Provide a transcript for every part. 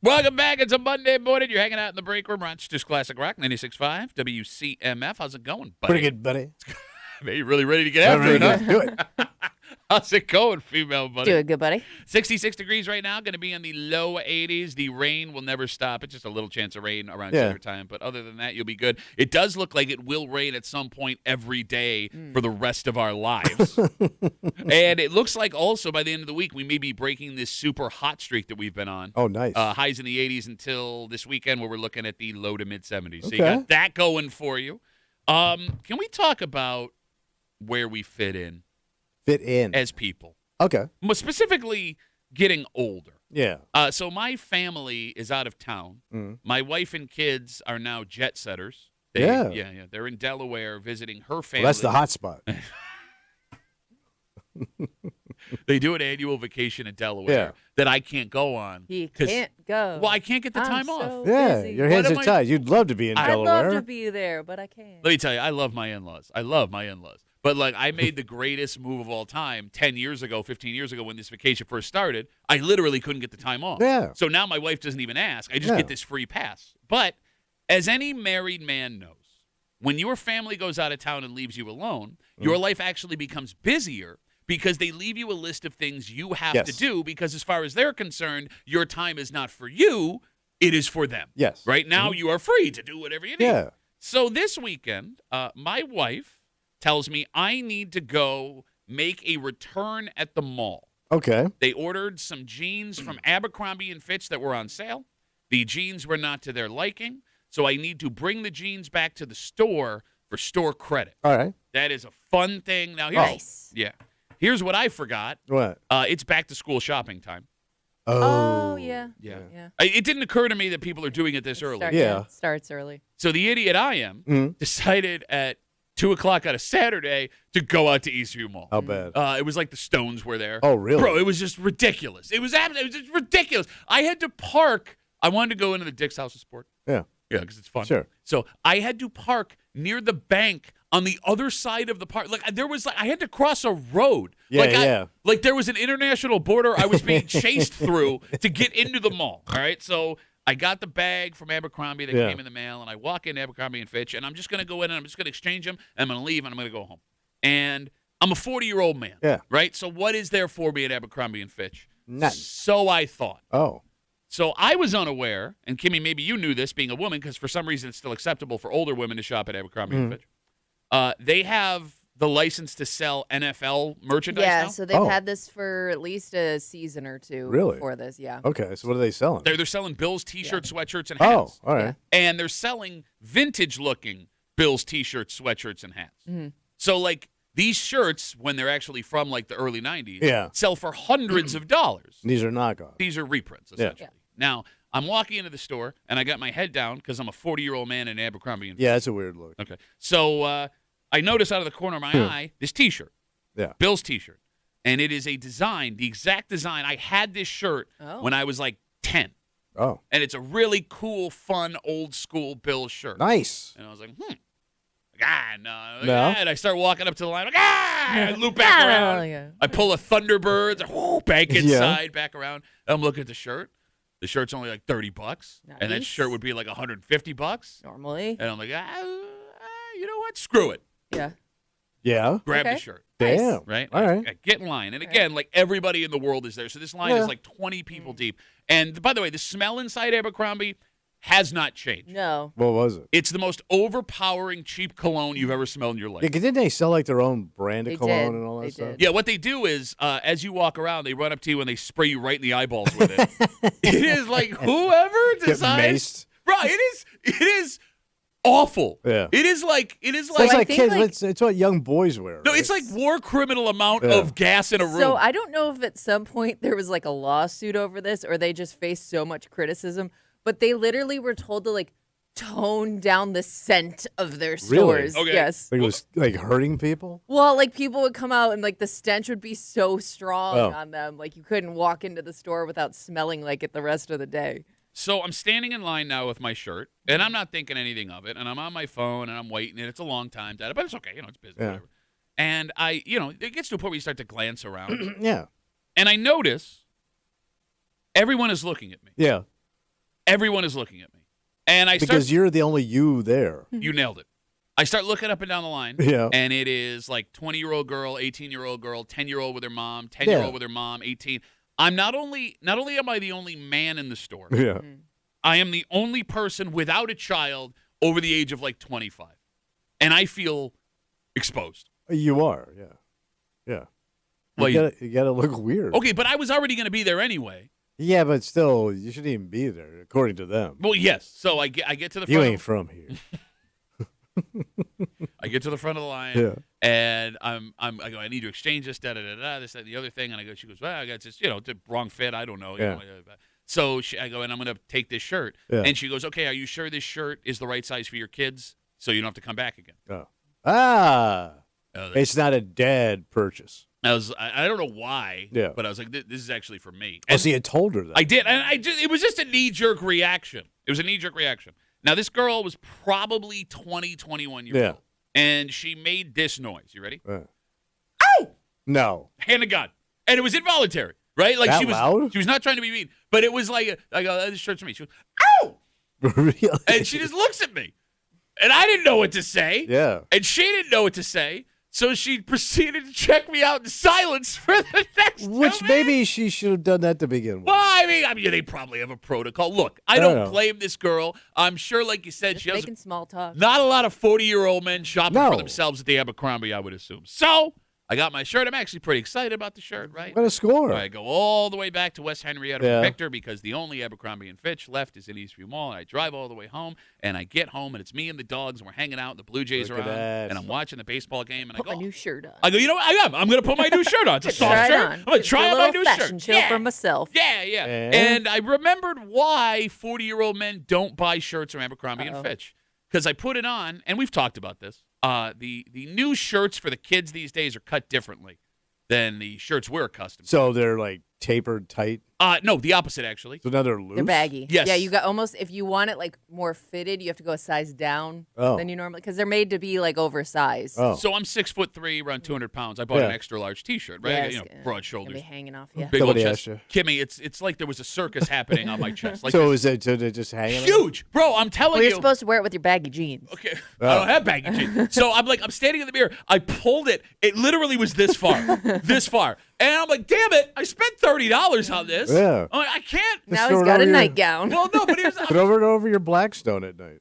Welcome back. It's a Monday morning. You're hanging out in the break room. Rochester's Classic Rock, 96.5 WCMF. How's it going, buddy? Pretty good, buddy. Man, you really ready to get after it, huh? Do it. How's it going, female buddy? Doing good, buddy. 66 degrees right now. Going to be in the low 80s. The rain will never stop. It's just a little chance of rain around dinner time. But other than that, you'll be good. It does look like it will rain at some point every day for the rest of our lives. And it looks like also by the end of the week, we may be breaking this super hot streak that we've been on. Oh, nice. Highs in the 80s until this weekend where we're looking at the low to mid 70s. So Okay. you got that going for you. Can we talk about where we fit in Fit in. as people? Okay. More specifically, getting older. Yeah. So my family is out of town. Mm. My wife and kids are now jet setters. Yeah. Yeah. They're in Delaware visiting her family. Well, that's the hot spot. They do an annual vacation in Delaware that I can't go on. He 'cause- can't go. Well, I can't get the time I'm off. so Yeah, busy. your hands What are am I- tied. You'd love to be in I'd Delaware. love to be there, but I can't. Let me tell you, I love my in-laws. But, like, I made the greatest move of all time 10 years ago, 15 years ago when this vacation first started. I literally couldn't get the time off. Yeah. So now my wife doesn't even ask. I just get this free pass. But as any married man knows, when your family goes out of town and leaves you alone, your life actually becomes busier because they leave you a list of things you have to do because as far as they're concerned, your time is not for you, it is for them. Yes. Right now, you are free to do whatever you need. Yeah. So this weekend, my wife tells me I need to go make a return at the mall. Okay. They ordered some jeans from Abercrombie and Fitch that were on sale. The jeans were not to their liking, so I need to bring the jeans back to the store for store credit. All right. That is a fun thing. Now, Nice. Yeah. Here's what I forgot. What? It's back to school shopping time. Oh, yeah. Yeah. Yeah. It didn't occur to me that people are doing it this early. Yeah. Starts early. So the idiot I am decided at 2 o'clock on a Saturday to go out to Eastview Mall. How bad? It was like the Stones were there. Oh, really? Bro, it was just ridiculous. It was just ridiculous. I had to park. I wanted to go into the Dick's House of Sport. Yeah. Yeah, because it's fun. Sure. So I had to park near the bank on the other side of the park. Like I had to cross a road. Yeah, Like there was an international border I was being chased through to get into the mall. All right, so I got the bag from Abercrombie that came in the mail, and I walk in Abercrombie and Fitch, and I'm just gonna go in and I'm just gonna exchange them, and I'm gonna leave, and I'm gonna go home. And I'm a 40-year-old man. Yeah. Right. So what is there for me at Abercrombie and Fitch? None. So I thought. Oh. So I was unaware, and Kimmy, maybe you knew this being a woman, because for some reason it's still acceptable for older women to shop at Abercrombie and Fitch. They have the license to sell NFL merchandise Yeah, now. so they've had this for at least a season or two Really? before this, yeah. Okay. So what are they selling? They're selling Bills T-shirts, sweatshirts, and Oh, hats. all right. And they're selling vintage-looking Bills T-shirts, sweatshirts, and hats. So, like, these shirts, when they're actually from, like, the early 90s, sell for hundreds of dollars. These are knockoffs. These are reprints, essentially. Now, I'm walking into the store, and I got my head down because I'm a 40-year-old man in Abercrombie and Fitch. Yeah, that's a weird look. Okay. So I notice out of the corner of my eye this T-shirt. Yeah. Bill's T-shirt. And it is a design, the exact design. I had this shirt when I was like 10. Oh. And it's a really cool, fun, old-school Bills shirt. Nice. And I was like, no. No? And I start walking up to the line. Like, I loop back around. Yeah. I pull a Thunderbird, back inside, back around. I'm looking at the shirt. The shirt's only like $30. And that Nice. shirt would be like $150. Normally. And I'm like, you know what? Screw it. Yeah. Yeah. Grab the Okay. shirt. Damn. Right? All right. I get in line. And again, like everybody in the world is there. So this line is like 20 people deep. And by the way, the smell inside Abercrombie has not changed. No. What was it? It's the most overpowering cheap cologne you've ever smelled in your life. Yeah, 'cause didn't they sell like their own brand of They cologne did. and all that They stuff? did. Yeah, what they do is as you walk around, they run up to you and they spray you right in the eyeballs with it. It is like whoever Get decides. maced. Bro, it is awful. Yeah. It is like So it's I like think, kids. like- It's what young boys wear. no, right? it's like war criminal amount Yeah. of gas in a room. So I don't know if at some point there was like a lawsuit over this or they just faced so much criticism, but they literally were told to like tone down the scent of their Really? stores. Okay. Yes. Like it was like hurting people. Well, like people would come out and like the stench would be so strong Oh. on them. Like you couldn't walk into the store without smelling like it the rest of the day. So I'm standing in line now with my shirt, and I'm not thinking anything of it, and I'm on my phone, and I'm waiting, and it's a long time, but it's okay, it's busy, Yeah. whatever. And it gets to a point where you start to glance around, Yeah. and I notice everyone is looking at me. Yeah. Everyone is looking at me. And I Because start, you're the only you there. you nailed it. I start looking up and down the line, Yeah. and it is like 20-year-old girl, 18-year-old girl, 10-year-old with her mom, 10-year-old with her mom, 18. I'm not only am I the only man in the store, Yeah. I am the only person without a child over the age of like 25. And I feel exposed. You are, yeah. Yeah. Well, You gotta look weird. Okay, but I was already going to be there anyway. Yeah, but still, you shouldn't even be there, according to them. Well, yes. So I get to the front. You ain't from here. I get to the front of the line, Yeah. and I go, I need to exchange this, this, that, and the other thing. And I go, she goes, well, I got this, the wrong fit. I don't know. Yeah. So I go, and I'm going to take this shirt. Yeah. And she goes, okay, are you sure this shirt is the right size for your kids so you don't have to come back again? Oh. Ah. I was It's not a dad purchase. I don't know why, Yeah. but I was like, this is actually for me. Oh, And see, I told her that. I did, and it was just a knee-jerk reaction. It was a knee-jerk reaction. Now, this girl was probably 20, 21 years old, and she made this noise. You ready? Ow! No. Hand to God. And it was involuntary, right? Like That she was loud? She was not trying to be mean, but it was like, I go, this shirt's for me. She goes, ow! Really? And she just looks at me. And I didn't know what to say. Yeah. And she didn't know what to say. So she proceeded to check me out in silence for the next 2 Which minutes. maybe she should have done that to begin with. Well, I mean, they probably have a protocol. Look, I don't don't know. blame this girl. I'm sure, like you said, Just she has making small talk. not a lot of 40-year-old men shopping No. for themselves at the Abercrombie, I would assume. So I got my shirt. I'm actually pretty excited about the shirt, right? What a score. I go all the way back to West Henrietta Yeah. for Victor because the only Abercrombie & Fitch left is in Eastview Mall. And I drive all the way home, and I get home, and it's me and the dogs, and we're hanging out, and the Blue Jays Look are at on, that. and I'm watching the baseball game, and Put I go, my new shirt on. I go, you know what? I am. I'm going to put my new shirt on. It's a soft Try it shirt. on. I'm going to Just try do a on my little new fashion shirt. show Yeah. for myself. Yeah. And? And I remembered why 40-year-old men don't buy shirts from Abercrombie & Fitch. Because I put it on, and we've talked about this. The new shirts for the kids these days are cut differently than the shirts we're accustomed to. So they're like tapered tight. No, the opposite, actually. So now they're loose. They're baggy. Yes. Yeah, you got almost, if you want it like more fitted, you have to go a size down Oh. than you normally, because they're made to be like oversized. Oh. So I'm 6'3", around 200 pounds. I bought an Yeah. extra large T-shirt, right? Yeah, I got, it's broad gonna shoulders, be hanging off. Yeah. big old Somebody chest. asked Kimmy, it's like there was a circus happening on my chest. Like So is it so they're just hanging? huge, bro. I'm telling Well, you're you. supposed to wear it with your baggy jeans. Okay, Oh. I don't have baggy jeans. So I'm standing in the mirror. I pulled it. It literally was this far, this far. And I'm like, damn it, I spent $30 on this. Yeah. I'm like, I can't. Now throw he's it got over a your- nightgown. Well, no, but here's Put over your Blackstone at night.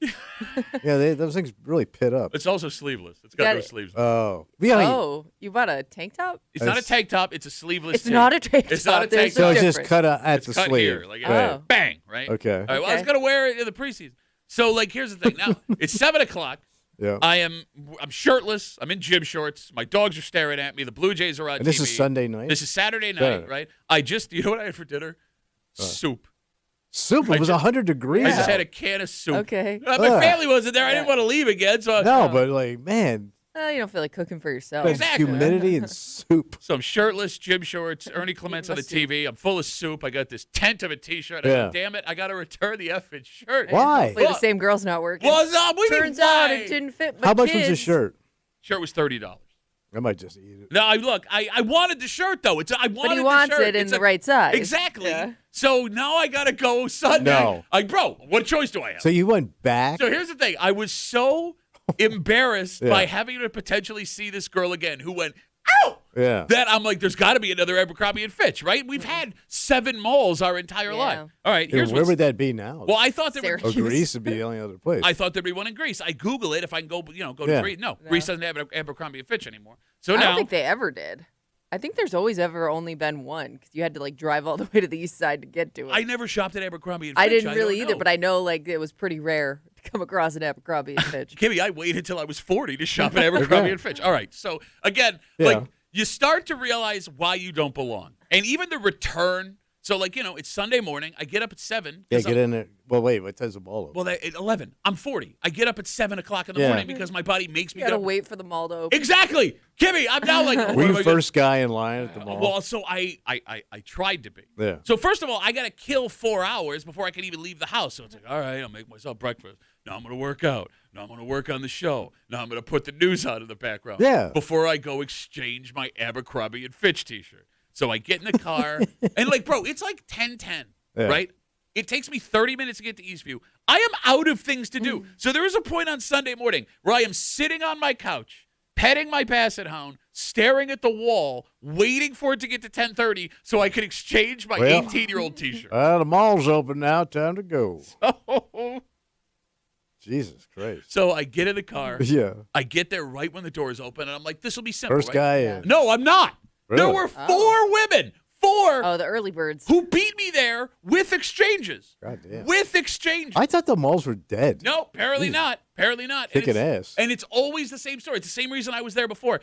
Yeah, those things really pit up. It's also sleeveless. It's got Got no it. sleeves. Oh. Yeah. Oh, you bought a tank top? It's not a tank top. It's a sleeveless It's tee. not a tank top. It's not a There's tank So top. it's just difference. cut at It's the cut sleeve. here. Like, Right. bang, right? Okay. All right, well, I was Okay. going to wear it in the preseason. So, here's the thing. Now, it's 7 o'clock. Yeah. I'm shirtless. I'm in gym shorts. My dogs are staring at me. The Blue Jays are on And this TV. is Sunday night? This is Saturday night, Saturday. right? You know what I had for dinner? Soup. Soup. I It was ju- 100 degrees. I just out. had a can of soup. Okay. My Ugh. family wasn't there. I didn't Yeah. want to leave again. So No, but like, man, You don't feel like cooking for yourself. the Exactly. humidity and soup. So I'm shirtless, gym shorts, Ernie Clements on the Eating the TV. I'm full of soup. I got this tent of a T-shirt. I Yeah. go, damn it, I got to return the effing shirt. Why? Hopefully Well- the same girl's not working. Well, no, what do you mean, Turns out why? it didn't fit my How much was the kids. shirt? Shirt was $30. I might just eat it. No, I wanted the shirt though. I wanted But he the wants shirt. it in It's the a- right size. Exactly. Yeah. So now I gotta go Sunday. No. Bro, what choice do I have? So you went back? So here's the thing. I was so embarrassed Yeah. by having to potentially see this girl again who went, ow! Yeah. That I'm like, there's got to be another Abercrombie & Fitch, right? We've had 7 malls our entire Yeah. life. All right, Yeah, here's where what's... would that be now? Well, I thought there Syracuse. would... Oh, Greece would be the only other place. I thought there'd be one in Greece. I Google it if I can go, go to Yeah. Greece. No, No. Greece doesn't have Abercrombie & Fitch anymore. So I now... don't think they ever did. I think there's always ever only been one because you had to like drive all the way to the east side to get to it. I never shopped at Abercrombie & Fitch. I didn't really don't either, know. but I know like it was pretty rare to come across an Abercrombie and Fitch. Kimmy, I waited till I was 40 to shop at Abercrombie & Fitch. All right, so again, Yeah. you start to realize why you don't belong. And even the return, so it's Sunday morning. I get up at 7. yeah, 'cause get I'm- in there. Well, wait, what time's the ball open? Well, at 11. I'm 40. I get up at 7 o'clock in the Yeah. morning because my body makes me You gotta get up. wait for the mall to open. Exactly. Kimmy, I'm now like, what Were am you I gonna- first guy in line at the mall? Well, so I tried to be. Yeah. So first of all, I got to kill 4 hours before I can even leave the house. So it's like, all right, I'll make myself breakfast. Now I'm going to work out. Now I'm going to work on the show. Now I'm going to put the news on in the background. Yeah. Before I go exchange my Abercrombie & Fitch T-shirt. So I get in the car and bro, it's like 10:10, Yeah. right? It takes me 30 minutes to get to Eastview. I am out of things to do. So there is a point on Sunday morning where I am sitting on my couch, petting my basset hound, staring at the wall, waiting for it to get to 10:30 so I could exchange my 18-year-old T-shirt. The mall's open now. Time to go. Jesus Christ. So I get in the car. Yeah. I get there right when the doors open, and I'm like, this will be simple, First right? guy in. No, I'm not. Really? There were 4 women. 4 Oh, the early birds. who beat me there with exchanges. God damn. With exchanges. I thought the malls were dead. No, apparently not. Apparently not. Kicking ass. And it's always the same story. It's the same reason I was there before.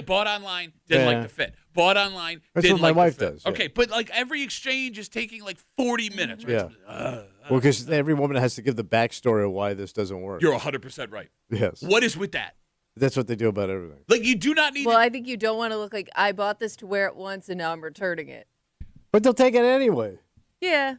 Bought online, didn't like the fit. Bought online, That's didn't what my like wife the fit. does, yeah. Okay, but like every exchange is taking like 40 minutes. Right? Yeah. Well, because every woman has to give the backstory of why this doesn't work. You're 100% right. Yes. What is with that? That's what they do about everything. Like you do not need Well, I think you don't want to look like I bought this to wear it once and now I'm returning it. But they'll take it anyway. Yeah.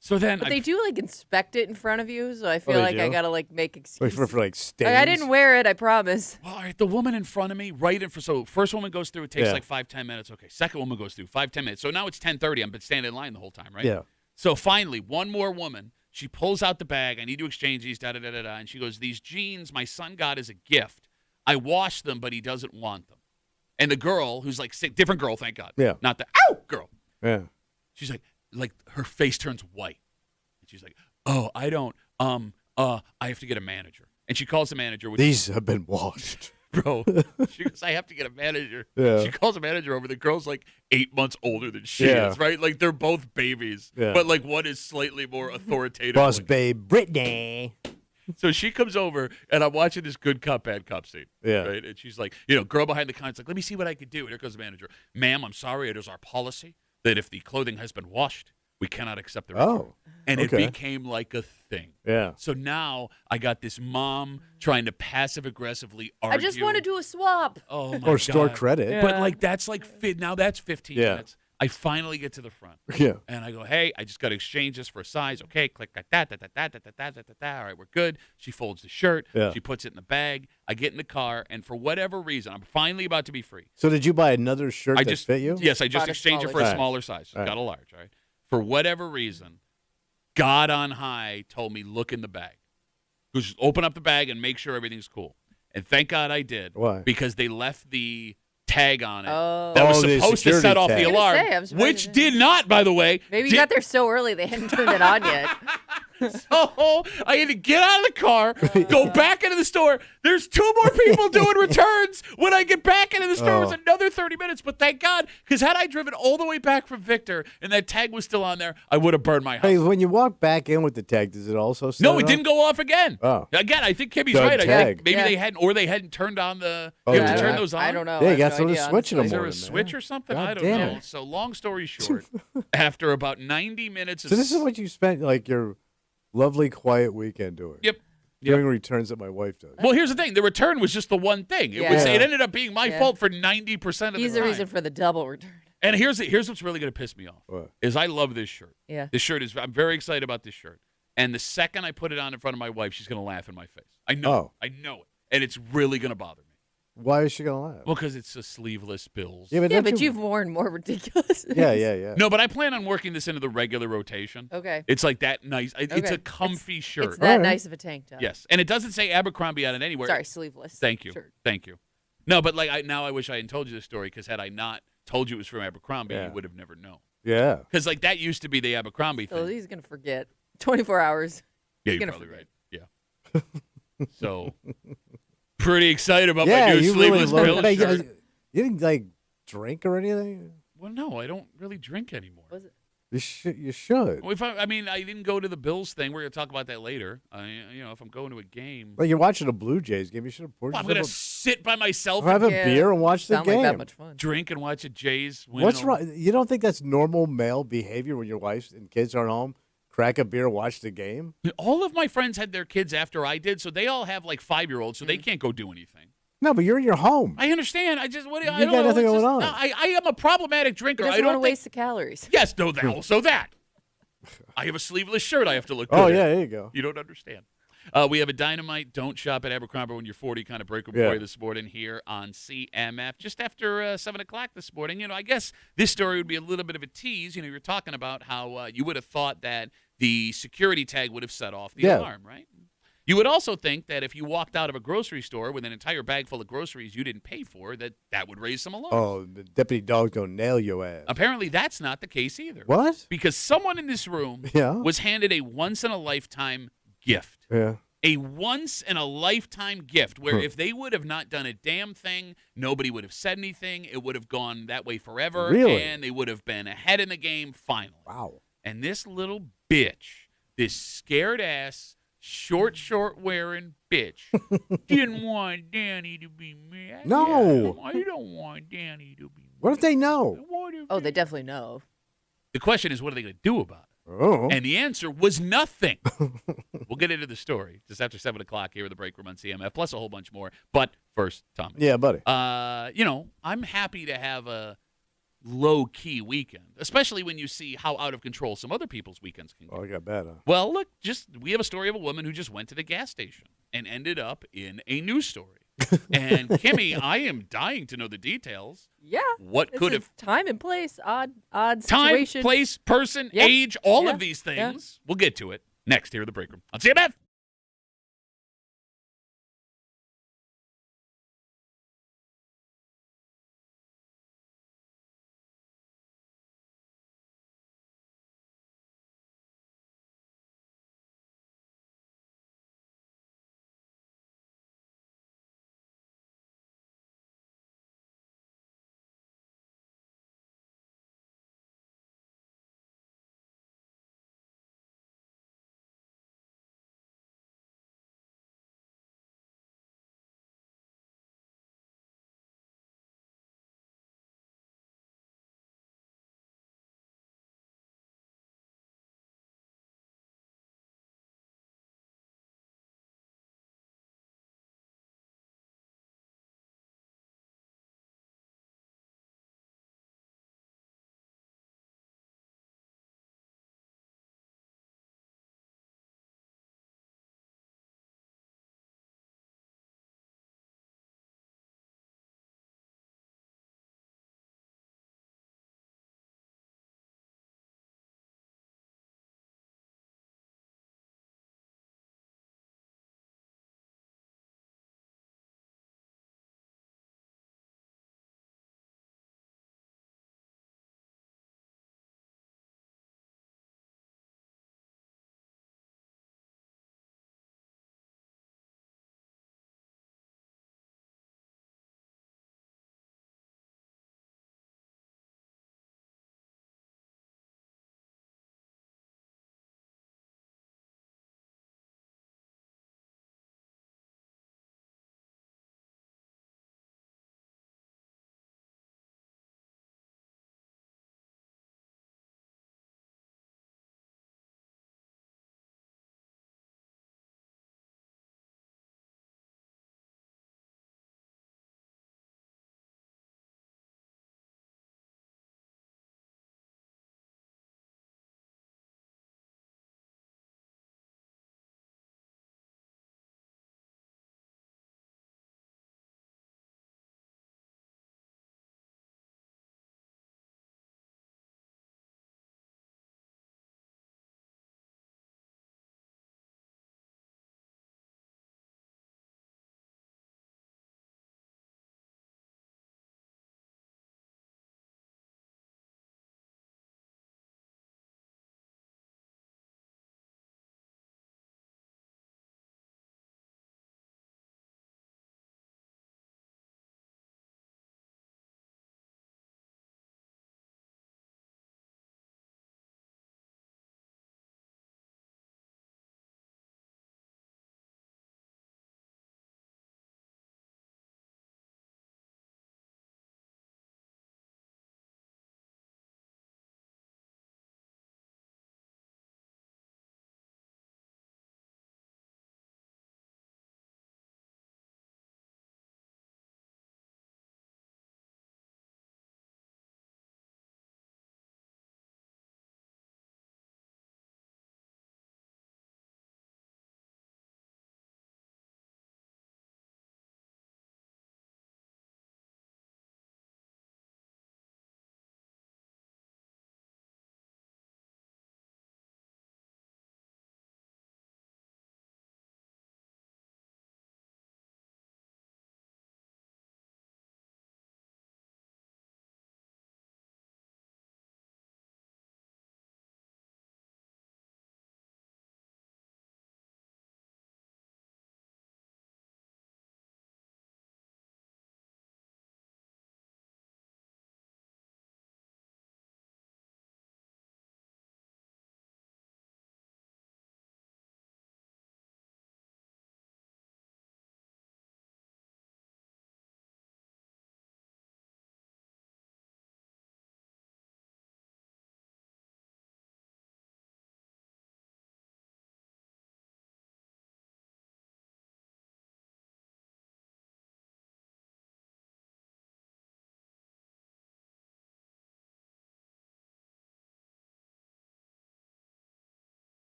So then But they do like inspect it in front of you, so I feel they like I do? gotta like make Like excuses. for like stains. Like, I didn't wear it, I promise. Well, all right, the woman in front of me, so first woman goes through, it takes Yeah. like 5-10 minutes. Okay, second woman goes through, 5-10 minutes. So now it's 10:30. I've been standing in line the whole time, right? Yeah. So finally, one more woman, she pulls out the bag. I need to exchange these, da-da-da-da-da. And she goes, these jeans my son got as a gift. I washed them, but he doesn't want them. And the girl, who's like sick, different girl, thank God. Yeah. Not the, ow, girl. Yeah. She's like her face turns white. And she's like, oh, I don't, I have to get a manager. And she calls the manager. These have been washed. Bro, she goes, I have to get a manager. Yeah. She calls a manager over. The girl's like 8 months older than she Yeah. is, right? Like they're both babies, Yeah. but like one is slightly more authoritative. Boss Like- babe, Brittany. So she comes over, and I'm watching this good cop, bad cop scene. Yeah. Right? And she's like, girl behind the counter's like, let me see what I could do. And here goes the manager. Ma'am, I'm sorry. It is our policy that if the clothing has been washed, we cannot accept the return. Oh. And okay. it became like a thing. Yeah. So now I got this mom trying to passive-aggressively argue. I just want to do a swap. Oh, my Or store God. credit. Yeah. But like that's like now that's 15 Yeah. minutes. I finally get to the front. Yeah. And I go, hey, I just got to exchange this for a size. Okay, click like that, da, da, da, da, da, da, da, da, da. All right, we're good. She folds the shirt. Yeah. She puts it in the bag. I get in the car, and for whatever reason, I'm finally about to be free. So did you buy another shirt I that just fit you? Yes, I just Bought a exchanged it for smaller a size. smaller size. All right. Got a large, all right? For whatever reason, God on high told me, look in the bag. Just open up the bag and make sure everything's cool. And thank God I did. Why? Because they left the tag on it Oh. that was Oh, the supposed to security set off tag. the I was gonna alarm, say, I'm surprised which it did not, by the way. Maybe you got there so early they hadn't turned it on yet. So I had to get out of the car, go back into the store. There's 2 more people doing returns. When I get back into the store, it was another 30 minutes. But thank God, because had I driven all the way back from Victor and that tag was still on there, I would have burned my house. Hey, when you walk back in with the tag, does it also set No, it off? didn't go off again. Oh. Again, I think Kimmy's The right. I tag. think maybe Yeah. they hadn't turned on the. Oh, you have yeah. to turn those on. I don't know. Yeah, I you got have to no the idea, switch in the Is there a morning, switch man. or something? God I don't damn know. it. So long story short, after about 90 minutes of So this is what you spent like your lovely quiet weekend doing. Yep. Doing returns that my wife does. Well, here's the thing. The return was just the one thing. It Yeah. it ended up being my Yeah. fault for 90% of He's the the time. reason for the double return. And here's what's really going to piss me off. What? Is I love this shirt. Yeah. This shirt I'm very excited about this shirt. And the second I put it on in front of my wife, she's going to laugh in my face. I know. Oh. I know it. And it's really going to bother me. Why is she gonna laugh? Well, because it's a sleeveless Bills. Yeah, don't but you- you've worn more ridiculous. Yeah. No, but I plan on working this into the regular rotation. Okay. It's like that nice. It's Okay. a comfy shirt. It's that All right. nice of a tank top. Yes. And it doesn't say Abercrombie on it anywhere. Sorry, sleeveless. Thank you. Shirt. Thank you. No, but like now I wish I hadn't told you this story because had I not told you it was from Abercrombie, Yeah. you would have never known. Yeah. Because like that used to be the Abercrombie So thing. he's gonna forget. 24 hours. Yeah, He's you're gonna probably forget. right. Yeah. So pretty excited about Yeah, my new you really sleeveless love Bills it. shirt. You didn't like drink or anything? Well, no, I don't really drink anymore. Was it? You should. Well, I mean, I didn't go to the Bills thing. We're gonna talk about that later. If I'm going to a game, Like you're watching a Blue Jays game, you should have poured well, I'm gonna yourself sit by myself have and a Yeah. beer and watch the Sound game. like that much fun. drink and watch a Jays win. What's wrong? You don't think that's normal male behavior when your wife and kids aren't home? Crack a beer, watch the game. All of my friends had their kids after I did, so they all have like 5-year-olds, so they can't go do anything. No, but you're in your home. I understand. I just I You don't got know. nothing It's going just- on. no, I am a problematic He drinker. I doesn't don't want to think- waste the calories. Yes, no, also that. I have a sleeveless shirt. I have to look good. Oh in. yeah, there you go. You don't understand. We have a dynamite don't shop at Abercrombie when you're 40 kind of break Yeah. for you this morning here on CMF. Just after 7 o'clock this morning, I guess this story would be a little bit of a tease. You're talking about how you would have thought that the security tag would have set off the Yeah. alarm, right? You would also think that if you walked out of a grocery store with an entire bag full of groceries you didn't pay for, that would raise some alarms. Oh, the deputy dog's going to nail your ass. Apparently, that's not the case either. What? Because someone in this room Yeah. was handed a once-in-a-lifetime gift. Yeah. A once-in-a-lifetime gift where if they would have not done a damn thing, nobody would have said anything. It would have gone that way forever. Really? And they would have been ahead in the game finally. Wow. And this little bitch, this scared-ass, short wearing bitch, didn't want Danny to be mad. No. I don't want Danny to be mad. What if they know? Oh, they definitely know. The question is, what are they going to do about it? Oh. And the answer was nothing. We'll get into the story just after 7 o'clock here at the break room on CMF, plus a whole bunch more. But first, Tommy. Yeah, buddy. I'm happy to have a low-key weekend, especially when you see how out of control some other people's weekends can get. Oh, I got bad, huh? Well, look, we have a story of a woman who just went to the gas station and ended up in a news story. And Kimmy, I am dying to know the details. Yeah. What This could is have time and place, odd time, situation. place, person, Yeah. age, all Yeah. of these Yeah. things. We'll get to it next here at the break room on CMF.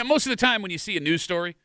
most of the time when you see a news story,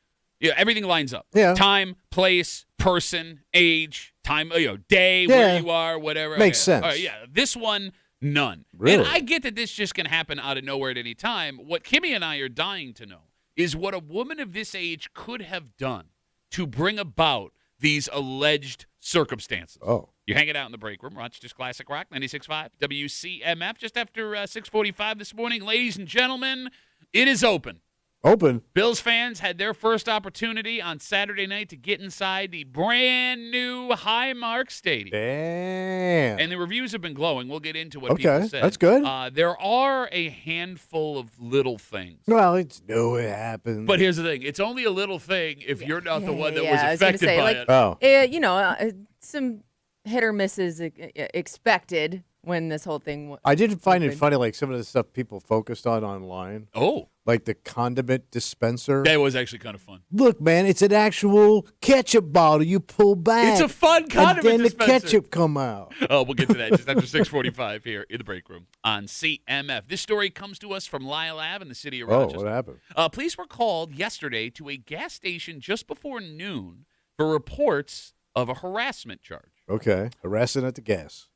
everything lines up. Yeah. Time, place, person, age, time, day, Yeah. where you are, whatever. Makes Okay. sense. All right, yeah. This one, none. Really? And I get that this just can happen out of nowhere at any time. What Kimmy and I are dying to know is what a woman of this age could have done to bring about these alleged circumstances. Oh. You're hanging out in the break room. Rochester's Classic Rock, 96.5 WCMF. Just after 6:45 this morning, ladies and gentlemen, it is open. Open. Bills fans had their first opportunity on Saturday night to get inside the brand new Highmark Stadium. Damn. And the reviews have been glowing. We'll get into what Okay, people said. that's good. There are a handful of little things. Well, it's new. It happens. But here's the thing. It's only a little thing if you're not the one that I was was gonna affected say, by like, it. Oh. Some hit or misses expected when this whole thing. I did find it opened. funny, like some of the stuff people focused on online, Oh, like the condiment dispenser. that was actually kind of fun. Look, man, it's an actual ketchup bottle you pull back. It's a fun condiment and then dispenser. the ketchup come out. Oh, we'll get to that just after 6:45 here in the break room on CMF. This story comes to us from Lyle Ave in the city of Oh, Rochester. what happened? Police were called yesterday to a gas station just before noon for reports of a harassment charge. Okay, harassing at the gas.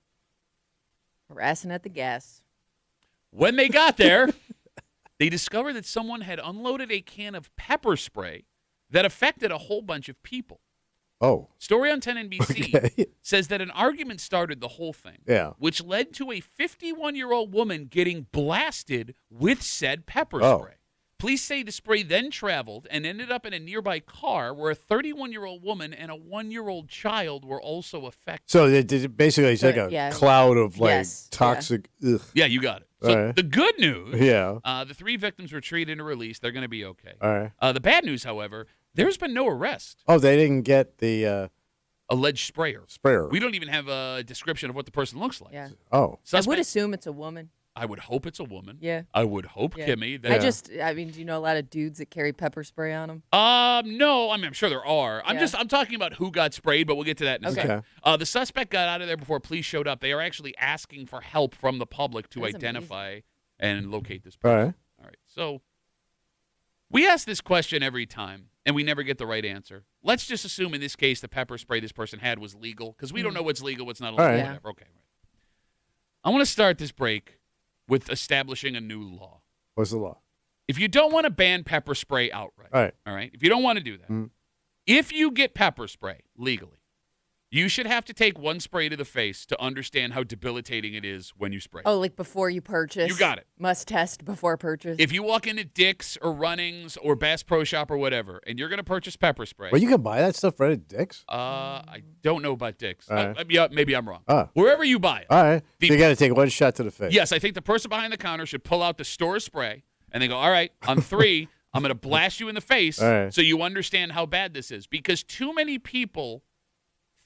Harassing at the gas. When they got there, they discovered that someone had unloaded a can of pepper spray that affected a whole bunch of people. Oh, Story on 10 NBC okay. says that an argument started the whole thing, Yeah. which led to a 51-year-old woman getting blasted with said pepper Oh. spray. Police say the spray then traveled and ended up in a nearby car where a 31-year-old woman and a 1-year-old child were also affected. So basically, it's So, like a yeah. cloud of like Yes, yeah. toxic. Ugh. Yeah, you got it. So All right. the good news, Yeah. the 3 victims were treated and released. They're going to be okay. All right. The bad news, however, there's been no arrest. Oh, they didn't get the Alleged sprayer. sprayer. We don't even have a description of what the person looks like. Yeah. Oh, I Suspect, would assume it's a woman. I would hope it's a woman. Yeah. I would hope, Yeah. Kimmy. That, I mean, do you know a lot of dudes that carry pepper spray on them? No, I mean, I'm sure there are. I'm Yeah. talking about who got sprayed, but we'll get to that in a Okay. second. The suspect got out of there before police showed up. They are actually asking for help from the public to That's identify and locate this all person. right. All right. So we ask this question every time, and we never get the right answer. Let's just assume in this case the pepper spray this person had was legal, because we don't know what's legal, what's not illegal, right. Yeah. whatever. Okay. Right. I want to start this break with establishing a new law. What's the law? If you don't want to ban pepper spray outright, All right. if you don't want to do that, Mm. if you get pepper spray legally, you should have to take one spray to the face to understand how debilitating it is when you spray. Oh, like before you purchase. You got it. Must test before purchase. If you walk into Dick's or Runnings or Bass Pro Shop or whatever, and you're going to purchase pepper spray, Well, you can buy that stuff right at Dick's. I don't know about Dick's. All right. Yeah, maybe I'm wrong. Ah. Wherever you buy it. All right. The- So you got to take one shot to the face. Yes, I think the person behind the counter should pull out the store spray and they go, all right, on 3, I'm going to blast you in the face All right. so you understand how bad this is. Because too many people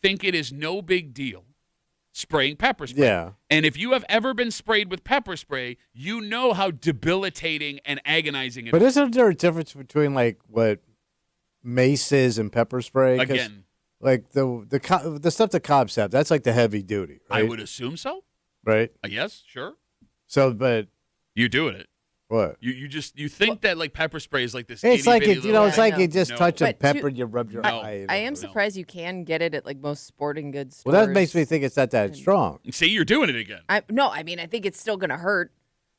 think it is no big deal spraying pepper spray. Yeah. And if you have ever been sprayed with pepper spray, you know how debilitating and agonizing it But is. isn't there a difference between like what mace is and pepper spray? 'Cause, Again, like the stuff that cops have, that's like the heavy duty, right? I would assume so. Right. Yes, sure. So, but You're doing it. what? You think that like pepper spray is like this. It's like itty-bitty it, you know, little- it's like I know. you just No. touch a But pepper to- and you rub your No. eye. I am no. surprised you can get it at like most sporting goods stores. Well, that makes me think it's not that strong. See, you're doing it again. I mean, I think it's still gonna hurt.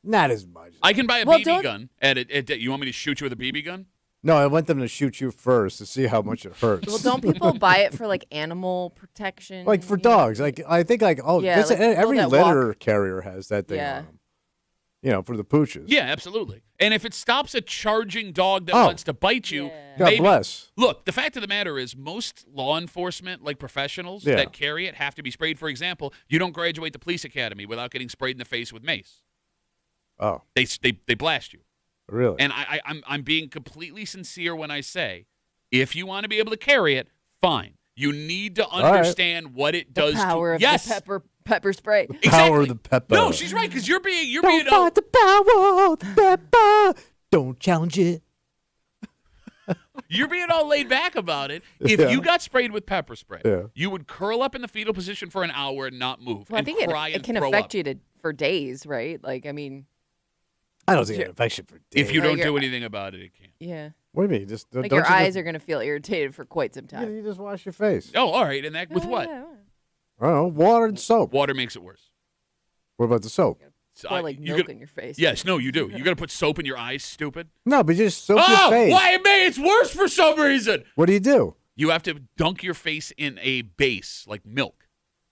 Not as much. I can buy a Well, BB don't- gun you want me to shoot you with a BB gun? No, I want them to shoot you first to see how much it hurts. Well, don't people buy it for like animal protection? like for you know? dogs, like I think like Yeah, like people every that litter carrier has that thing Yeah. on them. You know, for the pooches. Yeah, absolutely. And if it stops a charging dog that Oh. wants to bite you, Yeah. God maybe. bless. Look, the fact of the matter is most law enforcement, like professionals Yeah. that carry it, have to be sprayed. For example, you don't graduate the police academy without getting sprayed in the face with mace. Oh, They blast you. really? And I'm being completely sincere when I say, if you want to be able to carry it, fine. You need to right. understand what it The does power to of yes. the pepper spray. Power Exactly. of the pepper. No, she's right because you're being Don't fight the power of the pepper. Don't challenge it. You're being all laid back about it. If Yeah. you got sprayed with pepper spray, Yeah. you would curl up in the fetal position for an hour and not move Well, I and think cry it and can throw affect up. you for days, right? Like, I mean, I don't think it affects you for days. If you don't Like do anything about it, it can. Yeah. What do you mean? Just Like don't your you eyes just, are going to feel irritated for quite some time. You just wash your face. Oh, all right. And that with what? Yeah. I don't know, water and soap. Water makes it worse. What about the soap? So, Pour like you milk gotta- in your face. Yes, no, you do. You got to put soap in your eyes, stupid. No, but you just soap your Oh, face. why it may it's worse for some reason. What do you do? You have to dunk your face in a base like milk.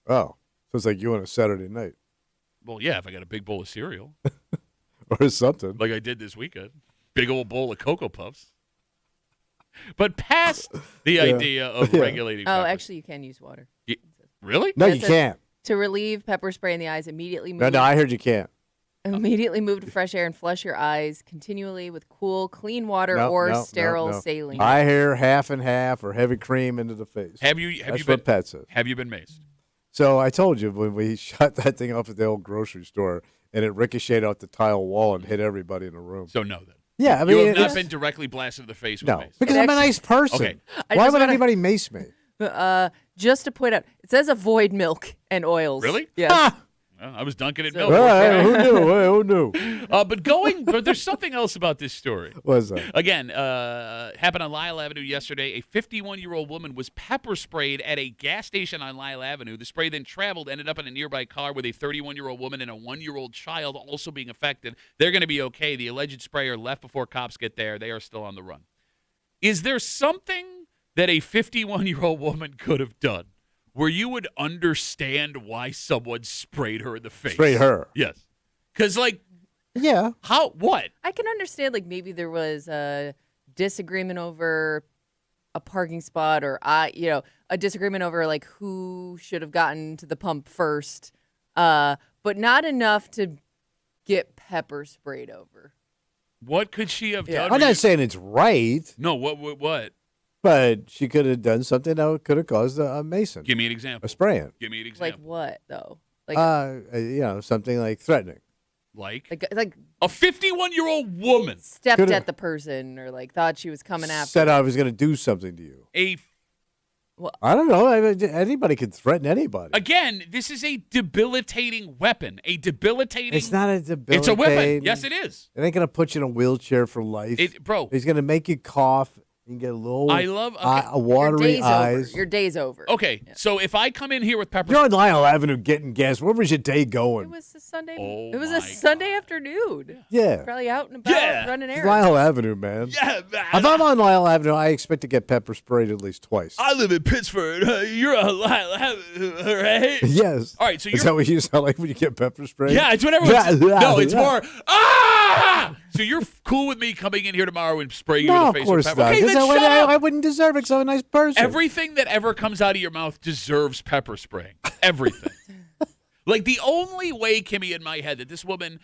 Oh, so it's like you on a Saturday night Well, yeah, if I got a big bowl of cereal, or something. like I did this weekend, big old bowl of Cocoa Puffs. But past the idea of regulating. Oh, peppers. actually, you can use water. Really? No, It you says can't. To relieve pepper spray in the eyes, immediately move. No, I heard you can't. Immediately move to fresh air and flush your eyes continually with cool, clean water No, or no, sterile no, no. saline. I hear half and half or heavy cream into the face. Have you That's been what Pat says. Have you been maced? So I told you when we shot that thing off at the old grocery store and it ricocheted off the tile wall and hit everybody in the room. So no, then. Yeah, I mean, You have not it's- been directly blasted in the face with no, mace. because I'm a actually- nice person. Okay. I Why just would wanna- anybody mace me? Just to point out, it says avoid milk and oils. Really? Yeah. Ah! Well, I was dunking it in So- milk. Hey, who knew? Hey, who knew? But there's something else about this story. What's that? Again, happened on Lyle Avenue yesterday. A 51-year-old woman was pepper sprayed at a gas station on Lyle Avenue. The spray then traveled, ended up in a nearby car with a 31-year-old woman and a 1-year-old child also being affected. They're going to be okay. The alleged sprayer left before cops get there. They are still on the run. Is there something that a 51-year-old woman could have done where you would understand why someone sprayed her in the face? Sprayed her. Yes. Because, like, Yeah. how, what? I can understand, like, maybe there was a disagreement over a parking spot or, a disagreement over, like, who should have gotten to the pump first, but not enough to get pepper sprayed over. What could she have Yeah. done? I'm where not saying it's right, No, what? but she could have done something that could have caused a mason, Give me an a example. spraying. Give me an Like example. what, though? Like, Something like threatening. like a 51-year-old woman. stepped Coulda- at the person or, like, thought she was coming after Said her. I was going to do something to you. I don't know. Anybody could threaten anybody. Again, this is a debilitating weapon. A debilitating. It's not a debilitating. It's a weapon. Yes, it is. It ain't going to put you in a wheelchair for life. Bro. It's going to make you cough and get a little I love. Okay. a watery Your day's eyes. over. Your day's over. Okay, so if I come in here with pepper, You're on Lyle Avenue getting gas. Where was your day going? It was a Sunday. Oh it was my a Sunday God. afternoon. Yeah. Probably out and about Yeah. running It's errands. Lyle Avenue, man. yeah, If I'm on Lyle Avenue, I expect to get pepper sprayed at least twice. I live in Pittsburgh. You're a right? Yes. All right, so Is you're. that what you sound like when you get pepper sprayed? Yeah, it's what everyone's. No, it's more. Ah! So you're cool with me coming in here tomorrow and spraying you No, in of the face course with not. pepper? Okay, 'Cause then shut up. I wouldn't deserve it 'cause I'm a nice person. Everything that ever comes out of your mouth deserves pepper spraying. Everything. Like the only way, Kimmy, in my head, that this woman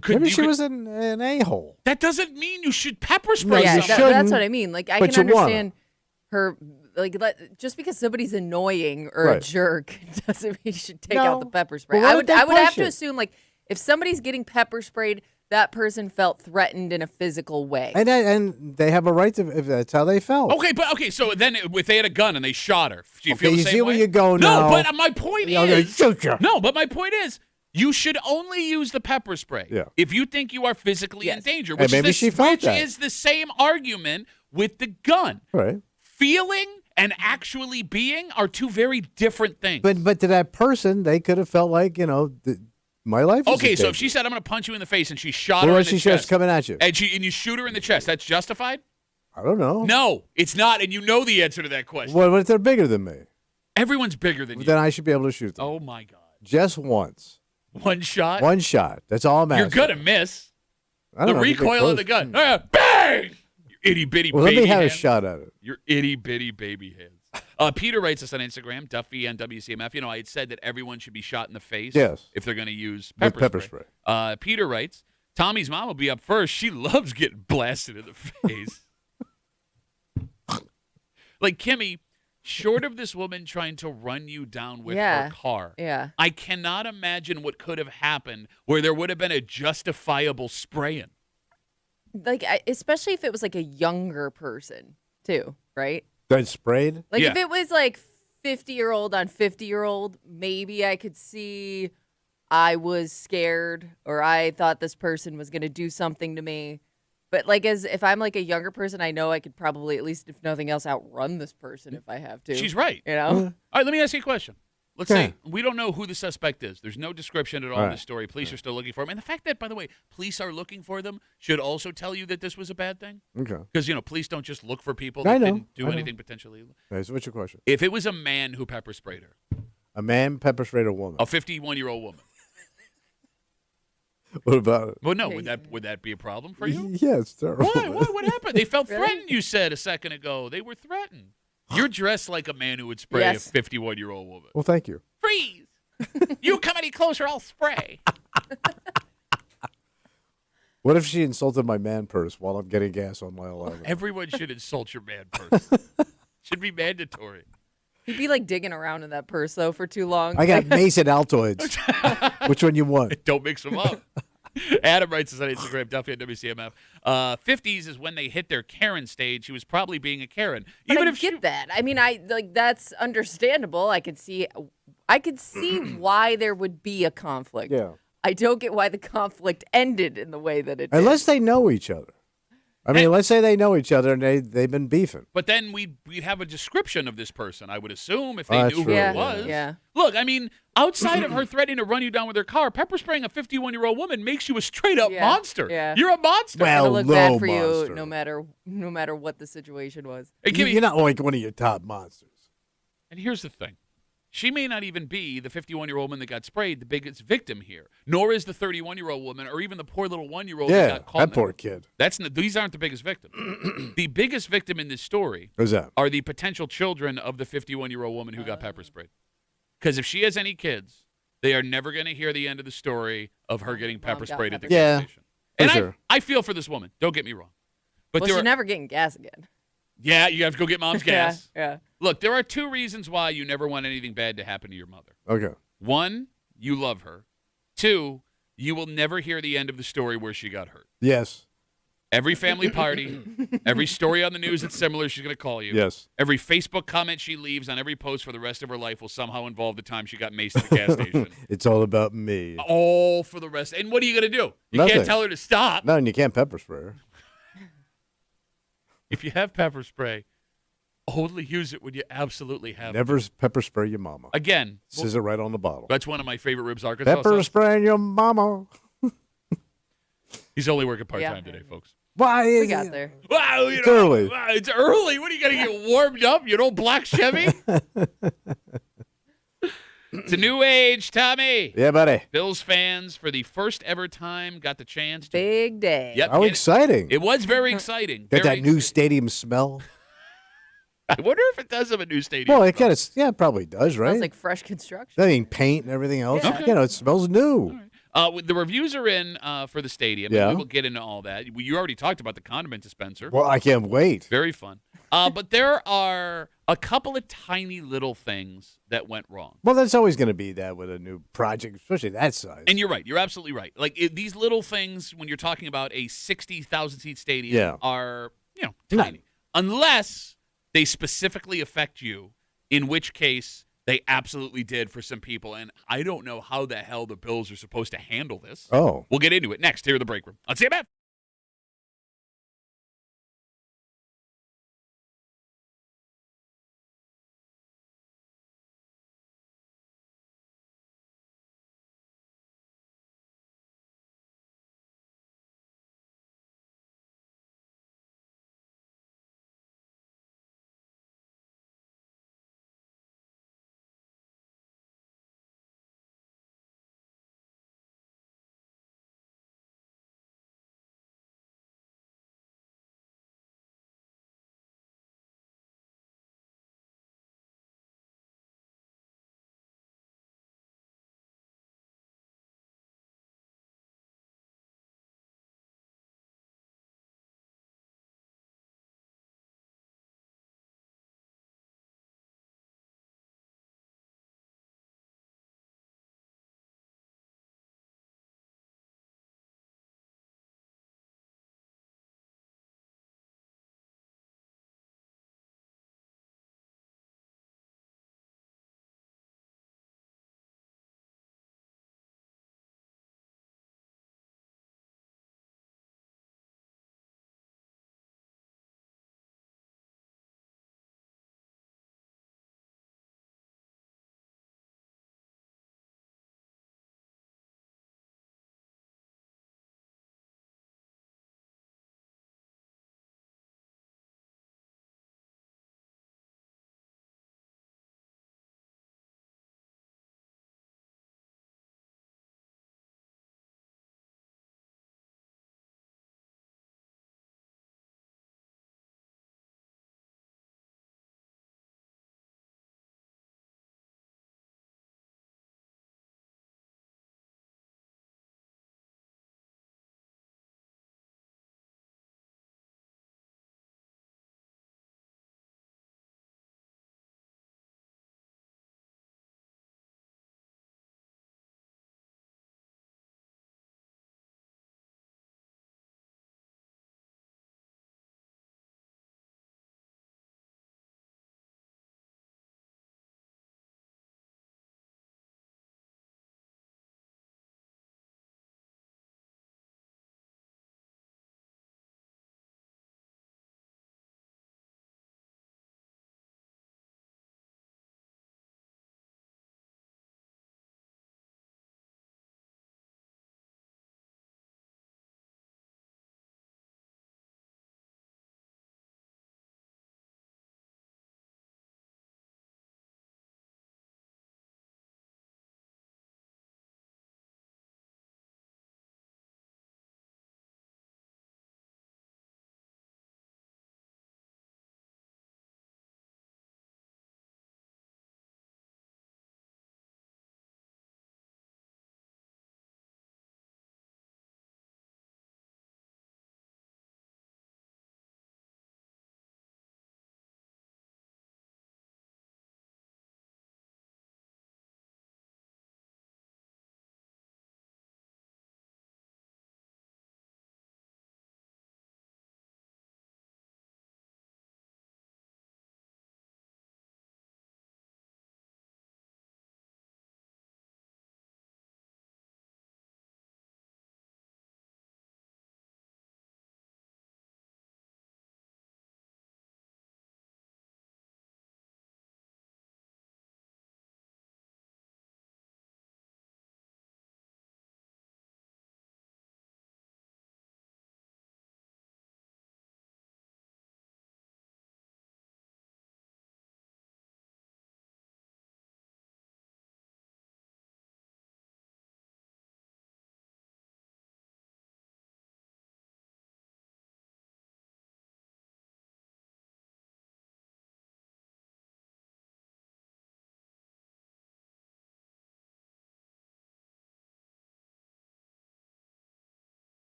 could. Maybe you she could- was an a-hole. That doesn't mean you should pepper spray Yeah, you someone. shouldn't, that's what I mean. Like, I but can you wanna. understand her. Like, just because somebody's annoying or a Right. jerk doesn't mean you should take No. out the pepper spray. But why I would would. they I would have push to it? assume, like, if somebody's getting pepper sprayed, that person felt threatened in a physical way. And they have a right to, if that's how they felt. Okay, so then if they had a gun and they shot her, do you Okay, feel the you same see way? where you go No, now. but my point Yeah, okay, is. shoot ya. No, but my point is. You should only use the pepper spray Yeah. if you think you are physically in Yes. danger, And which, maybe is, she felt which that. is the same argument with the gun. Right. Feeling and actually being are two very different things. But to that person, they could have felt like, my life is okay, in so if danger. she said, I'm going to punch you in the face, and she shot What her in was the she just chest, coming at you? and you shoot her in the chest, that's justified? I don't know. No, it's not, and you know the answer to that question. What if they're bigger than me? Everyone's bigger than you. Then I should be able to shoot them. Oh, my God. Just once. One shot? One shot. That's all I'm You're asking. going to miss. I The don't know, if you get recoil of the close. gun. Bang! You itty-bitty Well, let baby me have a hands. shot at it. Your itty-bitty baby hands. Peter writes us on Instagram, Duffy and WCMF. You know, I had said that everyone should be shot in the face Yes. if they're going to use With pepper, pepper spray. Peter writes, Tommy's mom will be up first. She loves getting blasted in the face. Like, Kimmy, short of this woman trying to run you down with her car, Yeah. I cannot imagine what could have happened where there would have been a justifiable spraying. Like, especially if it was like a younger person too, right? That sprayed? Like Yeah. if it was like 50-year-old on 50-year-old, maybe I could see I was scared or I thought this person was going to do something to me. But like as if I'm like a younger person, I know I could probably at least if nothing else outrun this person if I have to. She's right. You know? All right, let me ask you a question. Let's Okay. say we don't know who the suspect is. There's no description at all in the story. Police are still looking for him. And the fact that, by the way, police are looking for them should also tell you that this was a bad thing. Okay. Because, police don't just look for people I that know. didn't do I know. anything potentially illegal. Okay, so what's your question? If it was a man who pepper sprayed her, A man pepper sprayed a woman. a 51-year-old woman, What about it? well, no, would that be a problem for you? Yeah, it's terrible. Why? What happened? They felt Really? threatened, you said a second ago. They were threatened. You're dressed like a man who would spray Yes. a 51-year-old woman. Well, thank you. Freeze! You come any closer, I'll spray. What if she insulted my man purse while I'm getting gas on my 11? Everyone should insult your man purse. Should be mandatory. He'd be like digging around in that purse though for too long. I got Mason Altoids. Which one you want? Don't mix them up. Adam writes us on Instagram, Duffy at WCMF. 50s is when they hit their Karen stage. She was probably being a Karen. But Even I if get she, that. I mean, I like that's understandable. I could see why there would be a conflict. Yeah. I don't get why the conflict ended in the way that it did. Unless they know each other. I mean, let's say they know each other and they've been beefing. But then we'd have a description of this person, I would assume, if Oh, they that's knew who true, yeah, it was. yeah. Look, I mean, outside of her threatening to run you down with her car, pepper spraying a 51-year-old woman makes you a straight-up Yeah, monster. yeah. You're a monster. Well, It'll look low bad for monster. you no matter what the situation was. Hey, Kimmy, You're not like one of your top monsters. and here's the thing. She may not even be the 51-year-old woman that got sprayed, the biggest victim here. Nor is the 31-year-old woman or even the poor little 1-year-old that Yeah, got caught. that poor kid. These aren't the biggest victim. The biggest victim in this story Who's that? are the potential children of the 51-year-old woman who got pepper sprayed. Because if she has any kids, they are never going to hear the end of the story of her getting pepper got sprayed at the pepper gas sprayed. station. For And sure. I feel for this woman. Don't get me wrong. But Well, there she's are, never getting gas again. yeah, you have to go get mom's gas. Yeah. Look, there are two reasons why you never want anything bad to happen to your mother. Okay. One, you love her. Two, you will never hear the end of the story where she got hurt. Yes. Every family party, every story on the news that's similar, she's going to call you. Yes. Every Facebook comment she leaves on every post for the rest of her life will somehow involve the time she got maced at the gas station. It's all about me. All for the rest. And what are you going to do? You Nothing. can't tell her to stop. No, and you can't pepper spray her. If you have pepper spray, only use it when you absolutely have to. Never pepper spray your mama. Again, Says it right on the bottle. that's one of my favorite Ribs Arkansas Pepper songs. spraying your mama. He's only working part-time Yeah. today, folks. Why We is got it? there. Wow, It's early. Wow, it's early. What are you going to get warmed up? You know, black Chevy? It's a new age, Tommy. Yeah, buddy. Bills fans, for the first ever time, got the chance to. Big day. Yep, How get it. exciting. It was very exciting. Got Very that new exciting. stadium smell. I wonder if it does have a new stadium. Well, it kind of, yeah, it probably does, right? Smells like fresh construction. I mean, paint and everything else. Yeah. You know, it smells new. The reviews are in for the stadium. Yeah. And we will get into all that. You already talked about the condiment dispenser. Well, I can't wait. Very fun. But there are a couple of tiny little things that went wrong. Well, that's always going to be that with a new project, especially that size. And you're right. You're absolutely right. Like these little things, when you're talking about a 60,000 seat stadium, Yeah. are Not- tiny, unless they specifically affect you. In which case, they absolutely did for some people. And I don't know how the hell the Bills are supposed to handle this. Oh. We'll get into it next here in the break room on CMF.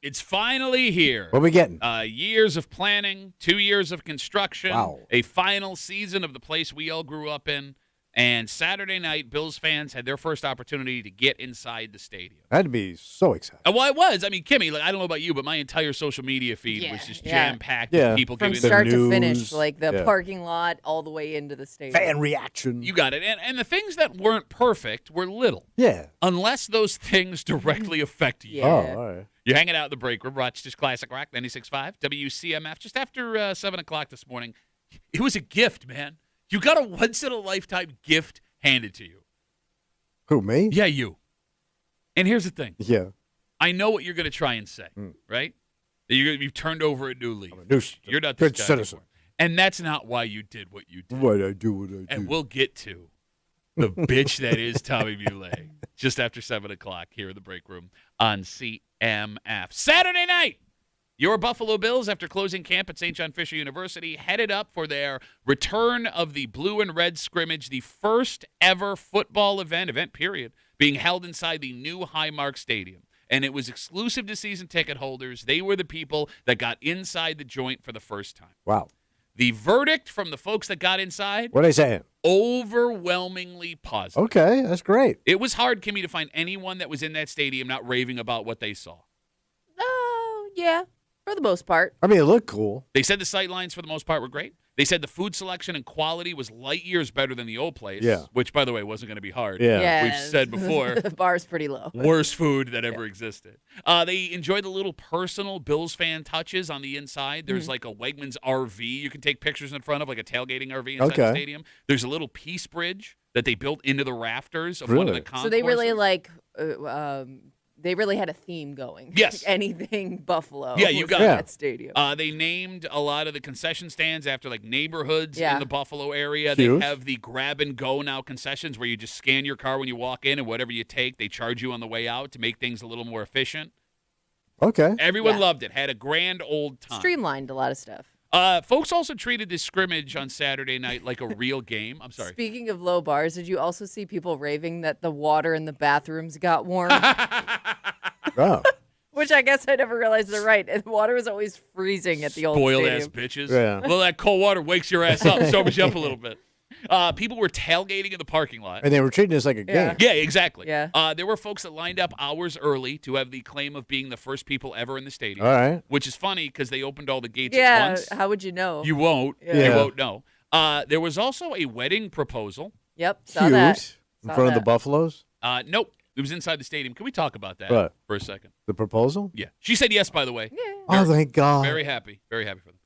It's finally here. What are we getting? Years of planning, 2 years of construction, Wow. a final season of the place we all grew up in, and Saturday night, Bills fans had their first opportunity to get inside the stadium. That'd be so exciting. Well, it was. I mean, Kimmy, like, I don't know about you, but my entire social media feed was just jam-packed with people From giving start The to finish, news. like the Yeah. parking lot all the way into the stadium. Fan reaction. You got it. And the things that weren't perfect were little, Yeah. unless those things directly affect you. Yeah. Oh, all right. You're hanging out in the break room, Rochester's Classic Rock, 96.5, WCMF, just after 7 o'clock this morning. It was a gift, man. You got a once-in-a-lifetime gift handed to you. Who, me? Yeah, you. And here's the thing. Yeah. I know what you're going to try and say, right? That you've turned over a new leaf. I'm a new You're not this good guy citizen. anymore. And that's not why you did what you did. What I do. And we'll get to the bitch that is Tommy Muley just after 7 o'clock here in the break room on CMF. Saturday night, your Buffalo Bills, after closing camp at St. John Fisher University, headed up for their return of the blue and red scrimmage, the first ever football event period, being held inside the new Highmark Stadium. And it was exclusive to season ticket holders. They were the people that got inside the joint for the first time. Wow. The verdict from the folks that got inside, What are they saying? overwhelmingly positive. Okay, that's great. It was hard, Kimmy, to find anyone that was in that stadium not raving about what they saw. Oh, yeah, for the most part. I mean, it looked cool. They said the sight lines, for the most part, were great. They said the food selection and quality was light years better than the old place, Yeah. which, by the way, wasn't going to be hard. Yeah. We've said before. The bar's pretty low. Worst food that ever existed. They enjoyed the little personal Bills fan touches on the inside. There's like a Wegmans RV you can take pictures in front of, like a tailgating RV inside the Okay. stadium. There's a little peace bridge that they built into the rafters of one of the Really? concourses. So they really they really had a theme going. Yes. Anything Buffalo. Yeah, you was got in it. that stadium. They named a lot of the concession stands after like neighborhoods Yeah. in the Buffalo area. Cute. They have the grab and go now concessions where you just scan your car when you walk in, and whatever you take, they charge you on the way out to make things a little more efficient. Okay. Everyone Yeah. loved it. Had a grand old time. Streamlined a lot of stuff. Folks also treated this scrimmage on Saturday night like a real game. I'm sorry. Speaking of low bars, did you also see people raving that the water in the bathrooms got warm? Oh. Which I guess I never realized they're right. And the water was always freezing at the old Spoiled stadium. ass bitches. Yeah. Well, that cold water wakes your ass up, sobers you up a little bit. People were tailgating in the parking lot. And they were treating this like a Yeah. game. Yeah, exactly. Yeah. There were folks that lined up hours early to have the claim of being the first people ever in the stadium. All right. Which is funny because they opened all the gates at Yeah, once. how would you know? You won't. Yeah. You Yeah. won't know. There was also a wedding proposal. Yep, saw Cute. that. In Saw front of the that. Buffaloes. Nope. It was inside the stadium. Can we talk about that What? for a second? The proposal. Yeah. She said yes, by the way. Yeah. Oh, thank God. Very happy. Very happy for them.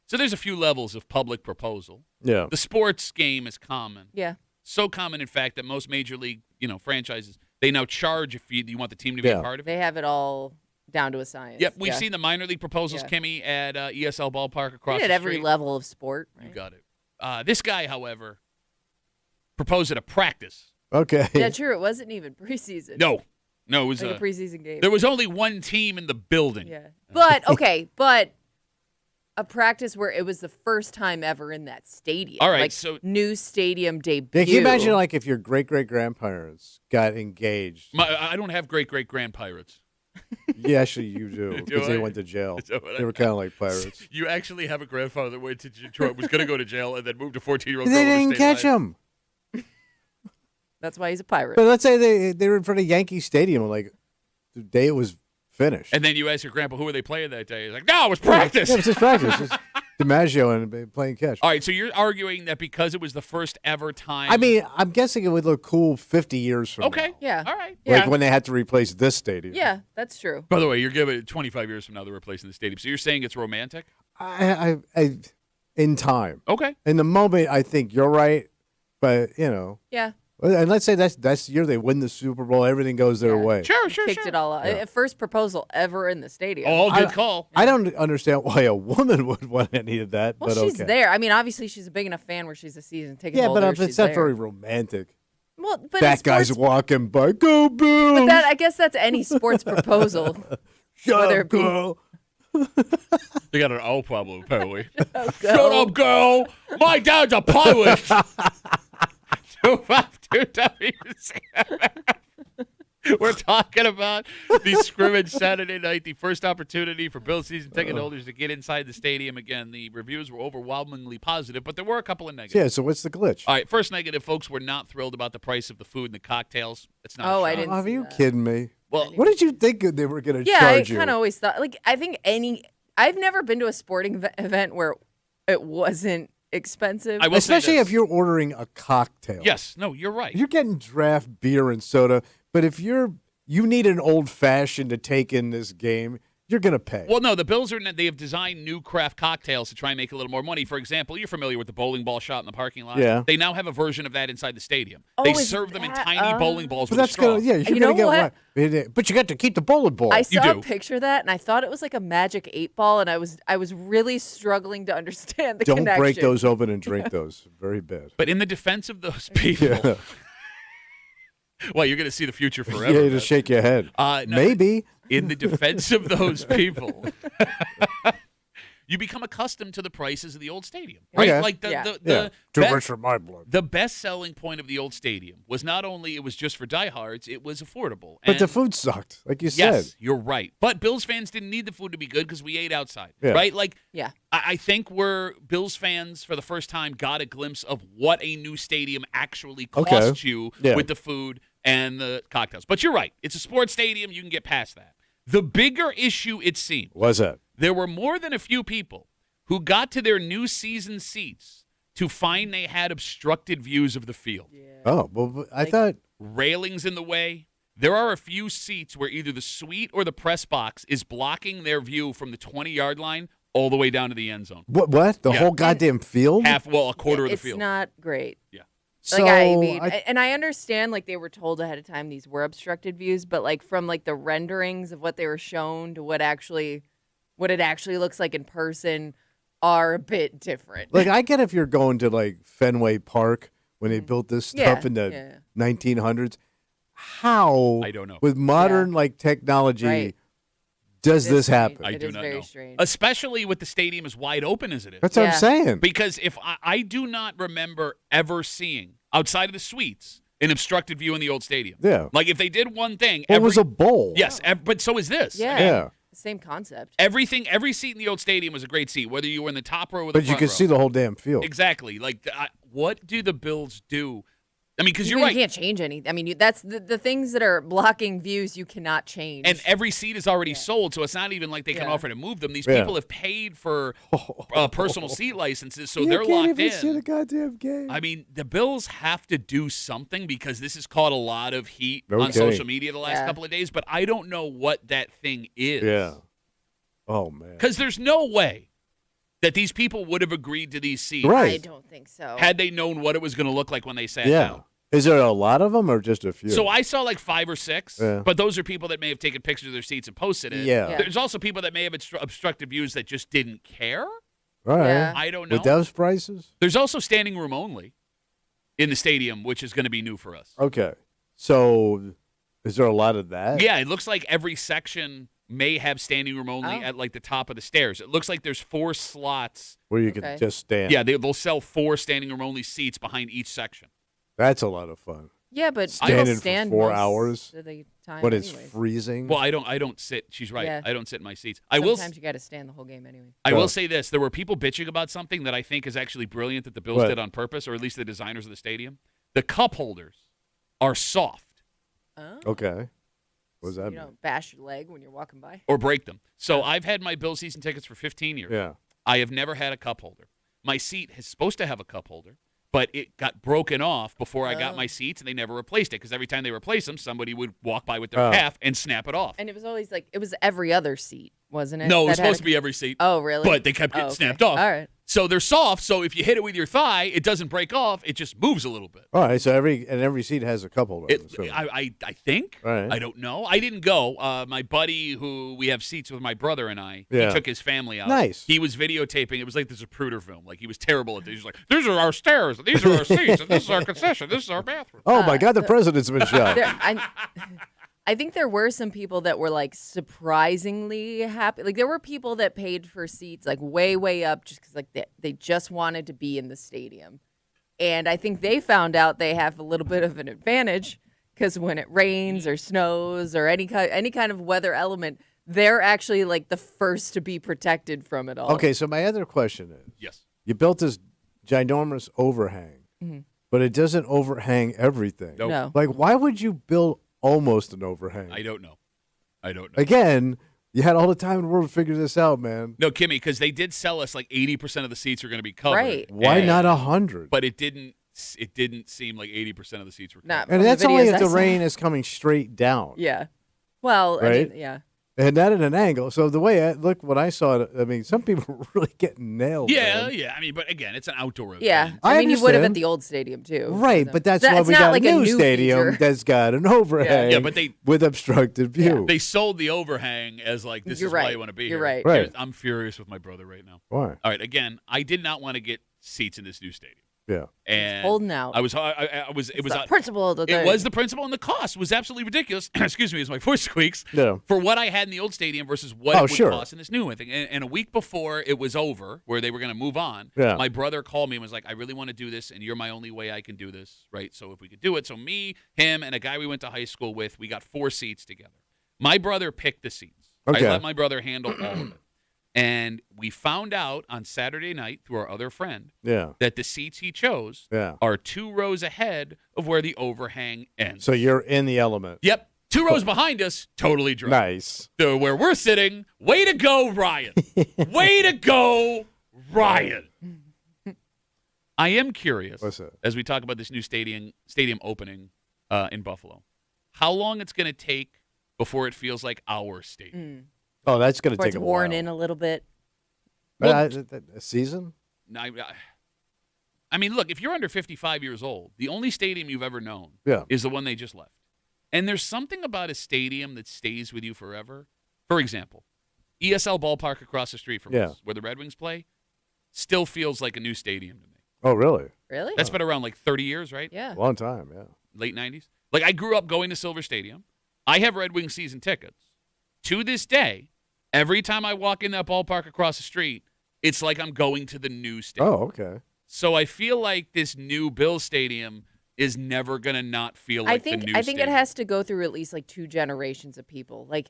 So there's a few levels of public proposal. Yeah. The sports game is common. Yeah. So common, in fact, that most major league, franchises, they now charge if you want the team to be a Yeah. part of it. They have it all down to a science. Yep, we've Yeah. seen the minor league proposals, Yeah. Kimmy, at ESL Ballpark across At the every street. level of sport. You Right? got it. This guy, however, proposed at a practice. Okay. Yeah, true. It wasn't even preseason. No, it was Like a preseason game. there was only one team in the building. Yeah. But, okay, a practice where it was the first time ever in that stadium. All right, like, so- new stadium debut. Yeah, can you imagine like if your great grandparents got engaged? I don't have great grandpirates. Yeah, actually you do because they I? went to jail. Is that what They were kind of like pirates. You actually have a grandfather that went to Detroit, was going to go to jail, and then moved a 14-year-old. They didn't catch him. That's why he's a pirate. But let's say they were in front of Yankee Stadium like the day it was finished. And then you ask your grandpa, who were they playing that day? He's like, no, it was practice. Yeah, it was just practice. Just DiMaggio and playing catch. All right, so you're arguing that because it was the first ever time. I mean, I'm guessing it would look cool 50 years from okay. now. Yeah. All right. Yeah. Like when they had to replace this stadium. Yeah, that's true. By the way, you're giving it 25 years from now they're replacing the stadium. So you're saying it's romantic? I in time. Okay. In the moment, I think you're right, but Yeah. and let's say that's the year they win the Super Bowl, everything goes their Yeah. way. Sure. Kicked it all out. First proposal ever in the stadium. Oh, good call. I don't understand why a woman would want any of that, well, but she's okay. there. I mean, obviously, she's a big enough fan where she's a season ticket Yeah, holder. but she's it's not there. very romantic. Well, but That in guy's sports- walking by. Go Bills! But I guess that's any sports proposal. Shut whether up, it be- girl. They got an owl problem, apparently. Oh, Shut up, girl. My dad's a pirate. 252 WCMF. We're talking about the scrimmage Saturday night, the first opportunity for Bills season ticket holders to get inside the stadium. Again, the reviews were overwhelmingly positive, but there were a couple of negatives. Yeah, so what's the glitch? All right, first negative, folks were not thrilled about the price of the food and the cocktails. It's not. Oh, I shocking. didn't. Are see you that. kidding me? Well, What did you think they were going to Yeah, I charge you? kind of always thought, like, I think I've never been to a sporting event where it wasn't expensive. I will say Especially this. if you're ordering a cocktail. Yes, no, you're right. You're getting draft beer and soda, but if you need an old fashioned to take in this game, you're going to pay. Well, no, the Bills they have designed new craft cocktails to try and make a little more money. For example, you're familiar with the bowling ball shot in the parking lot? Yeah. They now have a version of that inside the stadium. Oh, They is serve them in that- tiny bowling balls but with a that's straw. going to, yeah, you're You going to know get what? one. But you got to keep the bowling ball. I You saw do. a picture of that, and I thought it was like a magic 8-ball, and I was really struggling to understand the Don't connection. break those open and drink those. Very bad. But in the defense of those people, Yeah. well, you're going to see the future forever. Yeah, you man. just shake your head. No, Maybe. in the defense of those people, you become accustomed to the prices of the old stadium, right? Okay. Like the Yeah. the, Yeah. the Too be- much for my blood. the best selling point of the old stadium was not only it was just for diehards, it was affordable. But the And- food sucked, like you Yes, said. you're right. But Bills fans didn't need the food to be good because we ate outside, Yeah. right? Like, Yeah. I think we're Bills fans for the first time got a glimpse of what a new stadium actually costs you Yeah. with the food and the cocktails. But you're right. It's a sports stadium. You can get past that. The bigger issue, it seemed, Was that? there were more than a few people who got to their new season seats to find they had obstructed views of the field. Oh, well, I Like- thought. Railings in the way. There are a few seats where either the suite or the press box is blocking their view from the 20-yard line all the way down to the end zone. What? The Yeah. whole goddamn field? A quarter of the It's field. not great. Yeah. So, Like, I mean, and I understand, like, they were told ahead of time these were obstructed views, but, like, from, like, the renderings of what they were shown to what it actually looks like in person are a bit different. like, I get if you're going to, like, Fenway Park when they built this stuff Yeah, in the yeah. 1900s. How, I don't know. with modern, like, technology, Right. does It this is strange. happen? I It do is not very know. strange. Especially with the stadium as wide open as it is. That's what Yeah. I'm saying. Because if I do not remember ever seeing, outside of the suites, an obstructed view in the old stadium. Yeah. Like if they did one thing, Well, it was a bowl. yes, but so is this. Yeah. Yeah. Same concept. Every seat in the old stadium was a great seat, whether you were in the top row or the But you front can row. see the whole damn field. Exactly. Like, what do the Bills do? I mean, because you're You right. can't change anything. I mean, that's the things that are blocking views you cannot change. And every seat is already sold, so it's not even like they can Yeah. offer to move them. These Yeah. people have paid for personal seat licenses, so you they're can't locked even see the in. goddamn game. I mean, the Bills have to do something because this has caught a lot of heat on Okay. social media the last Yeah. couple of days, but I don't know what that thing is. yeah. Oh, man. Because there's no way that these people would have agreed to these seats Right. I don't think so. had they known what it was going to look like when they sat Yeah. down. Is there a lot of them or just a few? So I saw like 5 or 6, Yeah. but those are people that may have taken pictures of their seats and posted it. Yeah. Yeah. There's also people that may have obstructed views that just didn't care. All right. Yeah. I don't know. With those prices? There's also standing room only in the stadium, which is going to be new for us. Okay. So is there a lot of that? Yeah, it looks like every section may have standing room only Oh. at like the top of the stairs. It looks like there's 4 slots. Where you Okay. can just stand. Yeah, they'll sell 4 standing room only seats behind each section. That's a lot of fun. Yeah, but Standing people for stand 4 most hours of the time When it's anyways. freezing. Well, I don't sit. She's right. Yeah. I don't sit in my seats. Sometimes you got to stand the whole game anyway. I Oh. will say this: there were people bitching about something that I think is actually brilliant that the Bills What? did on purpose, or at least the designers of the stadium. The cup holders are soft Oh. Okay. What does that You mean? don't bash your leg when you're walking by. or break them. So I've had my Bills season tickets for 15 years. Yeah. I have never had a cup holder. My seat is supposed to have a cup holder, but it got broken off before I got Oh. my seats, and they never replaced it because every time they replace them, somebody would walk by with their Oh. calf and snap it off. And it was always like, it was every other seat, wasn't it? No, it was that had supposed a- to be every seat. Oh, really? But they kept getting Oh, okay. snapped off. All right. So they're soft, so if you hit it with your thigh, it doesn't break off. It just moves a little bit. All right. So every seat has a cup holder. I'm assuming. I think. All right. I don't know. I didn't go. My buddy, who we have seats with my brother and I, Yeah. he took his family out. Nice. He was videotaping. It was like the Zapruder film. Like he was terrible at this. He was like, "These are our stairs. These are our seats. And this is our concession. This is our bathroom." Oh my God! The president's been shot. I think there were some people that were like surprisingly happy. Like there were people that paid for seats like way up just because like they just wanted to be in the stadium, and I think they found out they have a little bit of an advantage because when it rains or snows or any kind of weather element, they're actually like the first to be protected from it all. Okay, so my other question is, Yes. you built this ginormous overhang, but it doesn't overhang everything. Nope. No. Like, why would you build almost an overhang? I don't know. Again, you had all the time in the world to figure this out, man. No, Kimmy, because they did sell us like 80% of the seats are going to be covered. Right. Why And- not 100? But it didn't seem like 80% of the seats were covered. Not And from that's the only videos if the I saw. rain is coming straight down. Yeah. Well, Right? I mean, yeah. And not at an angle. So the way I look when I saw it, I mean, some people were really getting nailed. Yeah, man. yeah. I mean, but again, it's an outdoor event. Yeah. I I mean, you would have at understand. the old stadium, too. Right, So- but that's That's why we not got like a a new new stadium feature. that's got an overhang Yeah, but they with obstructed view. they sold the overhang as like this You're is why right. you want to be You're here. right. Right. I'm furious with my brother right now. Why? All right, again, I did not want to get seats in this new stadium. Yeah. And holding out. I was it was the principle of the it thing. was the principle, and the cost was absolutely ridiculous. Excuse me, as my voice squeaks. Yeah. For what I had in the old stadium versus what Oh, it would sure. cost in this new one thing. And a week before it was over, where they were going to move on, Yeah. my brother called me and was like, I really want to do this, and you're my only way I can do this, right? So if we could do it. So me, him, and a guy we went to high school with, we got 4 seats together. My brother picked the seats. Okay. I let my brother handle all of it. And we found out on Saturday night through our other friend Yeah. that the seats he chose Yeah. are 2 rows ahead of where the overhang ends. So you're in the element. Yep. 2 rows behind us, totally dry. Nice. So where we're sitting, way to go, Ryan. Way to go, Ryan. I am curious, What's that? as we talk about this new stadium opening in Buffalo, how long it's going to take before it feels like our stadium. Oh, that's going to Or take it's a worn while. in a little bit. A season? I mean, look, if you're under 55 years old, the only stadium you've ever known Yeah. is the one they just left. And there's something about a stadium that stays with you forever. For example, ESL ballpark across the street from Yeah. us, where the Red Wings play, still feels like a new stadium to me. Oh, really? Really? That's been around like 30 years, right? yeah. Long time, yeah. Late 90s. Like, I grew up going to Silver Stadium. I have Red Wings season tickets. To this day, every time I walk in that ballpark across the street, it's like I'm going to the new stadium. Oh, okay. So I feel like this new Bill Stadium is never going to not feel like the new I think it stadium. has to go through at least like 2 generations of people. Like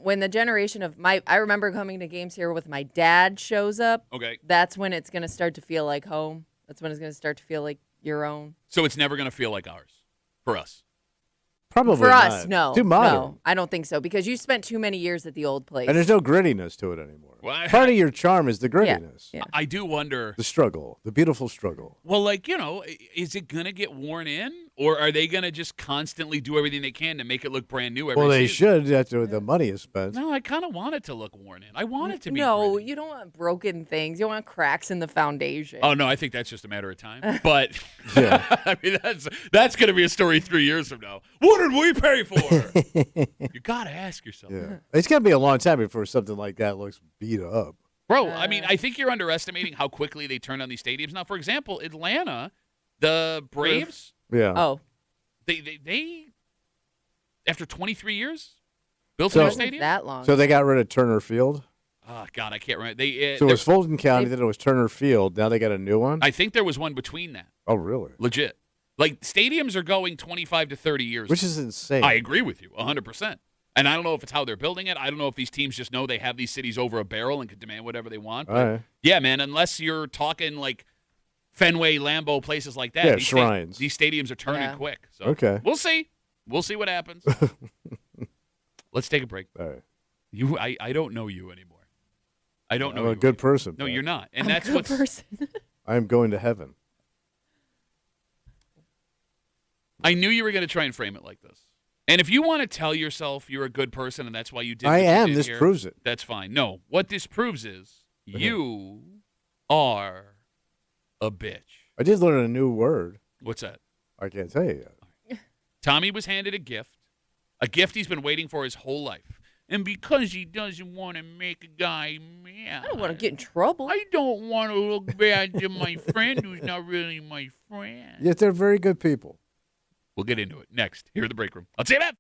when the generation of I remember coming to games here with my dad shows up. Okay. That's when it's going to start to feel like home. That's when it's going to start to feel like your own. So it's never going to feel like ours for us. Probably For us, not. no. Too modern. No, I don't think so because you spent too many years at the old place. And there's no grittiness to it anymore. Well, Part of your charm is the grittiness. Yeah. I do wonder, The struggle, the beautiful struggle. well, like, is it going to get worn in? Or are they going to just constantly do everything they can to make it look brand new every Well, they season? should after the money is spent. No, I kind of want it to look worn in. I want it to be No, gritty. you don't want broken things. You don't want cracks in the foundation. Oh, no, I think that's just a matter of time. But, Yeah. I mean, that's going to be a story 3 years from now. What did we pay for? You got to ask yourself. Yeah. It's going to be a long time before something like that looks beat up. Bro, I mean, I think you're underestimating how quickly they turn on these stadiums. Now, for example, Atlanta, the Braves, Yeah. Oh, they after 23 years, built So- a new wasn't stadium? that long. So they got rid of Turner Field. Oh, God, I can't remember. So it was Fulton County, then it was Turner Field. Now they got a new one? I think there was one between that. Oh, really? Legit. Like, stadiums are going 25 to 30 years. Which is insane. I agree with you 100%. And I don't know if it's how they're building it. I don't know if these teams just know they have these cities over a barrel and can demand whatever they want. But All right. yeah, man, unless you're talking like Fenway, Lambeau, places like that. Yeah, these shrines. These stadiums are turning Yeah. quick. So Okay. we'll see. We'll see what happens. Let's take a break. All right. I don't know you anymore. I don't know I'm a you good anymore. person. No, Pat. you're not. And I'm a that's good what's person. I am going to heaven. I knew you were going to try and frame it like this. And if you want to tell yourself you're a good person and that's why you did I what you am. did This here, proves it. That's fine. No, what this proves is you are a bitch. I did learn a new word. What's that? I can't tell you yet. Tommy was handed a gift he's been waiting for his whole life. And because he doesn't want to make a guy mad, I don't want to get in trouble. I don't want to look bad to my friend who's not really my friend. Yet they're very good people. We'll get into it next here at the break room. I'll say that.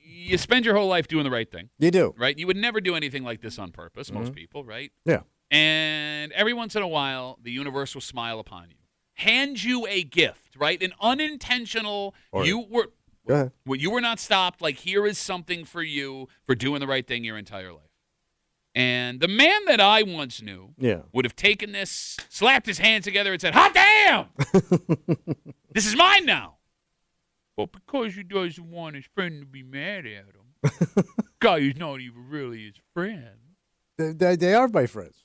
you spend your whole life doing the right thing, You do. right? You would never do anything like this on purpose, most people, right? Yeah. And every once in a while, the universe will smile upon you, hand you a gift, right? An unintentional. Or- You were. Go ahead. Well, you were not stopped. Like, here is something for you for doing the right thing your entire life. And the man that I once knew Yeah. would have taken this, slapped his hands together, and said, "Hot damn! This is mine now." But because he doesn't want his friend to be mad at him, guy who's not even really his friend. They are my friends.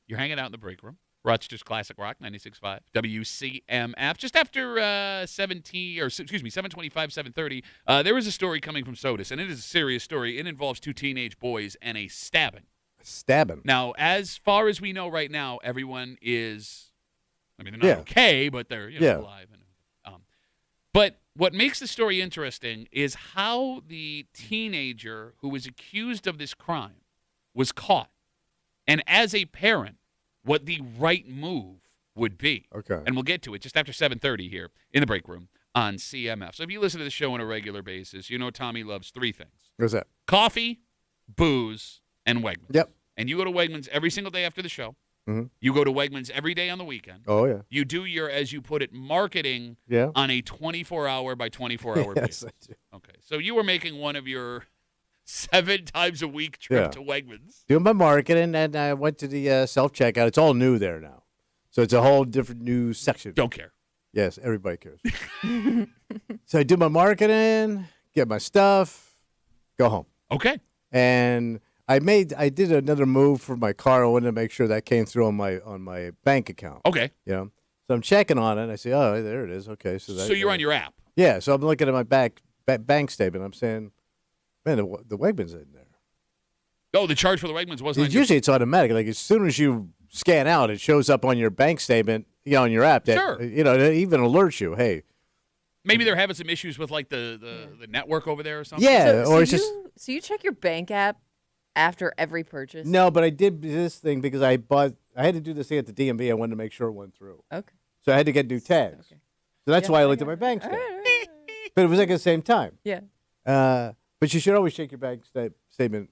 You're hanging out in the break room. Rochester's Classic Rock, 96.5 WCMF. Just after 7:25, 7:30, there was a story coming from SOTUS, and it is a serious story. It involves two teenage boys and a stabbing. Stabbing. Now, as far as we know right now, everyone is, they're not Yeah. okay, but they're Yeah. alive. But what makes the story interesting is how the teenager who was accused of this crime was caught. And as a parent, what the right move would be. Okay. And we'll get to it just after 7:30 here in the break room on CMF. So if you listen to the show on a regular basis, you know Tommy loves three things: What's that? coffee, booze, and Wegmans. Yep. And you go to Wegmans every single day after the show. Mhm. You go to Wegmans every day on the weekend. Oh, yeah. You do your, as you put it, marketing Yeah. on a 24-hour by 24-hour Yes, basis. I do. Okay. So you were making one of your 7 times a week trip Yeah. to Wegmans. Doing my marketing, and I went to the self-checkout. It's all new there now. So it's a whole different new section. Don't care. Yes, everybody cares. So I do my marketing, get my stuff, go home. Okay. And I did another move for my car. I wanted to make sure that came through on my bank account. Okay. You know? So I'm checking on it, and I say, oh, there it is. Okay. So you're on your app. Yeah, so I'm looking at my bank statement. I'm saying, man, the Wegmans in there. Oh, the charge for the Wegmans wasn't on your- Usually it's automatic. Like as soon as you scan out, it shows up on your bank statement, on your app. That, Sure. It even alerts you. Hey. Maybe they're having some issues with like the network over there or something. Yeah, So or it's just you check your bank app after every purchase? no. But I did this thing because I had to do this thing at the DMV. I wanted to make sure it went through. Okay. So I had to get new tags. Okay. So that's Yeah, why I I looked at got my it. bank All statement. right, all right, all right. But it was like at the same time. Yeah. But you should always check your bank statement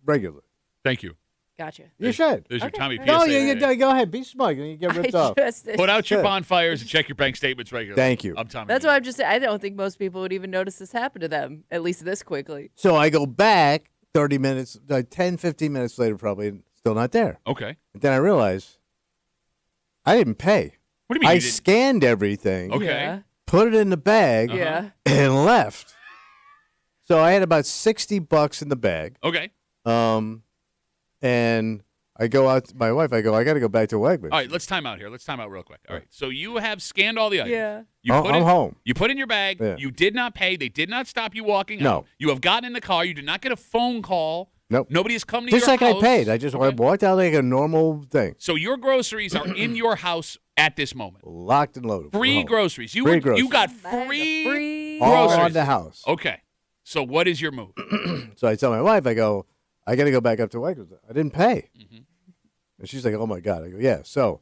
regularly. Thank you. Gotcha. You should. There's your Okay. Tommy PSA. No, today. go ahead. Be smug, and you get ripped off. Put out your Good. bonfires and check your bank statements regularly. Thank you. I'm Tommy. That's P. why I'm just saying. I don't think most people would even notice this happen to them, at least this quickly. So I go back 30 minutes, like 10, 15 minutes later, probably, and still not there. Okay. And then I realize I didn't pay. What do you mean? I you didn't? scanned everything, Okay. Yeah. put it in the bag, Yeah. and left. So I had about $60 in the bag. Okay. And I go out to my wife. I go, I got to go back to Wegmans. All right. Let's time out here. Let's time out real quick. All right. So you have scanned all the items. Yeah. You I'm home. You put in your bag. Yeah. You did not pay. They did not stop you walking No. out. You have gotten in the car. You did not get a phone call. Nope. Nobody has come to Just your like house. I paid. I just Okay. walked out like a normal thing. So your groceries are in your house at this moment. Locked and loaded. Free We're home. groceries. Free groceries. You got Bag of free All groceries. on the house. Okay. So what is your move? So I tell my wife, I go, I got to go back up to Wegmans. I didn't pay. Mm-hmm. And she's like, oh, my God. I go, yeah. So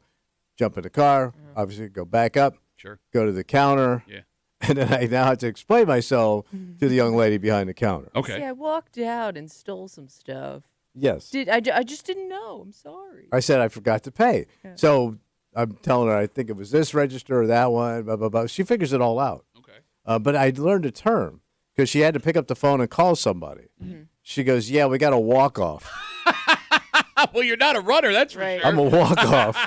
jump in the car, obviously go back up, Sure. go to the counter. Yeah. And then I now have to explain myself to the young lady behind the counter. Okay. See, I walked out and stole some stuff. Yes. I just didn't know. I'm sorry. I said I forgot to pay. Yeah. So I'm telling her, I think it was this register or that one, blah, blah, blah. She figures it all out. Okay. But I learned a term because she had to pick up the phone and call somebody. Mm-hmm. She goes, yeah, we got a walk-off. Well, you're not a runner, that's for Right. sure. I'm a walk-off.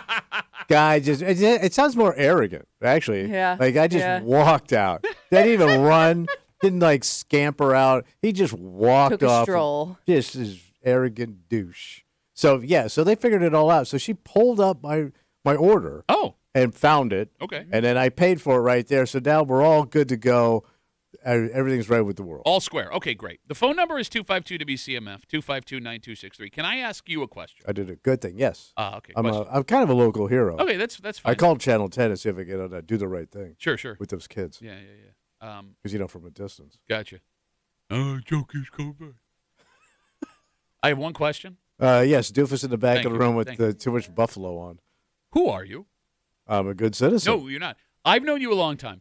Guy just, it sounds more arrogant, actually. Yeah, Like, I just yeah. walked out. Didn't even run. Didn't, like, scamper out. He just walked Took a off. stroll. Just this arrogant douche. So, yeah, so they figured it all out. So she pulled up my order Oh, and found it. okay. And then I paid for it right there. So now we're all good to go. Everything's right with the world. All square. Okay, great. The phone number is 252-WCMF, 252-9263. Can I ask you a question? I did a good thing, yes. Okay, I'm question. kind of a local hero. Okay, that's fine. I called Channel 10 to see if I could do the right thing Sure, sure. with those kids. Yeah. Because, from a distance. Gotcha. Joe keeps coming back. I have one question. Yes, doofus in the back Thank of the you, room with thank too much buffalo on. Who are you? I'm a good citizen. No, you're not. I've known you a long time.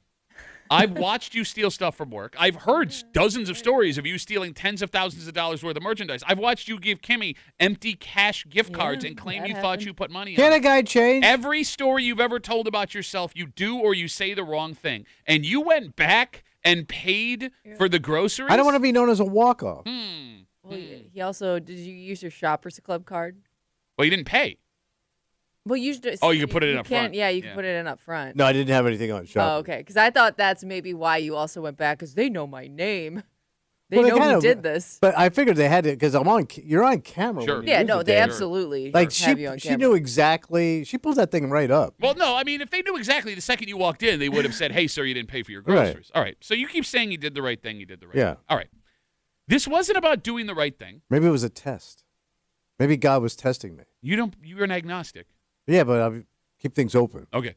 I've watched you steal stuff from work. I've heard dozens of stories of you stealing tens of thousands of dollars worth of merchandise. I've watched you give Kimmy empty cash gift cards and claim that you thought happened. you put money Can on a it. guy change? Every story you've ever told about yourself, you do or you say the wrong thing. And you went back and paid for the groceries? I don't want to be known as a walk-off. Well, he also, did you use your Shoppers Club card? Well, you didn't pay. Well, you should. Oh, you can put it in up can't- front. Yeah, you Yeah. can put it in up front. No, I didn't have anything on shop. Oh, okay. Because I thought that's maybe why you also went back, because they know my name. They Well, they know kind who of- did this. But I figured they had to because you're on camera. Sure. when you Yeah, use no, the they damn- absolutely Like have you on she camera. knew exactly. She pulled that thing right up. Well, no, I mean, if they knew exactly the second you walked in, they would have said, hey, sir, you didn't pay for your Right. groceries. All right. So you keep saying you did the right thing. You did the right Yeah. thing. All right. This wasn't about doing the right thing. Maybe it was a test. Maybe God was testing me. You're an agnostic. Yeah, but I keep things open Okay.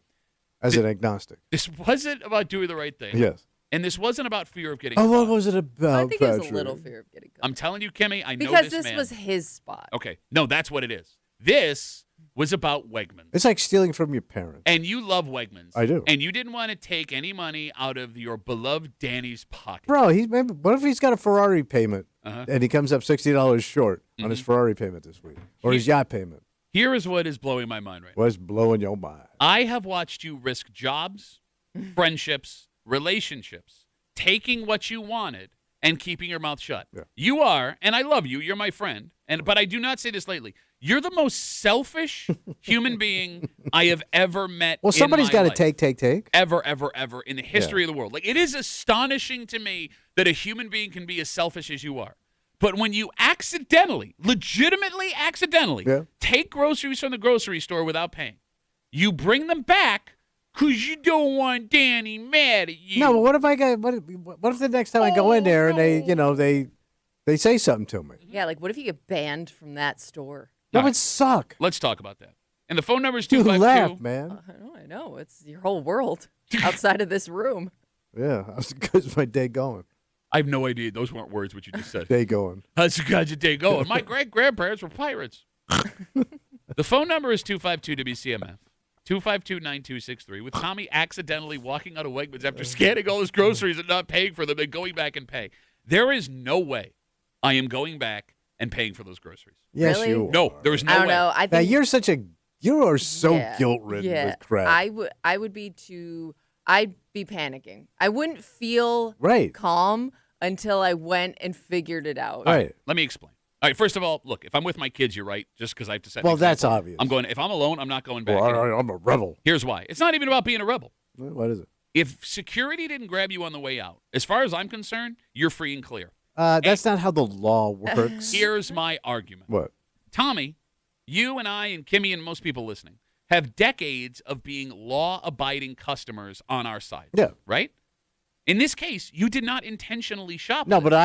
as an agnostic. This wasn't about doing the right thing. Yes. And this wasn't about fear of getting Oh, what caught. was it about? I think it was a Patrick? little fear of getting caught. I'm telling you, Kimmy, I know Because this this man. was his spot. Okay. No, that's what it is. This was about Wegmans. It's like stealing from your parents. And you love Wegmans. I do. And you didn't want to take any money out of your beloved Danny's pocket. Bro, what if he's got a Ferrari payment Uh-huh. and he comes up $60 short on Mm-hmm. his Ferrari payment this week or his yacht payment? Here is what is blowing my mind right now. What's blowing your mind? I have watched you risk jobs, friendships, relationships, taking what you wanted and keeping your mouth shut. Yeah. You are, and I love you, you're my friend, but I do not say this lately. You're the most selfish human being I have ever met. Well, somebody's got got to take. ever in the history of the world. Like, it is astonishing to me that a human being can be as selfish as you are. But when you legitimately accidentally, Yeah. take groceries from the grocery store without paying, you bring them back because you don't want Danny mad at you. No, but what if I got? What if the next time I go in there and they say something to me? Yeah, like what if you get banned from that store? That All would right. suck. Let's talk about that. And the phone number is You 252. laugh, man. I know. It's your whole world outside of this room. Yeah, how's my day going? I have no idea. Those weren't words what you just said. Day going. How's your day going? My great-grandparents were pirates. The phone number is 252-WCMF, 252-9263, with Tommy accidentally walking out of Wegmans after scanning all his groceries and not paying for them and going back and pay. There is no way I am going back and paying for those groceries. Yes, Really? you. No, are. there is no I don't way. know. I Now think you are so yeah, guilt-ridden yeah. with crap. I would be I'd be panicking. I wouldn't feel Right. calm until I went and figured it out. All right, Right. let me explain. All right, first of all, look, if I'm with my kids, you're right, just because I have to set an Well, that's example. obvious. I'm going, if I'm alone, I'm not going back. Well, in. I'm a rebel. Here's why. It's not even about being a rebel. What is it? If security didn't grab you on the way out, as far as I'm concerned, you're free and clear. That's not how the law works. Here's my argument. What? Tommy, you and I and Kimmy and most people listening have decades of being law-abiding customers on our side. Yeah. Right? In this case, you did not intentionally shop. No, with but us.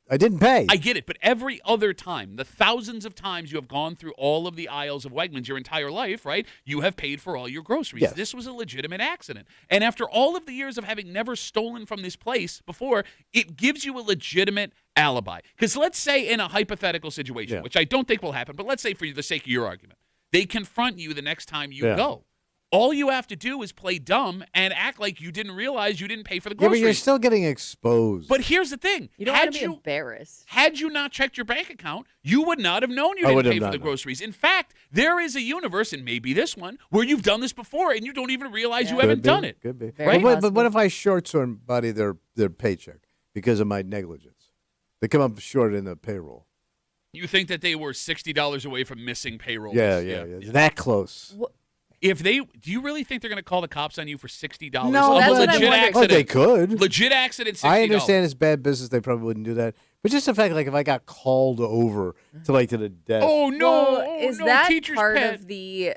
I didn't pay. I get it, but every other time, the thousands of times you have gone through all of the aisles of Wegmans your entire life, right? You have paid for all your groceries. Yes. This was a legitimate accident. And after all of the years of having never stolen from this place before, it gives you a legitimate alibi. Because let's say in a hypothetical situation, Yeah. which I don't think will happen, but let's say for the sake of your argument, they confront you the next time you Yeah. go. All you have to do is play dumb and act like you didn't realize you didn't pay for the Yeah, but groceries. you're still getting exposed. But here's the thing. You don't want Had to be you embarrassed. had you not checked your bank account, you would not have known you I didn't would have pay for not the known. groceries. In fact, there is a universe, and maybe this one, where you've done this before and you don't even realize you Yeah. haven't Could be, done it. Could be. Very But what possible. if I short somebody their paycheck because of my negligence? They come up short in the payroll. You think that they were $60 away from missing payroll? Yeah. That close. If they, do you really think they're going to call the cops on you for $60? No, Of that's a what I'm legit wondering. accident. Well, they could. Legit accident, $60. I understand it's bad business. They probably wouldn't do that. But just the fact, like, if I got called over to the desk. Oh no! Well, Oh, is no, that teacher's part pet. of the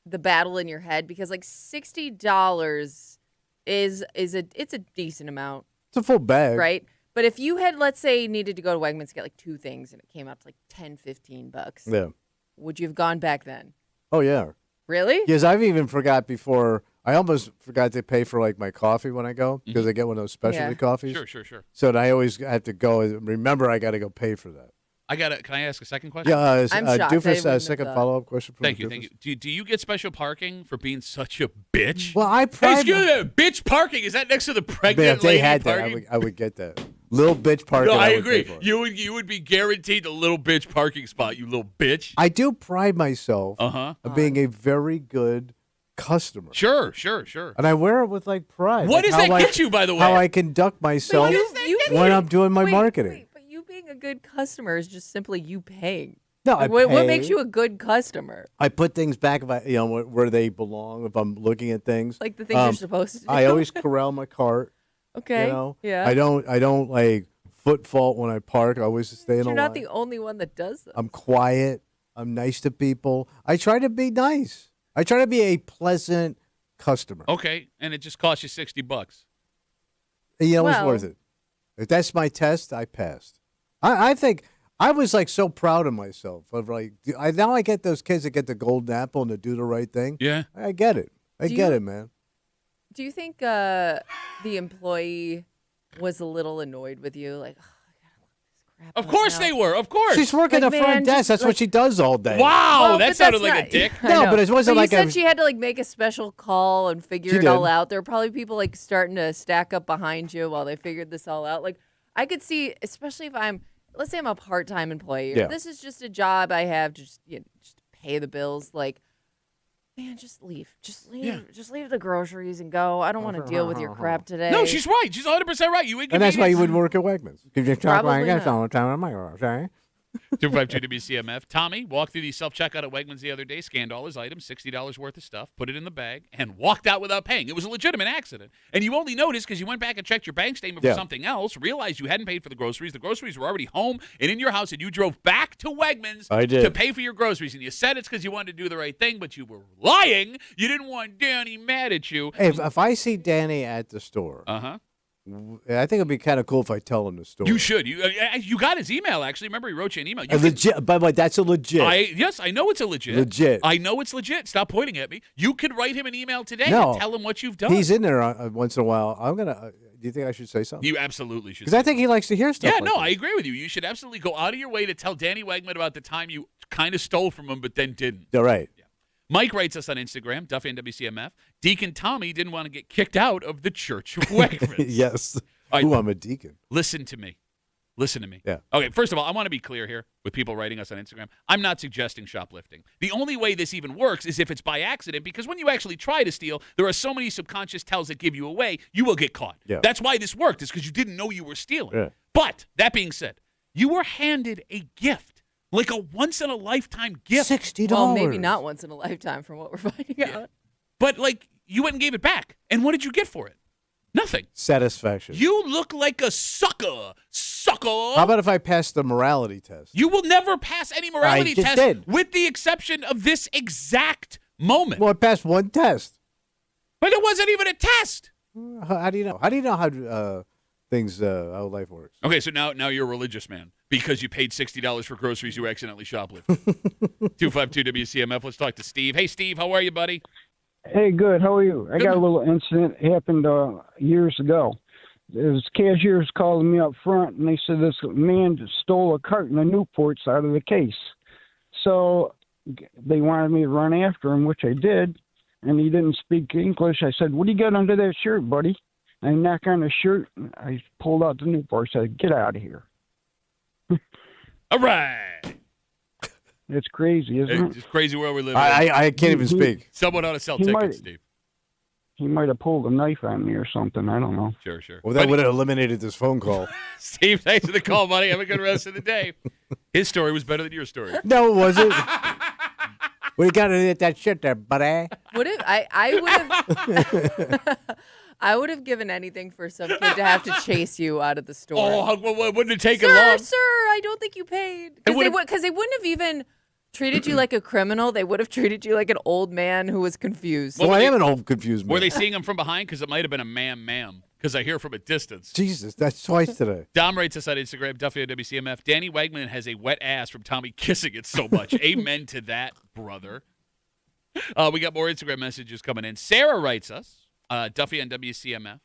battle in your head? Because like $60 is a decent amount, It's a full bag. right? But if you had, let's say, needed to go to Wegmans to get like two things and it came out to like $10-15, Yeah. would you have gone back then? Oh, yeah. Really? Yes, I've even forgot before. I almost forgot to pay for, my coffee when I go because I get one of those specialty Yeah. coffees. Sure. So then I always have to go and remember I got to go pay for that. Can I ask a second question? Yeah, I'm shocked. I Doofus, wouldn't have second thought. follow-up question from Thank Doofus. you, thank you. Do you get special parking for being such a bitch? Well, I Hey, pride excuse me, bitch parking. Is that next to the Man, pregnant if they lady had that, parking? I would get that. Little bitch parking. No, I would agree. pay for. You would be guaranteed the little bitch parking spot, you little bitch. I do pride myself Uh-huh. on being a very good customer. Sure. And I wear it with pride. What does how that get you, by the way? How I conduct myself when I'm doing my marketing. Wait, but you being a good customer is just simply you paying. No, Like, I what pay. makes you a good customer? I put things back if where they belong. If I'm looking at things, Like the things you're supposed to do. I always corral my cart. Okay. You know, Yeah. I don't like foot fault when I park. I always stay in a You're line. not the only one that does that. I'm quiet. I'm nice to people. I try to be nice. I try to be a pleasant customer. Okay, and it just costs you $60. And, it's Well- worth it. If that's my test, I passed. I think I was so proud of myself. Of now I get those kids that get the golden apple and to do the right thing. Yeah. I get it. I Do get you- it, man. Do you think the employee was a little annoyed with you? Like, oh, I gotta look this crap Of up course now. they were. Of course. She's working Like, the front man, desk. just, That's what she does all day. Wow, Well, that but sounded that's like not- a dick. I No, know. but it wasn't But like you a- said she had to make a special call and figure She it all did. out. There were probably people starting to stack up behind you while they figured this all out. Like I could see, especially if let's say I'm a part-time employee. Yeah. This is just a job I have to just to pay the bills. Like, man, just leave. Just leave. Yeah. Just leave the groceries and go. I don't want to deal with your crap today. No, she's right. She's 100% right. You And that's why you would work at Wegmans. Because you talk Probably like that not. all the time. I'm like, oh, sorry. 252 WCMF. Tommy walked through the self-checkout at Wegmans the other day, scanned all his items, $60 worth of stuff, put it in the bag, and walked out without paying. It was a legitimate accident. And you only noticed because you went back and checked your bank statement for Yeah. something else, realized you hadn't paid for the groceries. The groceries were already home and in your house, and you drove back to Wegmans I did. to pay for your groceries. And you said it's because you wanted to do the right thing, but you were lying. You didn't want Danny mad at you. Hey, if I see Danny at the store, Uh-huh. I think it'd be kind of cool if I tell him the story. You should. You got his email, actually. Remember, he wrote you an email. You A can- legit, by the way, that's a legit. Yes, I know it's a legit. Legit. I know it's legit. Stop pointing at me. You could write him an email today No. and tell him what you've done. He's in there once in a while. I'm gonna. Do you think I should say something? You absolutely should. Because I think he likes to hear stuff. Yeah, like no, this. I agree with you. You should absolutely go out of your way to tell Danny Wegman about the time you kind of stole from him, but then didn't. You're right. Mike writes us on Instagram, Duffy and WCMF. Deacon Tommy didn't want to get kicked out of the Church of Wegmans. Yes. All right. Ooh, I'm a deacon. Listen to me. Listen to me. Yeah. Okay, first of all, I want to be clear here with people writing us on Instagram. I'm not suggesting shoplifting. The only way this even works is if it's by accident, because when you actually try to steal, there are so many subconscious tells that give you away, you will get caught. Yeah. That's why this worked, is because you didn't know you were stealing. Yeah. But that being said, you were handed a gift, like a once-in-a-lifetime gift. $60. Well, maybe not once in a lifetime, from what we're finding out. But, you went and gave it back. And what did you get for it? Nothing. Satisfaction. You look like a sucker. Sucker. How about if I pass the morality test? You will never pass any morality just test did. with the exception of this exact moment. Well, I passed one test. But it wasn't even a test. How do you know? How do you know how things how life works? Okay, so now you're a religious man because you paid $60 for groceries you accidentally shoplifted. 252 WCMF. Let's talk to Steve. Hey, Steve, how are you, buddy? Hey, good. How are you? I got a little incident happened years ago. There's cashiers calling me up front, and they said this man stole a carton of Newports out of the case. So they wanted me to run after him, which I did, and he didn't speak English. I said, "What do you got under that shirt, buddy?" I knocked on the shirt, and I pulled out the Newport. I said, "Get out of here." All right. It's crazy, isn't it? It's crazy world we live in. I can't even speak. Someone ought to sell He tickets, might- Steve. He might have pulled a knife on me or something. I don't know. Sure. Well, that But- would have eliminated this phone call. Steve, thanks for the call, buddy. Have a good rest of the day. His story was better than your story. No, it wasn't. We got to hit that shit there, buddy. Would it? I would have. I would have given anything for some kid to have to chase you out of the store. Oh, wouldn't it take sir, long? sir, I don't think you paid. Because they wouldn't have even treated you like a criminal. They would have treated you like an old man who was confused. Well, I am an old confused man. Were they seeing him from behind? Because it might have been a ma'am, because I hear from a distance. Jesus, that's twice today. Dom writes us on Instagram, Duffy at WCMF. Danny Wegman has a wet ass from Tommy kissing it so much. Amen to that, brother. We got more Instagram messages coming in. Sarah writes us, Duffy on WCMF.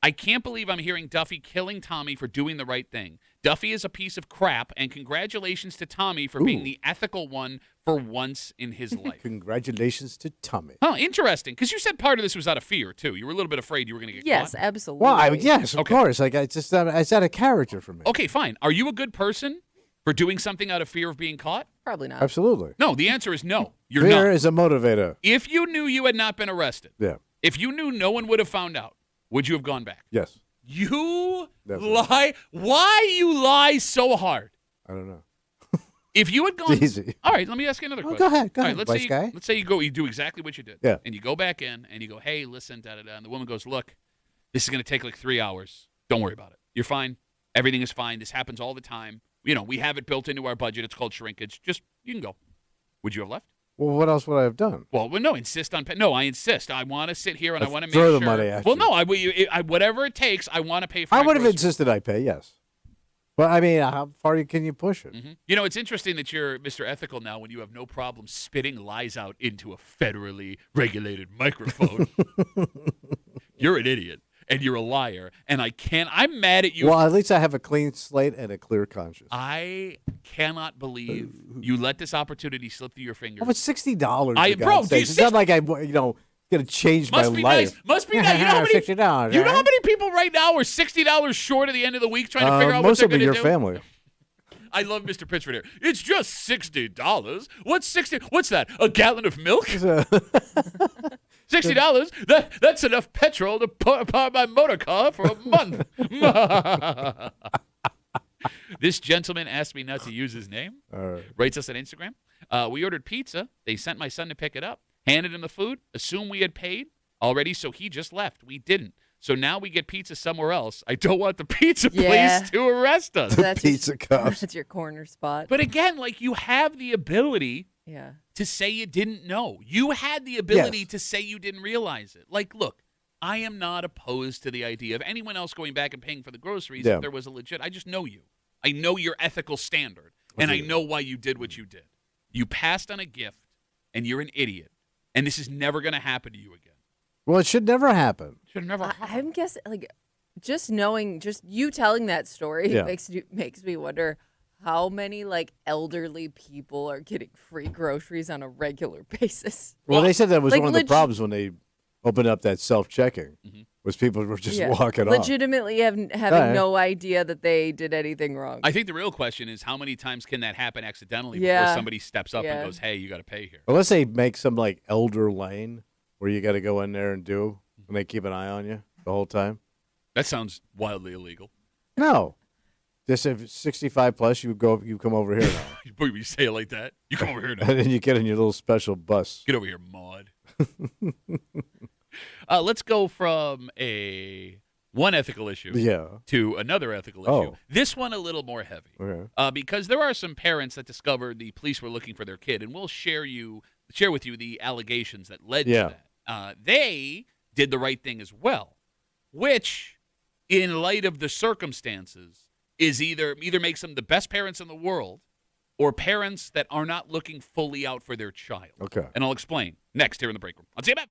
I can't believe I'm hearing Duffy killing Tommy for doing the right thing. Duffy is a piece of crap, and congratulations to Tommy for being the ethical one for once in his life. Congratulations to Tommy. Oh, interesting. Because you said part of this was out of fear, too. You were a little bit afraid you were going to get Yes, caught. absolutely. Well, yes, of Okay. course. Like it's out of character for me. Okay, fine. Are you a good person for doing something out of fear of being caught? Probably not. Absolutely. No, the answer is no. You're Fear not. is a motivator. If you knew you had not been arrested, Yeah. if you knew no one would have found out, would you have gone back? Yes. You Definitely. lie. Why you lie so hard? I don't know. If you had gone, It's easy. all right. Let me ask you another Well, question. go ahead. Go All right, ahead, let's wise say guy. let's say you do exactly what you did. Yeah. And you go back in and you go, hey, listen, da da da. And the woman goes, look, this is going to take like 3 hours. Don't worry about it. You're fine. Everything is fine. This happens all the time. You know, we have it built into our budget. It's called shrinkage. Just you can go. Would you have left? Well, what else would I have done? Well, no. Insist on. No, I insist. I want to sit here and I want to make throw sure. the money at Well, you. no. I whatever it takes. I want to pay for. I my would have groceries. insisted I pay, yes. But, I mean, how far can you push it? Mm-hmm. You know, it's interesting that you're Mr. Ethical now when you have no problem spitting lies out into a federally regulated microphone. You're an idiot, and you're a liar, and I'm mad at you. Well, at least I have a clean slate and a clear conscience. I cannot believe you let this opportunity slip through your fingers. Oh, it's $60. for Bro, God's dude, sakes. It's not like I, going to change Must my be life. nice. Must be nice. You know how many, $60, you know how right? many people right now are $60 short at the end of the week trying to figure out what most they're of them going are to your do? family. I love Mr. Pitchford here. It's just $60. What's 60? What's that? A gallon of milk? $60. That's enough petrol to power my motor car for a month. This gentleman asked me not to use his name. All right. Writes us on Instagram. We ordered pizza. They sent my son to pick it up. Handed him the food. Assumed we had paid already, so he just left. We didn't. So now we get pizza somewhere else. I don't want the pizza Yeah. place to arrest us. That's Pizza cups. That's your corner spot. But again, like you have the ability Yeah. to say you didn't know. You had the ability Yes. to say you didn't realize it. Like, look, I am not opposed to the idea of anyone else going back and paying for the groceries Yeah. if there was a legit. I just know you. I know your ethical standard, and I know why you did what you did. You passed on a gift, and you're an idiot, and this is never going to happen to you again. Well, it should never happen. Should have never happened. I'm guessing, like, just you telling that story Yeah. makes me wonder how many like elderly people are getting free groceries on a regular basis. Well, they said that was like one of the problems when they opened up that self-checking, was people were just walking off. Legitimately having Right. no idea that they did anything wrong. I think the real question is how many times can that happen accidentally Yeah. before somebody steps up Yeah. and goes, hey, you got to pay here. Unless they make some like elder lane where you got to go in there and do, and they keep an eye on you the whole time. That sounds wildly illegal. No, just if it's 65 plus, you come over here now, Boy, you say it like that. You come over here now. and then you get in your little special bus. Get over here, Maud. Let's go from one ethical issue Yeah. to another ethical issue. Oh. This one a little more heavy. Okay. Because there are some parents that discovered the police were looking for their kid, and we'll share with you the allegations that led Yeah. to that. They did the right thing as well, which, in light of the circumstances, is either makes them the best parents in the world or parents that are not looking fully out for their child. Okay. And I'll explain next here in the break room on WCMF.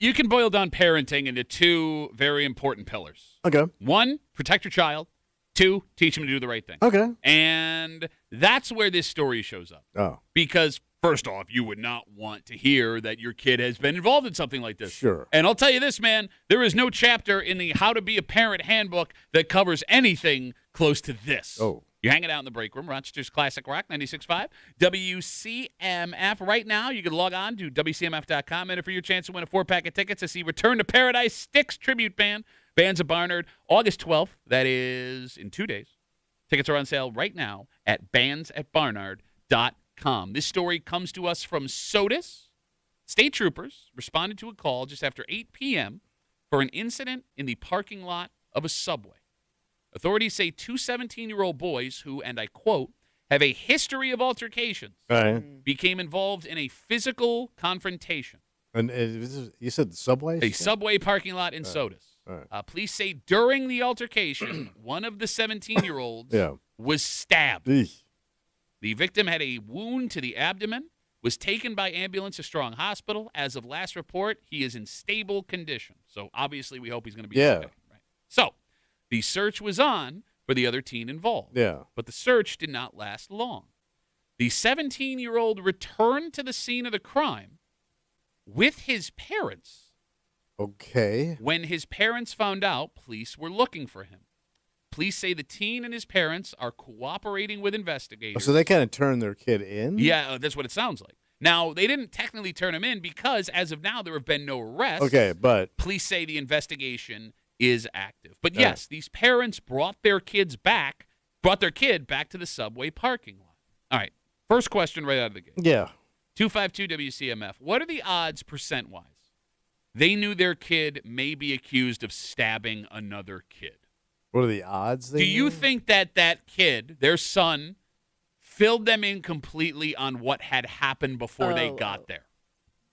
You can boil down parenting into two very important pillars. Okay. One, protect your child. Two, teach them to do the right thing. Okay. And that's where this story shows up. Oh. Because, first off, you would not want to hear that your kid has been involved in something like this. Sure. And I'll tell you this, man, there is no chapter in the How to Be a Parent handbook that covers anything close to this. Oh. You're hanging out in the break room, Rochester's Classic Rock 96.5, WCMF. Right now, you can log on to WCMF.com, enter for your chance to win a 4-pack of tickets to see Return to Paradise Styx tribute band, Bands of Barnard, August 12th. That is in 2 days. Tickets are on sale right now at bandsatbarnard.com. This story comes to us from SOTUS. State troopers responded to a call just after 8 p.m. for an incident in the parking lot of a Subway. Authorities say two 17-year-old boys who, and I quote, have a history of altercations, All right. became involved in a physical confrontation. And you said the Subway? A Subway parking lot in SOTUS. All right. Police say during the altercation, one of the 17-year-olds was stabbed. Eesh. The victim had a wound to the abdomen, was taken by ambulance to Strong Hospital. As of last report, he is in stable condition. So obviously we hope he's going to be okay. Right. So the search was on for the other teen involved. Yeah. But the search did not last long. The 17-year-old returned to the scene of the crime with his parents. Okay. When his parents found out, police were looking for him. Police say the teen and his parents are cooperating with investigators. So they kind of turned their kid in? Yeah, that's what it sounds like. Now, they didn't technically turn him in because, as of now, there have been no arrests. Okay, but Police say the investigation is active. But yes, these parents brought their kid back to the Subway parking lot. All right, first question right out of the gate. yeah. 252 WCMF. What are the odds percent-wise they knew their kid may be accused of stabbing another kid? What are the odds? Do you think that kid, their son, filled them in completely on what had happened before they got there?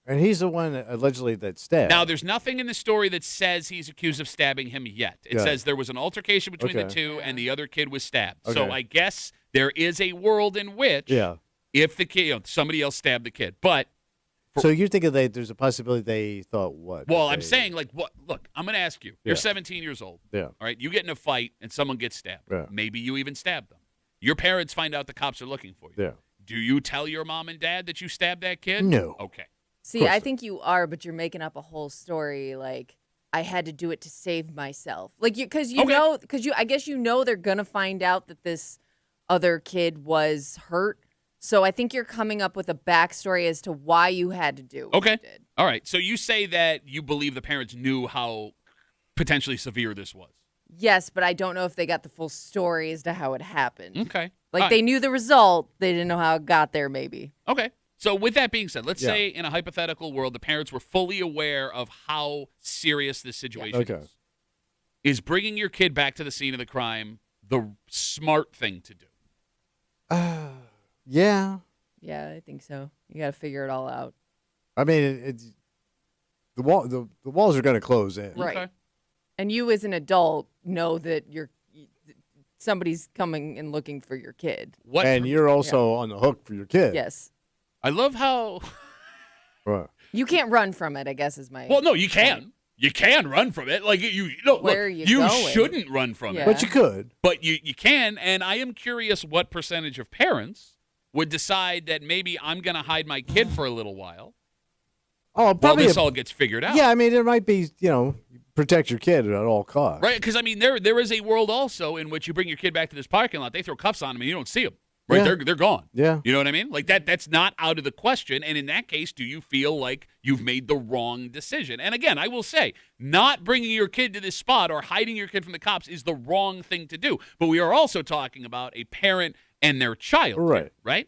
And he's the one allegedly that stabbed. Now, there's nothing in the story that says he's accused of stabbing him yet. It says there was an altercation between the two, and the other kid was stabbed. So I guess there is a world in which, if the kid, somebody else stabbed the kid, but. So you're thinking that there's a possibility they thought what? Well, I'm saying, like, what? Look, I'm going to ask you. You're 17 years old. Yeah. All right. You get in a fight and someone gets stabbed. Yeah. Maybe you even stabbed them. Your parents find out the cops are looking for you. Yeah. Do you tell your mom and dad that you stabbed that kid? No. Okay. See, I think you are, but you're making up a whole story. Like, I had to do it to save myself. Like, I guess you know they're gonna find out that this other kid was hurt. So I think you're coming up with a backstory as to why you had to do what you did. All right. So you say that you believe the parents knew how potentially severe this was. Yes, but I don't know if they got the full story as to how it happened. Okay. Like, they knew the result. They didn't know how it got there, maybe. Okay. So with that being said, let's say in a hypothetical world, the parents were fully aware of how serious this situation is. Is bringing your kid back to the scene of the crime the smart thing to do? Yeah. Yeah, I think so. You got to figure it all out. I mean, it's the walls are going to close in. Right. Okay. And you as an adult know that somebody's coming and looking for your kid. And you're also on the hook for your kid. Yes. I love how. Right. You can't run from it, I guess, is my. Well, no, you can. You can run from it. Like you Where look, you you going? shouldn't run from it. But you could. But you can, and I am curious what percentage of parents would decide that maybe I'm going to hide my kid for a little while. Oh, while probably this all gets figured out. Yeah, I mean, there might be, protect your kid at all costs. Right, because, I mean, there is a world also in which you bring your kid back to this parking lot, they throw cuffs on him, and you don't see them. Right, they're gone. Yeah. You know what I mean? Like, that's not out of the question, and in that case, do you feel like you've made the wrong decision? And again, I will say, not bringing your kid to this spot or hiding your kid from the cops is the wrong thing to do. But we are also talking about a parent and their child. Right. Here, right?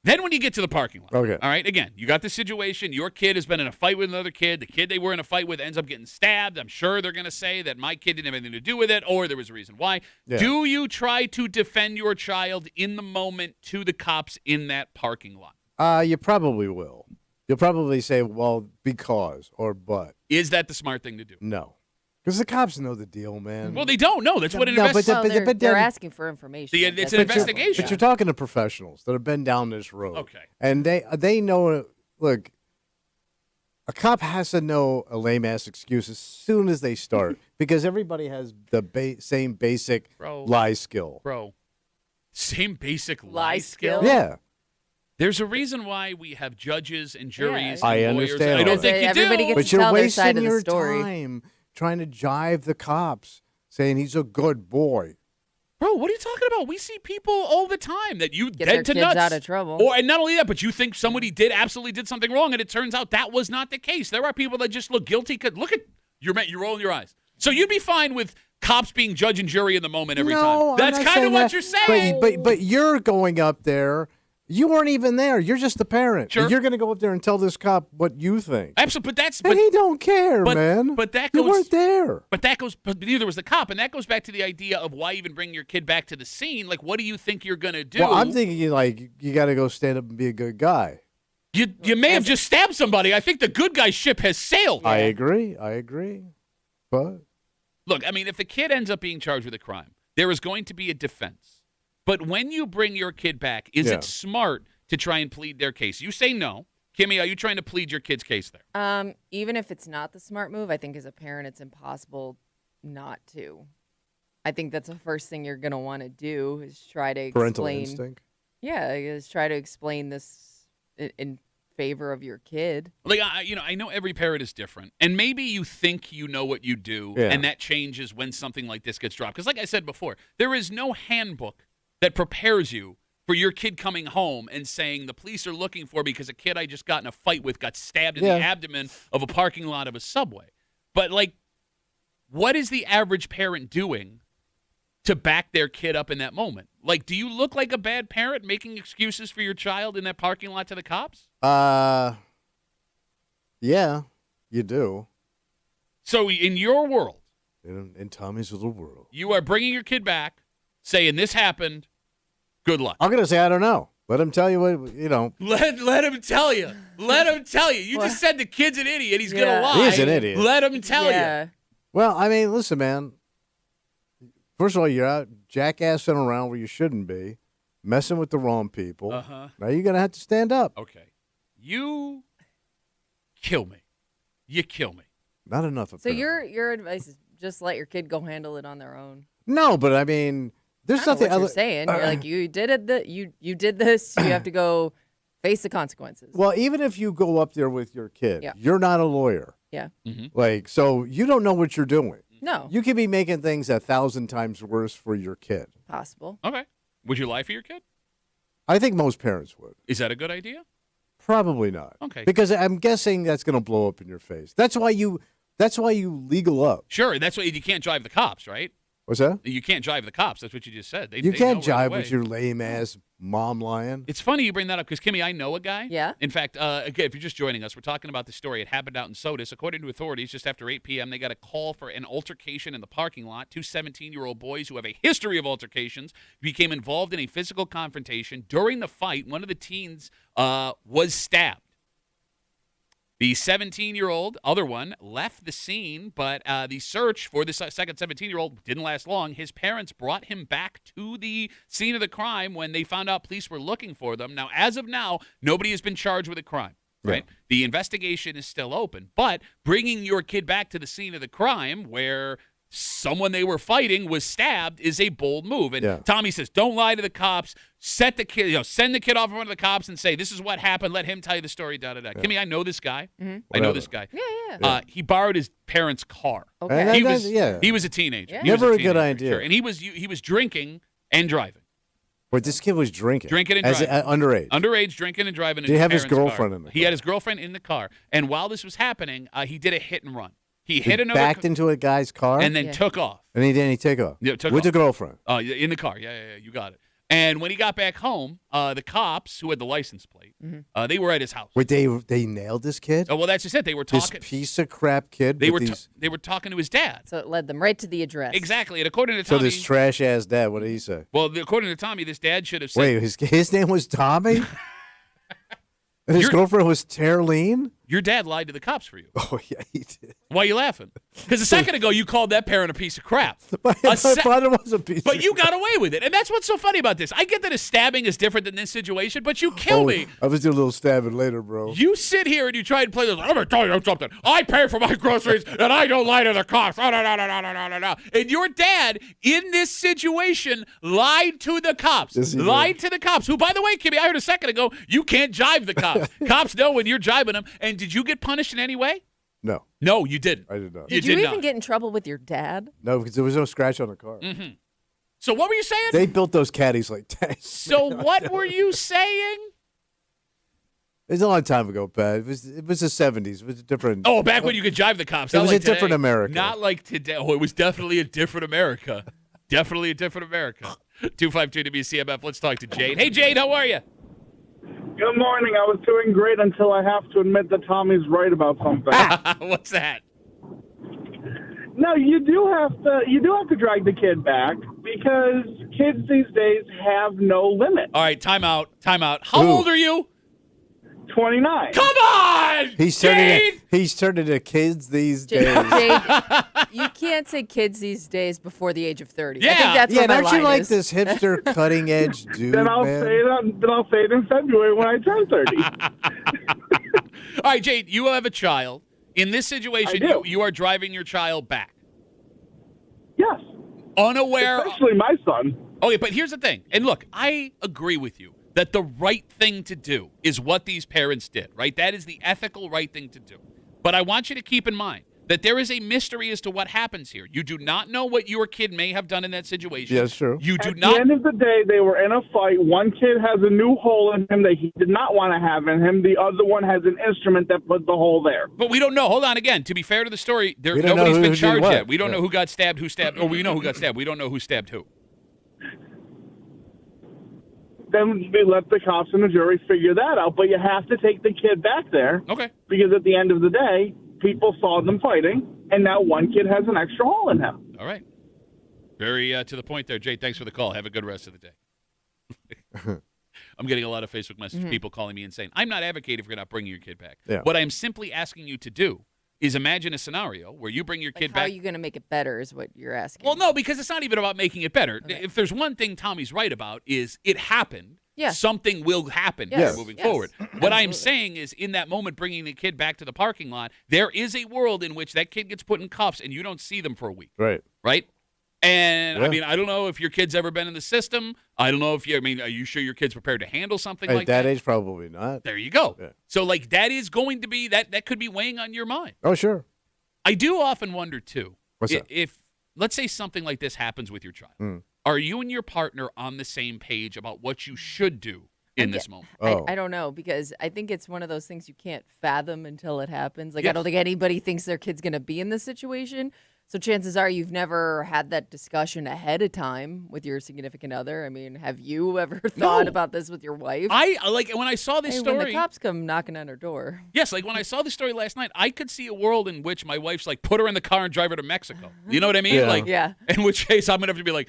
Then when you get to the parking lot, okay. All right, again, you got the situation. Your kid has been in a fight with another kid. The kid they were in a fight with ends up getting stabbed. I'm sure they're going to say that my kid didn't have anything to do with it, or there was a reason why. Yeah. Do you try to defend your child in the moment to the cops in that parking lot? You probably will. You'll probably say, well, because or but. Is that the smart thing to do? No. Because the cops know the deal, man. Well, they don't know. That's what an No, investigation. but they're asking for information. It's an investigation. But you're talking to professionals that have been down this road. Okay. And they know, look, A cop has to know a lame ass excuse as soon as they start because everybody has the same basic lie skill. Bro, same basic Lie skill? Yeah. There's a reason why we have judges and juries. I and lawyers. understand I don't that. think you Everybody do. gets But to you're tell their side wasting of the your story. time trying to jive the cops, saying he's a good boy. Bro, what are you talking about? We see people all the time that you Get dead their to kids nuts. out of trouble. And not only that, but you think somebody absolutely did something wrong, and it turns out that was not the case. There are people that just look guilty. Look at you're rolling your eyes. So you'd be fine with cops being judge and jury in the moment every time. That's kind of what you're saying. But you're going up there. You weren't even there. You're just the parent. Sure. And you're going to go up there and tell this cop what you think. Absolutely, but And he don't care, man. But that you goes. weren't there. But neither was the cop, and that goes back to the idea of why even bring your kid back to the scene. Like, what do you think you're gonna do? Well, I'm thinking you got to go stand up and be a good guy. You may have just stabbed somebody. I think the good guy ship has sailed. I agree. But Look, I mean, if the kid ends up being charged with a crime, there is going to be a defense. But when you bring your kid back, is it smart to try and plead their case? You say no. Kimmy, are you trying to plead your kid's case there? Even if it's not the smart move, I think as a parent, it's impossible not to. I think that's the first thing you're going to want to do is try to parental explain. instinct. Yeah, is try to explain this in favor of your kid. Like, I know every parent is different, and maybe you think you know what you do, and that changes when something like this gets dropped. Because like I said before, there is no handbook that prepares you for your kid coming home and saying the police are looking for me because a kid I just got in a fight with got stabbed in the abdomen of a parking lot of a Subway. But, like, what is the average parent doing to back their kid up in that moment? Like, do you look like a bad parent making excuses for your child in that parking lot to the cops? Yeah, you do. So in your world, In Tommy's little world, you are bringing your kid back, saying this happened, good luck. I'm gonna say I don't know. Let him tell you what you know. Let him tell you. Let him tell you. You just said the kid's an idiot. He's gonna lie. He's an idiot. Let him tell you. Well, I mean, listen, man. First of all, you're out jackassing around where you shouldn't be, messing with the wrong people. Now you're gonna have to stand up. Okay. You kill me. You kill me. Not enough. So your advice is just let your kid go handle it on their own. No, but I mean, there's I don't know nothing. what you're saying. You're like you did it. You did this. You have to go face the consequences. Well, even if you go up there with your kid, you're not a lawyer. Yeah. Like, so you don't know what you're doing. No. You could be making things 1,000 times worse for your kid. Possible. Okay. Would you lie for your kid? I think most parents would. Is that a good idea? Probably not. Okay. Because I'm guessing that's going to blow up in your face. That's why you legal up. Sure. That's why you can't drive the cops, right? What's that? You can't drive the cops. That's what you just said. You can't jive with your lame ass mom lying. It's funny you bring that up because, Kimmy, I know a guy. Yeah. In fact, again, if you're just joining us, we're talking about the story. It happened out in Sodus. According to authorities, just after 8 p.m., they got a call for an altercation in the parking lot. Two 17-year-old boys who have a history of altercations became involved in a physical confrontation. During the fight, one of the teens was stabbed. The 17-year-old, other one, left the scene, but the search for the second 17-year-old didn't last long. His parents brought him back to the scene of the crime when they found out police were looking for them. Now, as of now, nobody has been charged with a crime, right? Yeah. The investigation is still open, but bringing your kid back to the scene of the crime where someone they were fighting was stabbed is a bold move. And Tommy says, don't lie to the cops. Send the kid off in front of the cops and say, this is what happened. Let him tell you the story, da-da-da. Kimmy, I know this guy. Mm-hmm. I know this guy. Yeah. He borrowed his parents' car. Okay. He was a teenager. Yeah. Never a good idea. Sure. And he was drinking and driving. But this kid was drinking. Drinking and driving. Underage. Underage, drinking and driving. Did he have his girlfriend in the car? He had his girlfriend in the car. And while this was happening, he did a hit and run. He hit another backed into a guy's car and then took off. And he took off. Yeah, took with off. the girlfriend. In the car. Yeah, you got it. And when he got back home, the cops who had the license plate, they were at his house. Wait, they nailed this kid? Oh, well, that's just it. They were talking. This piece of crap kid. They were talking to his dad. So it led them right to the address. Exactly. And according to Tommy, so this trash ass dad, what did he say? Well, according to Tommy, this dad should have said. Wait, his name was Tommy? And his girlfriend was Terline? Your dad lied to the cops for you. Oh, yeah, he did. Why are you laughing? Because a second ago you called that parent a piece of crap. My father was a piece But of you got away with it. And that's what's so funny about this. I get that a stabbing is different than this situation, but you kill me. I was doing a little stabbing later, bro. You sit here and you try and play this. I'm going to tell you something. I pay for my groceries and I don't lie to the cops. And your dad, in this situation, lied to the cops. Yes, he lied to the cops. Who, by the way, Kimmy, I heard a second ago, you can't jibe the cops. Cops know when you're jibing them. And did you get punished in any way? No, No, you didn't. I did not. Did you did even not. get in trouble with your dad? No, because there was no scratch on the car. Mm-hmm. So what were you saying? They built those caddies like tanks. So what were you saying? It was a long time ago, Pat. It was the 70s. It was a different. Oh, back when you could jive the cops. It Not was like a different today. America. Not like today. Oh, it was definitely a different America. Definitely a different America. 252 WCMF. Let's talk to Jade. Hey, Jade, how are you? Good morning. I was doing great until I have to admit that Tommy's right about something. What's that? No, you do have to drag the kid back because kids these days have no limit. All right, time out. How Ooh. old are you? 29. Come on! He's Jade! turning to kids these Jade, days. Jade, you can't say kids these days before the age of 30. I Yeah. think that's Yeah, where my don't you line like is. this hipster cutting edge dude, Then I'll man? say it in February when I turn 30. All right, Jade, you have a child. In this situation, I do. you are driving your child back. Yes. Unaware. Especially my son. Okay, but here's the thing. And look, I agree with you that the right thing to do is what these parents did, right? That is the ethical right thing to do. But I want you to keep in mind that there is a mystery as to what happens here. You do not know what your kid may have done in that situation. Yes, true. You do At not. the end of the day, they were in a fight. One kid has a new hole in him that he did not want to have in him. The other one has an instrument that put the hole there. But we don't know. Hold on again. To be fair to the story, We don't know nobody's who been did charged what. yet. We don't Yeah. know who got stabbed, Or we know who got stabbed. We don't know who stabbed who. Then we let the cops and the jury figure that out. But you have to take the kid back there. Okay. Because at the end of the day, people saw them fighting, and now one kid has an extra hole in him. All right. Very to the point there, Jay. Thanks for the call. Have a good rest of the day. I'm getting a lot of Facebook messages, people calling me and saying, I'm not advocating for not bringing your kid back. Yeah. What I'm simply asking you to do is imagine a scenario where you bring your kid How back. are you going to make it better is what you're asking. Well, no, because it's not even about making it better. Okay. If there's one thing Tommy's right about is it happened. Yeah. Something will happen Yes. here moving Yes. forward. What I'm Absolutely. saying is in that moment, bringing the kid back to the parking lot, there is a world in which that kid gets put in cuffs and you don't see them for a week, Right. right? And Yeah. I mean, I don't know if your kid's ever been in the system. I don't know if are you sure your kid's prepared to handle something At like that that? age, probably not. There you go. Yeah. So like that is going to be that could be weighing on your mind. Oh, sure. I do often wonder too. What's that? If let's say something like this happens with your child, Mm. are you and your partner on the same page about what you should do in this moment? Oh. I don't know, because I think it's one of those things you can't fathom until it happens. Like, I Yes. don't think anybody thinks their kid's going to be in this situation. So chances are you've never had that discussion ahead of time with your significant other. I mean, have you ever thought No. about this with your wife? I like when I saw this Hey, story. when the cops come knocking on her door. Yes, like when I saw the story last night, I could see a world in which my wife's like, put her in the car and drive her to Mexico. You know what I mean? Yeah. Like, Yeah. in which case I'm gonna have to be like,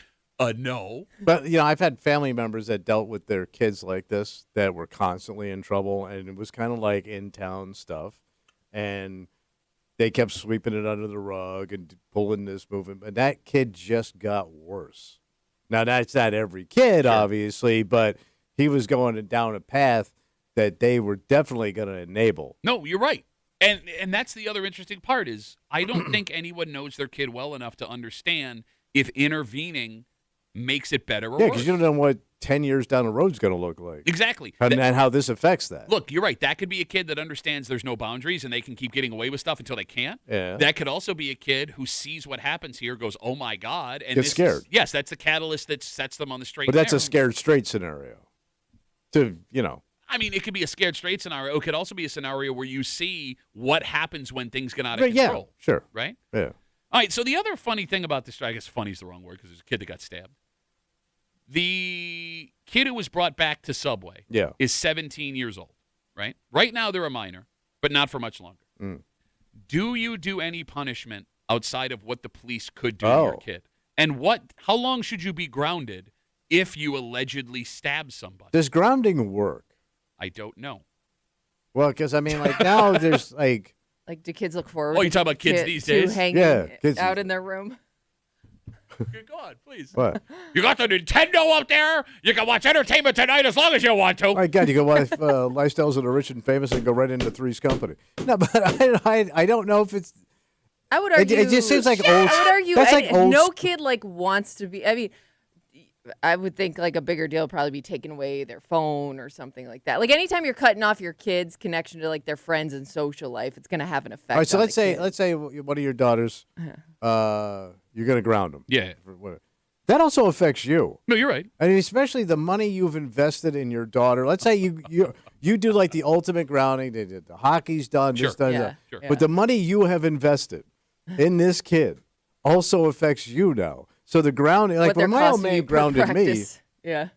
no. But, I've had family members that dealt with their kids like this that were constantly in trouble, and it was kind of like in-town stuff. And they kept sweeping it under the rug and pulling this, moving. But that kid just got worse. Now, that's not every kid, obviously, but he was going down a path that they were definitely going to enable. No, you're right. And that's the other interesting part is I don't think anyone knows their kid well enough to understand if intervening makes it better or Yeah, worse. because you don't know what 10 years down the road is going to look like. Exactly. And how this affects that. Look, you're right. That could be a kid that understands there's no boundaries and they can keep getting away with stuff until they can't. Yeah. That could also be a kid who sees what happens here, goes, "Oh my God," and Gets this scared. Yes, that's the catalyst that sets them on the straight. But that's and a narrow. scared straight scenario. I mean, it could be a scared straight scenario. It could also be a scenario where you see what happens when things get out of But yeah, control. sure. Right? Yeah. All right, so the other funny thing about this, I guess funny is the wrong word because there's a kid that got stabbed. The kid who was brought back to Subway Yeah. is 17 years old, right? Right now they're a minor, but not for much longer. Mm. Do you do any punishment outside of what the police could do to your Oh. kid? And how long should you be grounded if you allegedly stab somebody? Does grounding work? I don't know. Well, because I mean, like now there's like, Like, do kids look forward? Oh, you talking about kids these to days? hanging Yeah, kids out these in their room? Go on, please. what? You got the Nintendo up there. You can watch Entertainment Tonight as long as you want to. Oh my God, you go watch Lifestyles of the Rich and Famous and go right into Three's Company. No, but I don't know if it's. I would argue. It just seems like old. I would argue. That's like old. No kid like wants to be. I mean, I would think like a bigger deal would probably be taking away their phone or something like that. Like anytime you're cutting off your kids' connection to like their friends and social life, it's going to have an effect. All right, so on let's the say kid. one of your daughters, you're going to ground them. Yeah. That also affects you. No, you're right. I mean, especially the money you've invested in your daughter. Let's say you do like the ultimate grounding. They did the hockey's done, Sure. this done, Yeah, that. sure. But the money you have invested in this kid also affects you now. So the grounding, like What they're when my old costing you man per grounded me, practice. Yeah.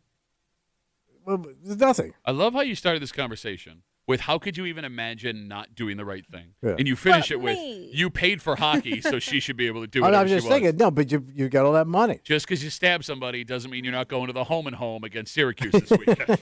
well, there's nothing. I love how you started this conversation with how could you even imagine not doing the right thing? Yeah. And you finish But it with me. you paid for hockey, so she should be able to do I'm whatever just she wants. thinking, no, but you got all that money. Just because you stab somebody doesn't mean you're not going to the home and home against Syracuse this weekend.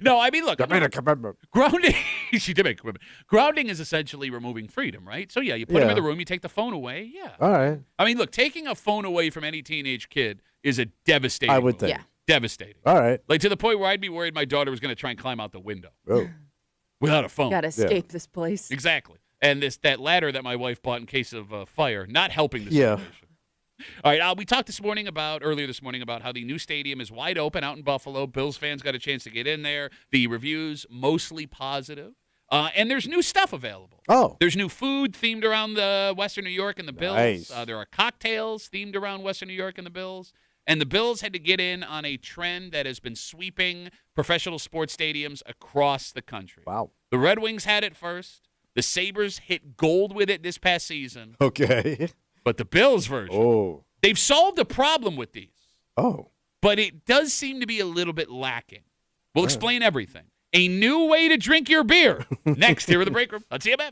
No, I mean, look, I made a commitment. grounding. She did make a commitment. Grounding is essentially removing freedom, right? So yeah, you put them Yeah. in the room, you take the phone away. Yeah. All right, I mean, look, taking a phone away from any teenage kid is a devastating. I would move. think. Yeah. Devastating. All right. Like to the point where I'd be worried my daughter was going to try and climb out the window Oh. without a phone. Got to escape this place. Exactly. And that ladder that my wife bought in case of fire, not helping the Yeah. situation. All right, we talked earlier this morning about how the new stadium is wide open out in Buffalo. Bills fans got a chance to get in there. The reviews mostly positive. And there's new stuff available. Oh. There's new food themed around the Western New York and the Bills. Nice. There are cocktails themed around Western New York and the Bills. And the Bills had to get in on a trend that has been sweeping professional sports stadiums across the country. Wow. The Red Wings had it first. The Sabres hit gold with it this past season. Okay. But the Bills version, Oh. they've solved a problem with these. Oh. But it does seem to be a little bit lacking. We'll explain everything. A new way to drink your beer. Next, here in the break room on CMF.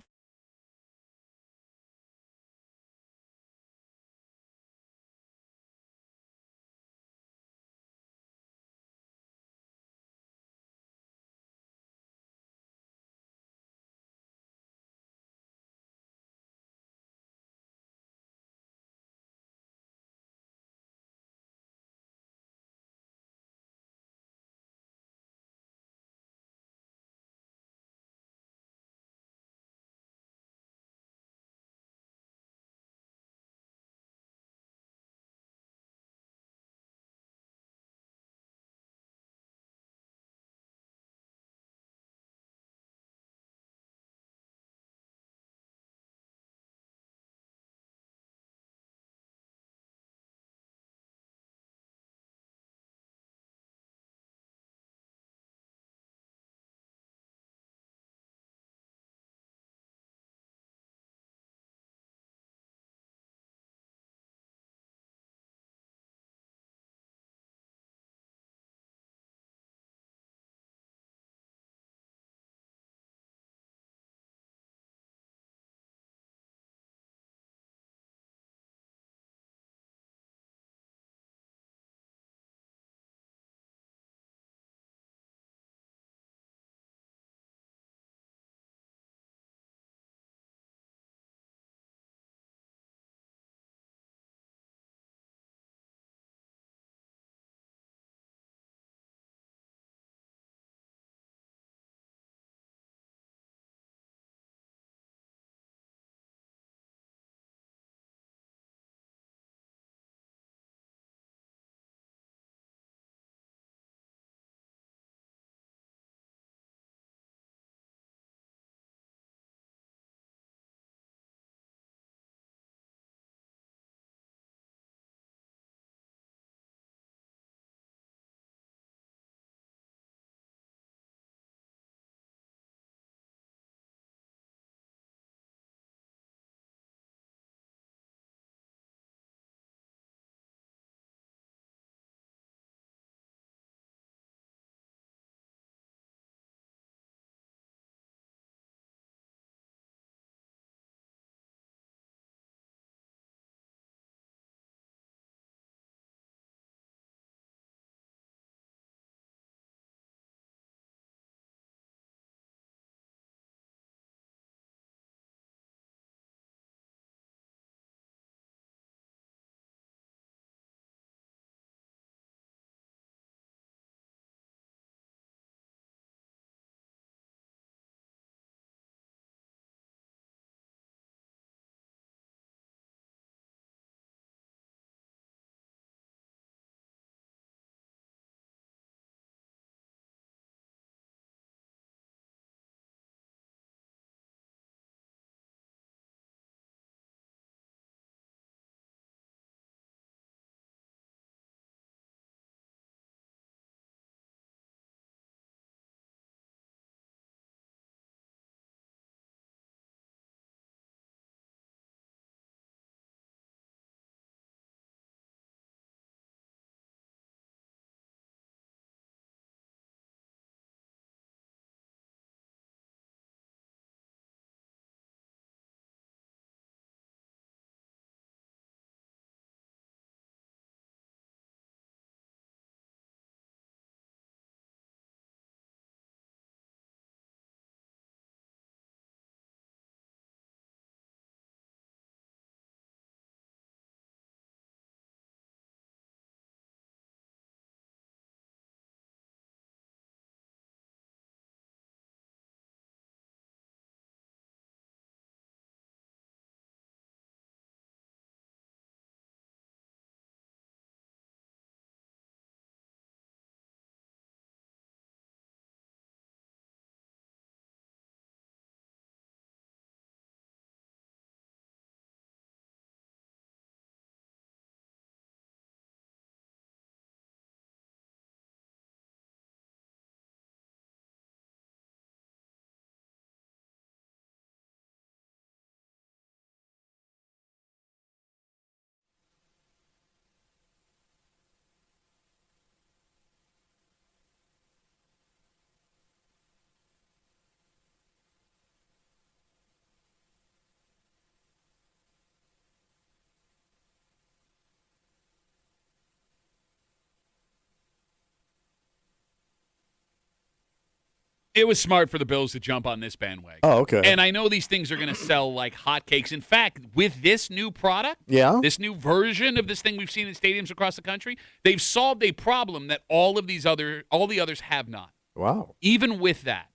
It was smart for the Bills to jump on this bandwagon. Oh, okay. And I know these things are going to sell like hotcakes. In fact, with this new product, this new version of this thing we've seen in stadiums across the country, they've solved a problem that all the others have not. Wow. Even with that,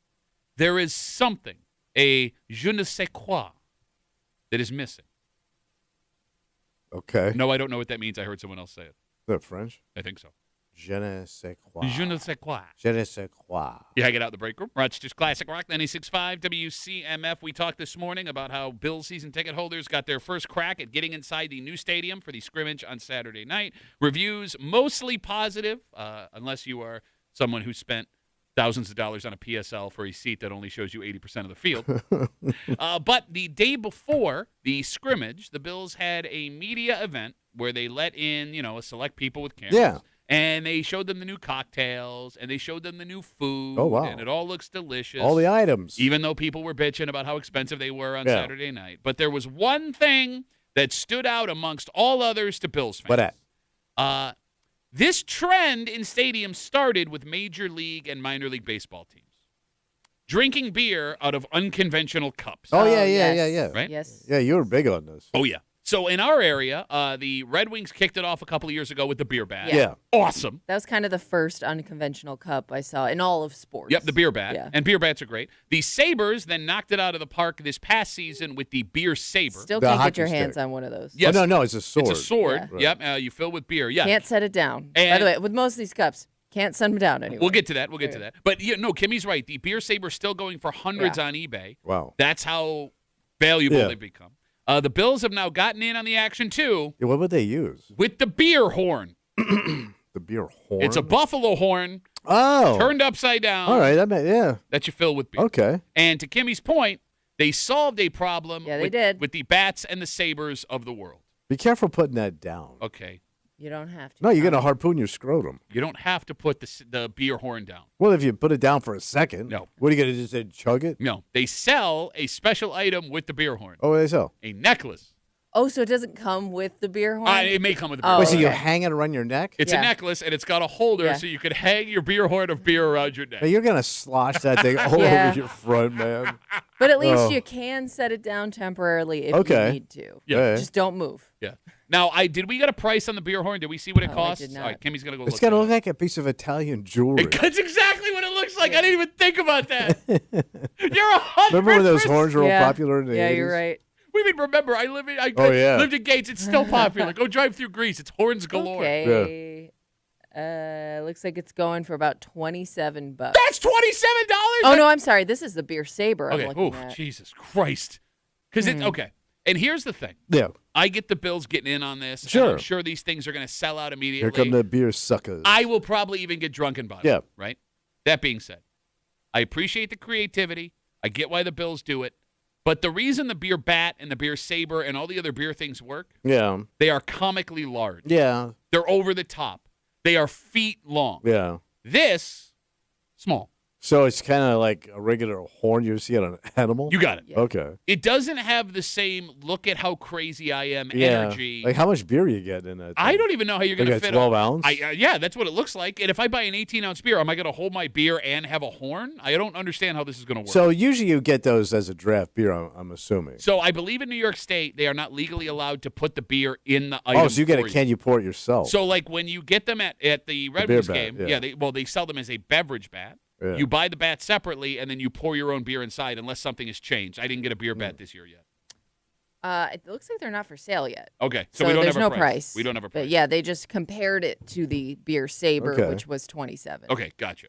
there is something, a je ne sais quoi, that is missing. Okay. No, I don't know what that means. I heard someone else say it. Is that French? I think so. Je ne sais quoi. Je ne sais quoi. Je ne sais quoi. You hang it out in the break room. Rochester's Classic Rock 96.5 WCMF. We talked this morning about how Bills season ticket holders got their first crack at getting inside the new stadium for the scrimmage on Saturday night. Reviews mostly positive, unless you are someone who spent thousands of dollars on a PSL for a seat that only shows you 80% of the field. But the day before the scrimmage, the Bills had a media event where they let in, a select people with cameras. Yeah. And they showed them the new cocktails, and they showed them the new food. Oh, wow. And it all looks delicious. All the items. Even though people were bitching about how expensive they were on Saturday night. But there was one thing that stood out amongst all others to Bills fans. What that? This trend in stadiums started with Major League and Minor League Baseball teams. Drinking beer out of unconventional cups. Oh, yeah. Yes. Right? Yes. Yeah, you were big on this. Oh, yeah. So in our area, the Red Wings kicked it off a couple of years ago with the beer bat. Yeah. Awesome. That was kind of the first unconventional cup I saw in all of sports. Yep, the beer bat. Yeah. And beer bats are great. The Sabres then knocked it out of the park this past season with the beer saber. Still The can't get hockey your hands stick. on one of those. Yes. Oh, no, it's a sword. It's a sword. Yeah. Yep. You fill with beer. Yeah. Can't set it down. By And- the way, with most of these cups, can't set them down anyway. We'll get to that. We'll get to that. But Kimmy's right. The beer saber's still going for hundreds Yeah. on eBay. Wow. That's how valuable Yeah. they've become. The Bills have now gotten in on the action too Yeah, what would they use? with the beer horn. The beer horn? It's a buffalo horn Oh. turned upside down. All right. Yeah. That you fill with beer. Okay. And to Kimmy's point, they solved a problem Yeah, they with, did. with the bats and the sabers of the world. Be careful putting that down. Okay. You don't have to. No, you're going to harpoon your scrotum. You don't have to put the beer horn down. Well, if you put it down for a second. No. What are you going to just say, chug it? No. They sell a special item with the beer horn. Oh, what do they sell? A necklace. Oh, so it doesn't come with the beer horn? It may come with a beer Oh, horn. Wait, so you okay. hang it around your neck? It's Yeah. a necklace, and it's got a holder, Yeah. so you could hang your beer horn of beer around your neck. Now, you're going to slosh that thing all Yeah. over your front, man. But at least Oh. you can set it down temporarily if Okay. you need to. Yeah. Just don't move. Yeah. Now, did we get a price on the beer horn? Did we see what it No, I costs? did not. All right, Kimmy's going to go It's look got to that look up. like a piece of Italian jewelry. That's exactly what it looks like. I didn't even think about that. You're 100%. Remember when those horns were all Yeah. popular in the 80s? Yeah, you're right. We mean, remember, I lived in Gates. It's still popular. Go drive through Greece. It's horns galore. Okay. Looks like it's going for about $27. That's $27? Oh, no, I'm sorry. This is the beer saber I'm Okay. looking Oh, at. Jesus Christ. Because it's okay. And here's the thing. Yeah. I get the Bills getting in on this. Sure. And I'm sure these things are going to sell out immediately. Here come the beer suckers. I will probably even get drunken by it. Yeah. Right? That being said, I appreciate the creativity. I get why the Bills do it. But the reason the beer bat and the beer saber and all the other beer things work, Yeah. they are comically large. Yeah. They're over the top. They are feet long. Yeah. This, small. So it's kind of like a regular horn you see on an animal? You got it. Yeah. Okay. It doesn't have the same look at how crazy I am Yeah. energy. Like how much beer you get in that? I don't even know how you're going to Like a fit 12 a- ounce? Yeah, that's what it looks like. And if I buy an 18-ounce beer, am I going to hold my beer and have a horn? I don't understand how this is going to work. So usually you get those as a draft beer, I'm assuming. So I believe in New York State, they are not legally allowed to put the beer in the item. Oh, so you get for a can, you pour it yourself. So like when you get them at the Red beer Wings bat, game, yeah. they sell them as a beverage bat. Yeah. You buy the bat separately, and then you pour your own beer inside unless something has changed. I didn't get a beer bat this year yet. It looks like they're not for sale yet. Okay, so So we don't there's have a no price. We don't have a price. But yeah, they just compared it to the beer saber, Okay. which was 27. Okay, gotcha.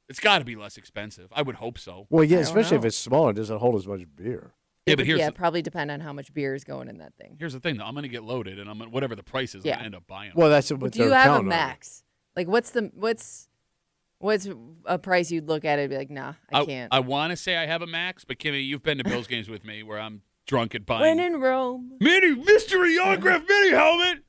It's got to be less expensive. I would hope so. Well, yeah, I don't especially if know. it's smaller, it doesn't hold as much beer. Yeah, It but would- here's yeah, the- probably depend on how much beer is going in that thing. Here's the thing, though. I'm going to get loaded, and whatever the price is, I'm Yeah. going to end up buying them. Well, that's what Do they're you have a counting on. max? Like, what's a price you'd look at it and be like, nah, I can't. I want to say I have a max, but Kimmy, you've been to Bills games with me where I'm drunk and buying When in Rome. mini mystery autograph mini helmet.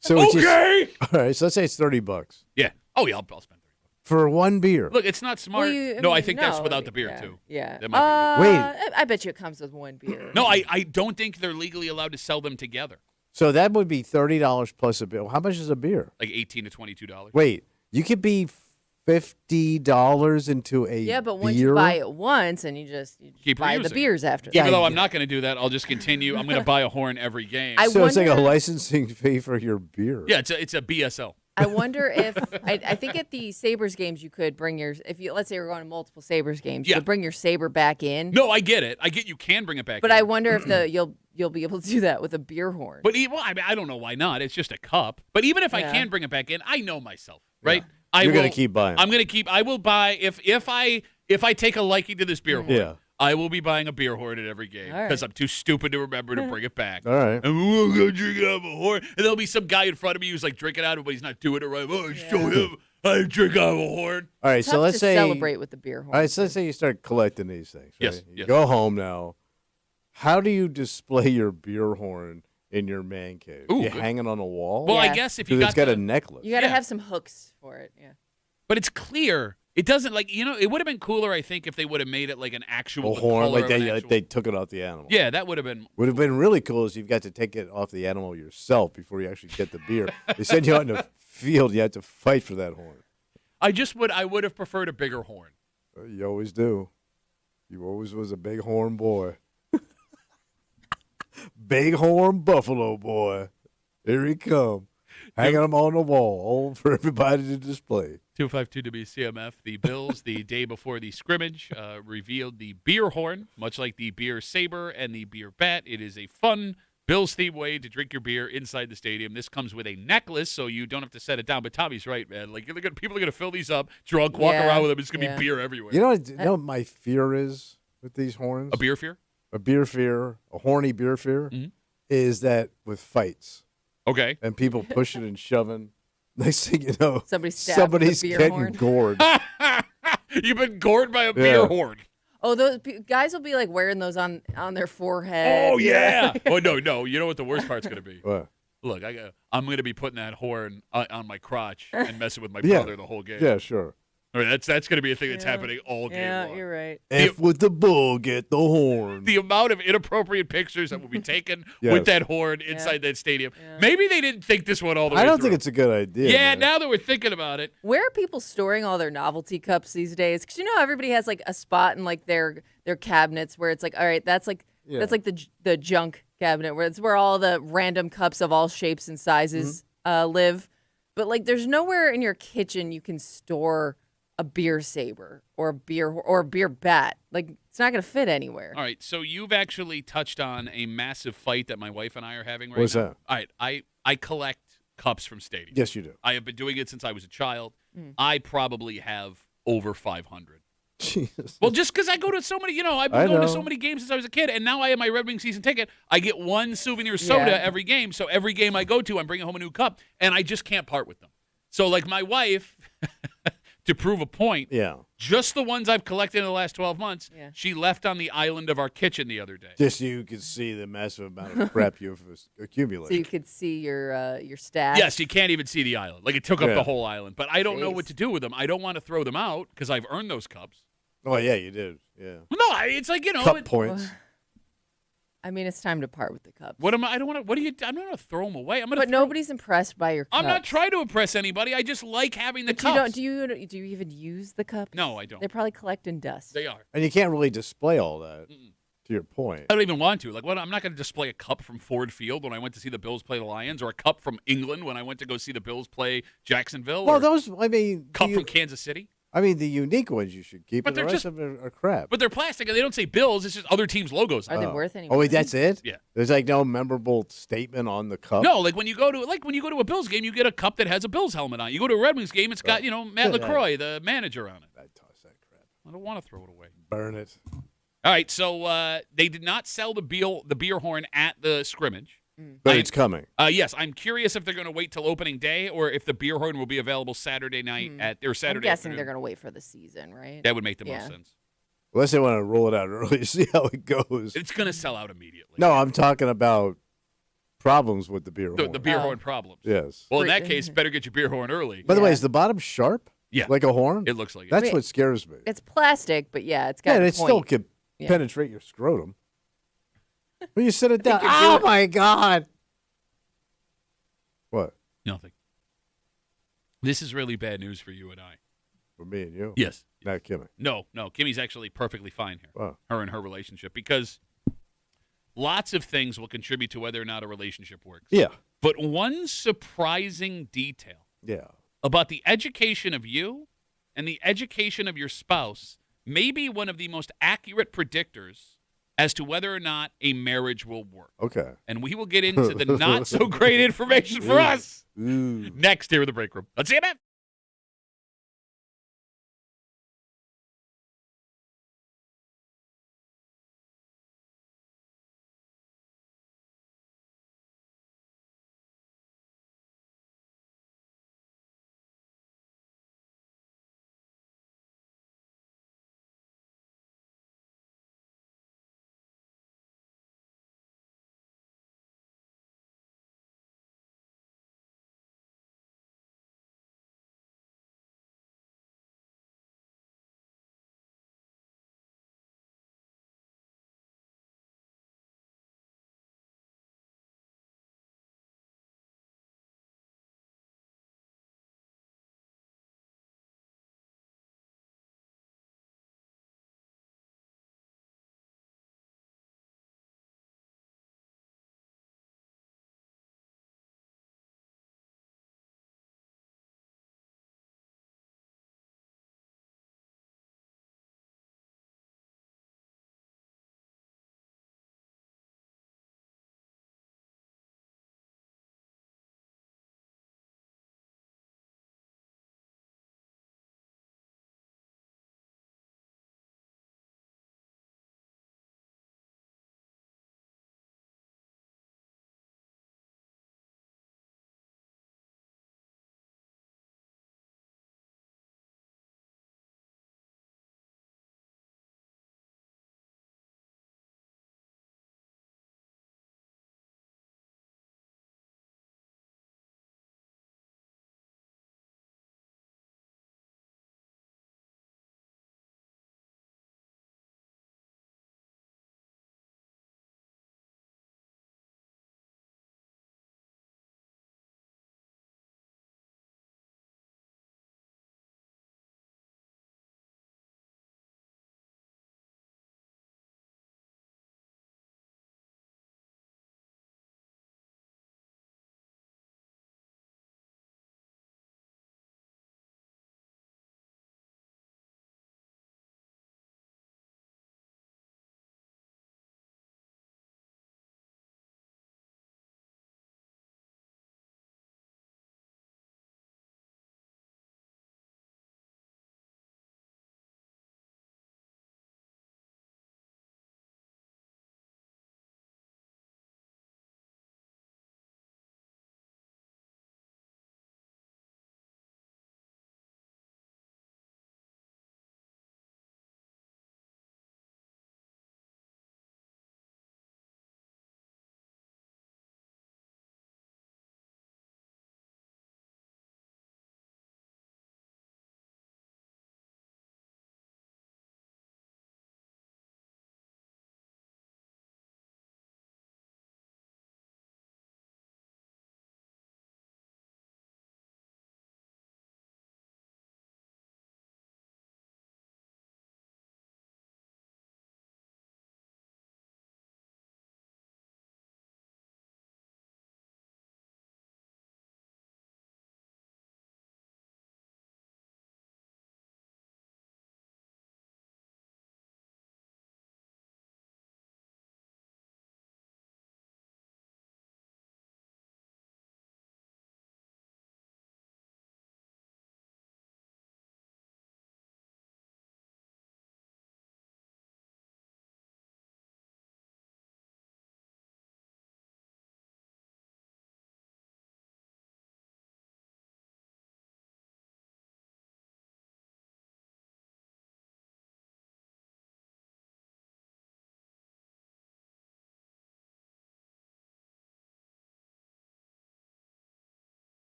So it's Okay. all right, so let's say it's $30 Yeah. Oh yeah, I'll spend 30. for one beer. Look, it's not smart. Well, I think that's no, without the beer yeah, too. Yeah. That might be Wait. I bet you it comes with one beer. No, I don't think they're legally allowed to sell them together. So that would be $30 plus a beer. How much is a beer? Like $18 to $22. Wait, you could be $50 into a Yeah, but once beer? you buy it once and you just Keep buy the reusing. beers after. Even that. though I'm not going to do that, I'll just continue. I'm going to buy a horn every game. I So it's like a wonder- licensing fee for your beer. Yeah, it's a BSL. I wonder if I think at the Sabres games you could bring your let's say we're going to multiple Sabres games, you Yeah. could bring your Sabre back in. No, I get it. I get you can bring it back. But in. I wonder if you'll be able to do that with a beer horn. But I don't know why not. It's just a cup. But even if I Yeah. can bring it back in, I know myself, right? You're going to keep buying. I'm going to keep. I will buy if I take a liking to this beer horn. Yeah. I will be buying a beer horn at every game All right. because I'm too stupid to remember to bring it back. All right. And we'll go drink out of a horn. And there'll be some guy in front of me who's like drinking out of it, but he's not doing it right. Oh, show him I drink out of a horn. All right, Tough so let's to say celebrate with the beer horn. All right, so let's say you start collecting these things. Right? Yes, You yes. go home now. How do you display your beer horn in your man cave? Ooh, you good. hang it on a wall? Well, I Yeah. guess if you Because got it's got the, a necklace. You got to Yeah. have some hooks for it. Yeah. but it's clear. It doesn't it would have been cooler, I think, if they would have made it like an actual a horn, color like of an they, actual- they took it off the animal. Yeah, that would have been. Would have been really cool is you've got to take it off the animal yourself before you actually get the beer. They send you out in the field, you have to fight for that horn. I would have preferred a bigger horn. You always do. You always was a big horn boy. Big horn buffalo boy. Here he come. Hanging them on the wall for everybody to display. 252 WCMF. The Bills, the day before the scrimmage, revealed the beer horn, much like the beer saber and the beer bat. It is a fun Bills-themed way to drink your beer inside the stadium. This comes with a necklace, so you don't have to set it down. But Tommy's right, man. Like people are gonna fill these up, drunk, walk Yeah, around with them. It's gonna yeah. be beer everywhere. You know what my fear is with these horns? A beer fear? A beer fear, a horny beer fear, Mhm. is that with fights Okay. and people pushing and shoving, next thing you know, Somebody stabbed with a somebody's beer getting horn. gored. You've been gored by a beer Yeah. horn. Oh, those guys will be like wearing those on their forehead. Oh yeah. Oh no. You know what the worst part's gonna be? What? Look, I'm gonna be putting that horn on my crotch and messing with my Yeah. brother the whole game. Yeah, sure. I mean, that's gonna be a thing that's Yeah. happening all game Yeah, long. you're right. F with the bull, get the horn. The amount of inappropriate pictures that will be taken Yes. with that horn inside that stadium. Yeah. Maybe they didn't think this one all the way I don't through. think it's a good idea. Yeah, man. now that we're thinking about it. Where are people storing all their novelty cups these days? Because you know everybody has like a spot in like their cabinets where it's like, all right, that's like the junk cabinet where it's where all the random cups of all shapes and sizes live. But like, there's nowhere in your kitchen you can store a beer saber or a beer bat. Like, it's not gonna fit anywhere. All right, so you've actually touched on a massive fight that my wife and I are having right What's now. that? All right, I collect cups from stadiums. Yes, you do. I have been doing it since I was a child. I probably have over 500. Jesus. Well, just because I go to so many, I've been I going to know. so many games since I was a kid, and now I have my Red Wing season ticket. I get one souvenir soda Yeah. every game, so every game I go to, I'm bringing home a new cup, and I just can't part with them. So, like my wife, to prove a point, Yeah. just the ones I've collected in the last 12 months, Yeah. she left on the island of our kitchen the other day. Just so you can see the massive amount of crap you've accumulated. So you could see your stash. Yes, you can't even see the island. Like, it took up Yeah. the whole island. But I don't know Jeez. what to do with them. I don't want to throw them out because I've earned those cups. Oh, yeah, you did. Yeah. Well, no, it's like, Cup points. I mean, it's time to part with the cups. what am I? I don't want to. What do you? I'm not going to throw them away. I'm going to. But nobody's impressed by your cups. I'm not trying to impress anybody. I just like having the But you cups. do you even use the cups? No, I don't. They're probably collecting dust. They are. And you can't really display all that, to your point. I don't even want to. Like, what? I'm not going to display a cup from Ford Field when I went to see the Bills play the Lions, or a cup from England when I went to go see the Bills play Jacksonville, Well, or those, I mean, cup from Kansas City. the unique ones you should keep, But and the they're rest just- of them are crap. But they're plastic, and they don't say Bills. It's just other teams' logos. Are on they it. worth any Oh, wait, money? that's it? Yeah. There's like no memorable statement on the cup? No, like when you go to a Bills game, you get a cup that has a Bills helmet on. You go to a Red Wings game, it's got Matt Yeah. LaCroix, the manager, on it. I'd toss that crap. I don't want to throw it away. Burn it. All right, so they did not sell the beer horn at the scrimmage. But it's coming. Yes, I'm curious if they're going to wait till opening day or if the beer horn will be available Saturday night or I'm Saturday guessing afternoon. they're going to wait for the season, right? That would make the Yeah. most sense. Unless they want to roll it out early to see how it goes. It's going to sell out immediately. No, I'm talking about problems with the beer horn. The beer Oh. horn problems. Yes. Well, in that case, better get your beer horn early. By the way, Yeah. is the bottom sharp? Yeah. Like a horn? It looks like it. That's Wait. what scares me. It's plastic, but yeah, it's got Yeah, and a it still point. could Yeah. penetrate your scrotum. When you sit it down. could do Oh, it. my God. What? Nothing. This is really bad news for you and I. For me and you. Yes. Not Kimmy. No. Kimmy's actually perfectly fine here. Wow. Her and her relationship, because lots of things will contribute to whether or not a relationship works. Yeah. But one surprising detail Yeah. about the education of you and the education of your spouse may be one of the most accurate predictors as to whether or not a marriage will work. Okay. And we will get into the not so great information for us next here in the break room. Let's see it.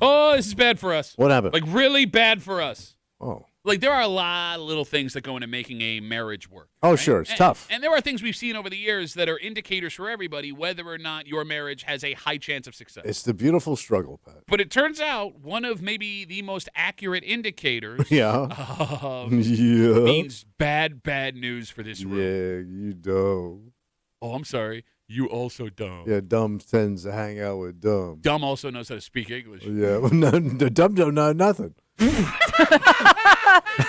Oh, this is bad for us. What happened? Like, really bad for us. Oh. Like, there are a lot of little things that go into making a marriage work. Oh, right? sure. It's tough. And there are things we've seen over the years that are indicators for everybody whether or not your marriage has a high chance of success. It's the beautiful struggle, Pat. But it turns out one of maybe the most accurate indicators Yeah. Yeah. means bad news for this room. Yeah, you dumb. Oh, I'm sorry. You also dumb. Yeah, dumb tends to hang out with dumb. Dumb also knows how to speak English. Yeah, well, the dumb don't know nothing.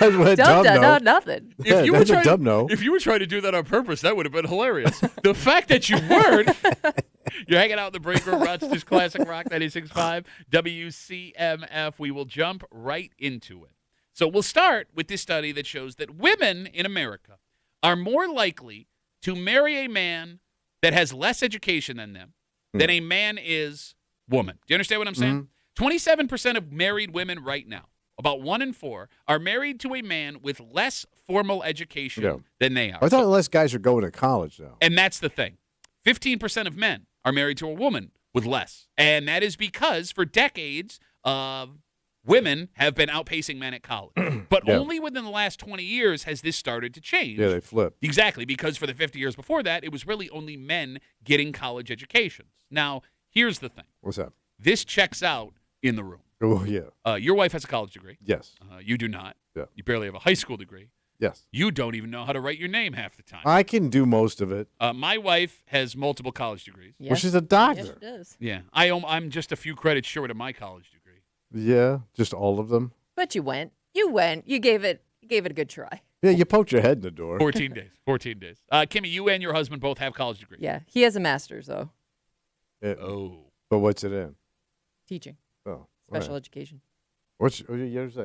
That's what Dumb dumb know. nothing. Yeah, that's what dumb know. If you were trying to do that on purpose, that would have been hilarious. The fact that you weren't, you're hanging out in the break room, Rochester's Classic Rock 96.5, WCMF. We will jump right into it. So we'll start with this study that shows that women in America are more likely to marry a man that has less education than them than a man is woman. Do you understand what I'm saying? 27% of married women right now, about 1 in 4, are married to a man with less formal education than they are. I thought less guys are going to college now. And that's the thing. 15% of men are married to a woman with less. And that is because for decades, women have been outpacing men at college. But only within the last 20 years has this started to change. Yeah, they flip. Exactly, because for the 50 years before that, it was really only men getting college educations. Now, here's the thing. What's that? This checks out in the room. Oh, yeah. Your wife has a college degree. Yes. You do not. Yeah. You barely have a high school degree. Yes. You don't even know how to write your name half the time. I can do most of it. My wife has multiple college degrees. Yes. Well, she's a doctor. Yes, she does. Yeah, I'm just a few credits short of my college degree. Yeah, just all of them. But you went. You went. You gave it a good try. Yeah, you poked your head in the door. 14 days. 14 days. Kimmy, you and your husband both have college degrees. Yeah. He has a master's, though. Yeah, Oh. but what's it in? Teaching. Oh, Special right. education. What's yours?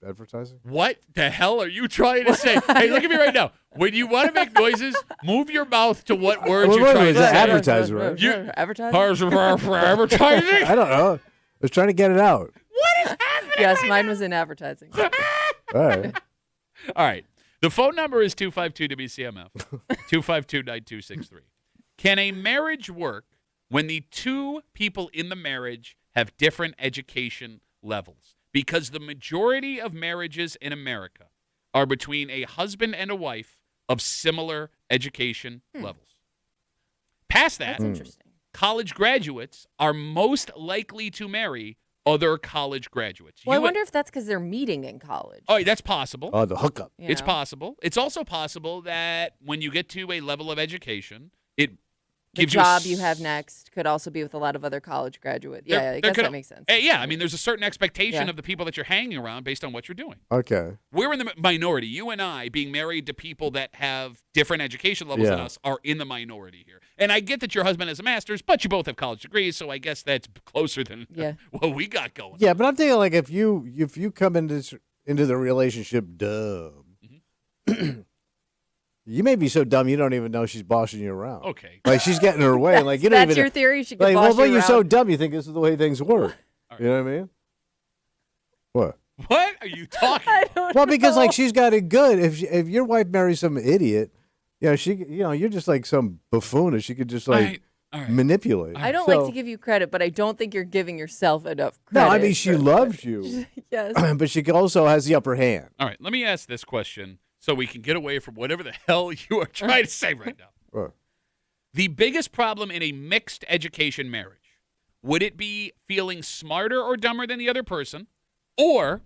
Advertising? What the hell are you trying to say? Hey, look at me right now. When you want to make noises, move your mouth to what words you're trying to say. Advertising, right? You- Advertising? For advertising? I don't know. I was trying to get it out. What is happening? Yes, mine was in advertising. All right. All right. The phone number is 252-WCMF, 252-9263. Can a marriage work when the two people in the marriage have different education levels? Because the majority of marriages in America are between a husband and a wife of similar education levels. Past that, That's interesting. college graduates are most likely to marry other college graduates. Well, I wonder if that's because they're meeting in college. Oh, that's possible. Oh, the hookup. you It's know? possible. It's also possible that when you get to a level of education, it The gives job you you have next could also be with a lot of other college graduates. There- Yeah, I there guess could- that makes sense. Yeah, I mean, there's a certain expectation Yeah. of the people that you're hanging around based on what you're doing. Okay. We're in the minority. You and I, being married to people that have different education levels than Yeah. us, are in the minority here. And I get that your husband has a master's, but you both have college degrees, so I guess that's closer than Yeah. what we got going. Yeah, but I'm thinking like if you come into the relationship dumb, you may be so dumb you don't even know she's bossing you around. Okay. Like she's getting her way. Like you don't That's even. your theory. She could Like, boss well, you you're so around. dumb you think this is the way things work. right. You know what I mean? What? What are you talking I about? don't Well, because know. like she's got it good. If your wife marries some idiot, you're just like some buffoon, and she could just like All right. manipulate. I don't So- like to give you credit, but I don't think you're giving yourself enough credit. No, I mean she for- loves you, Yes. but she also has the upper hand. All right, let me ask this question so we can get away from whatever the hell you are trying to say right now. What? The biggest problem in a mixed education marriage, would it be feeling smarter or dumber than the other person, or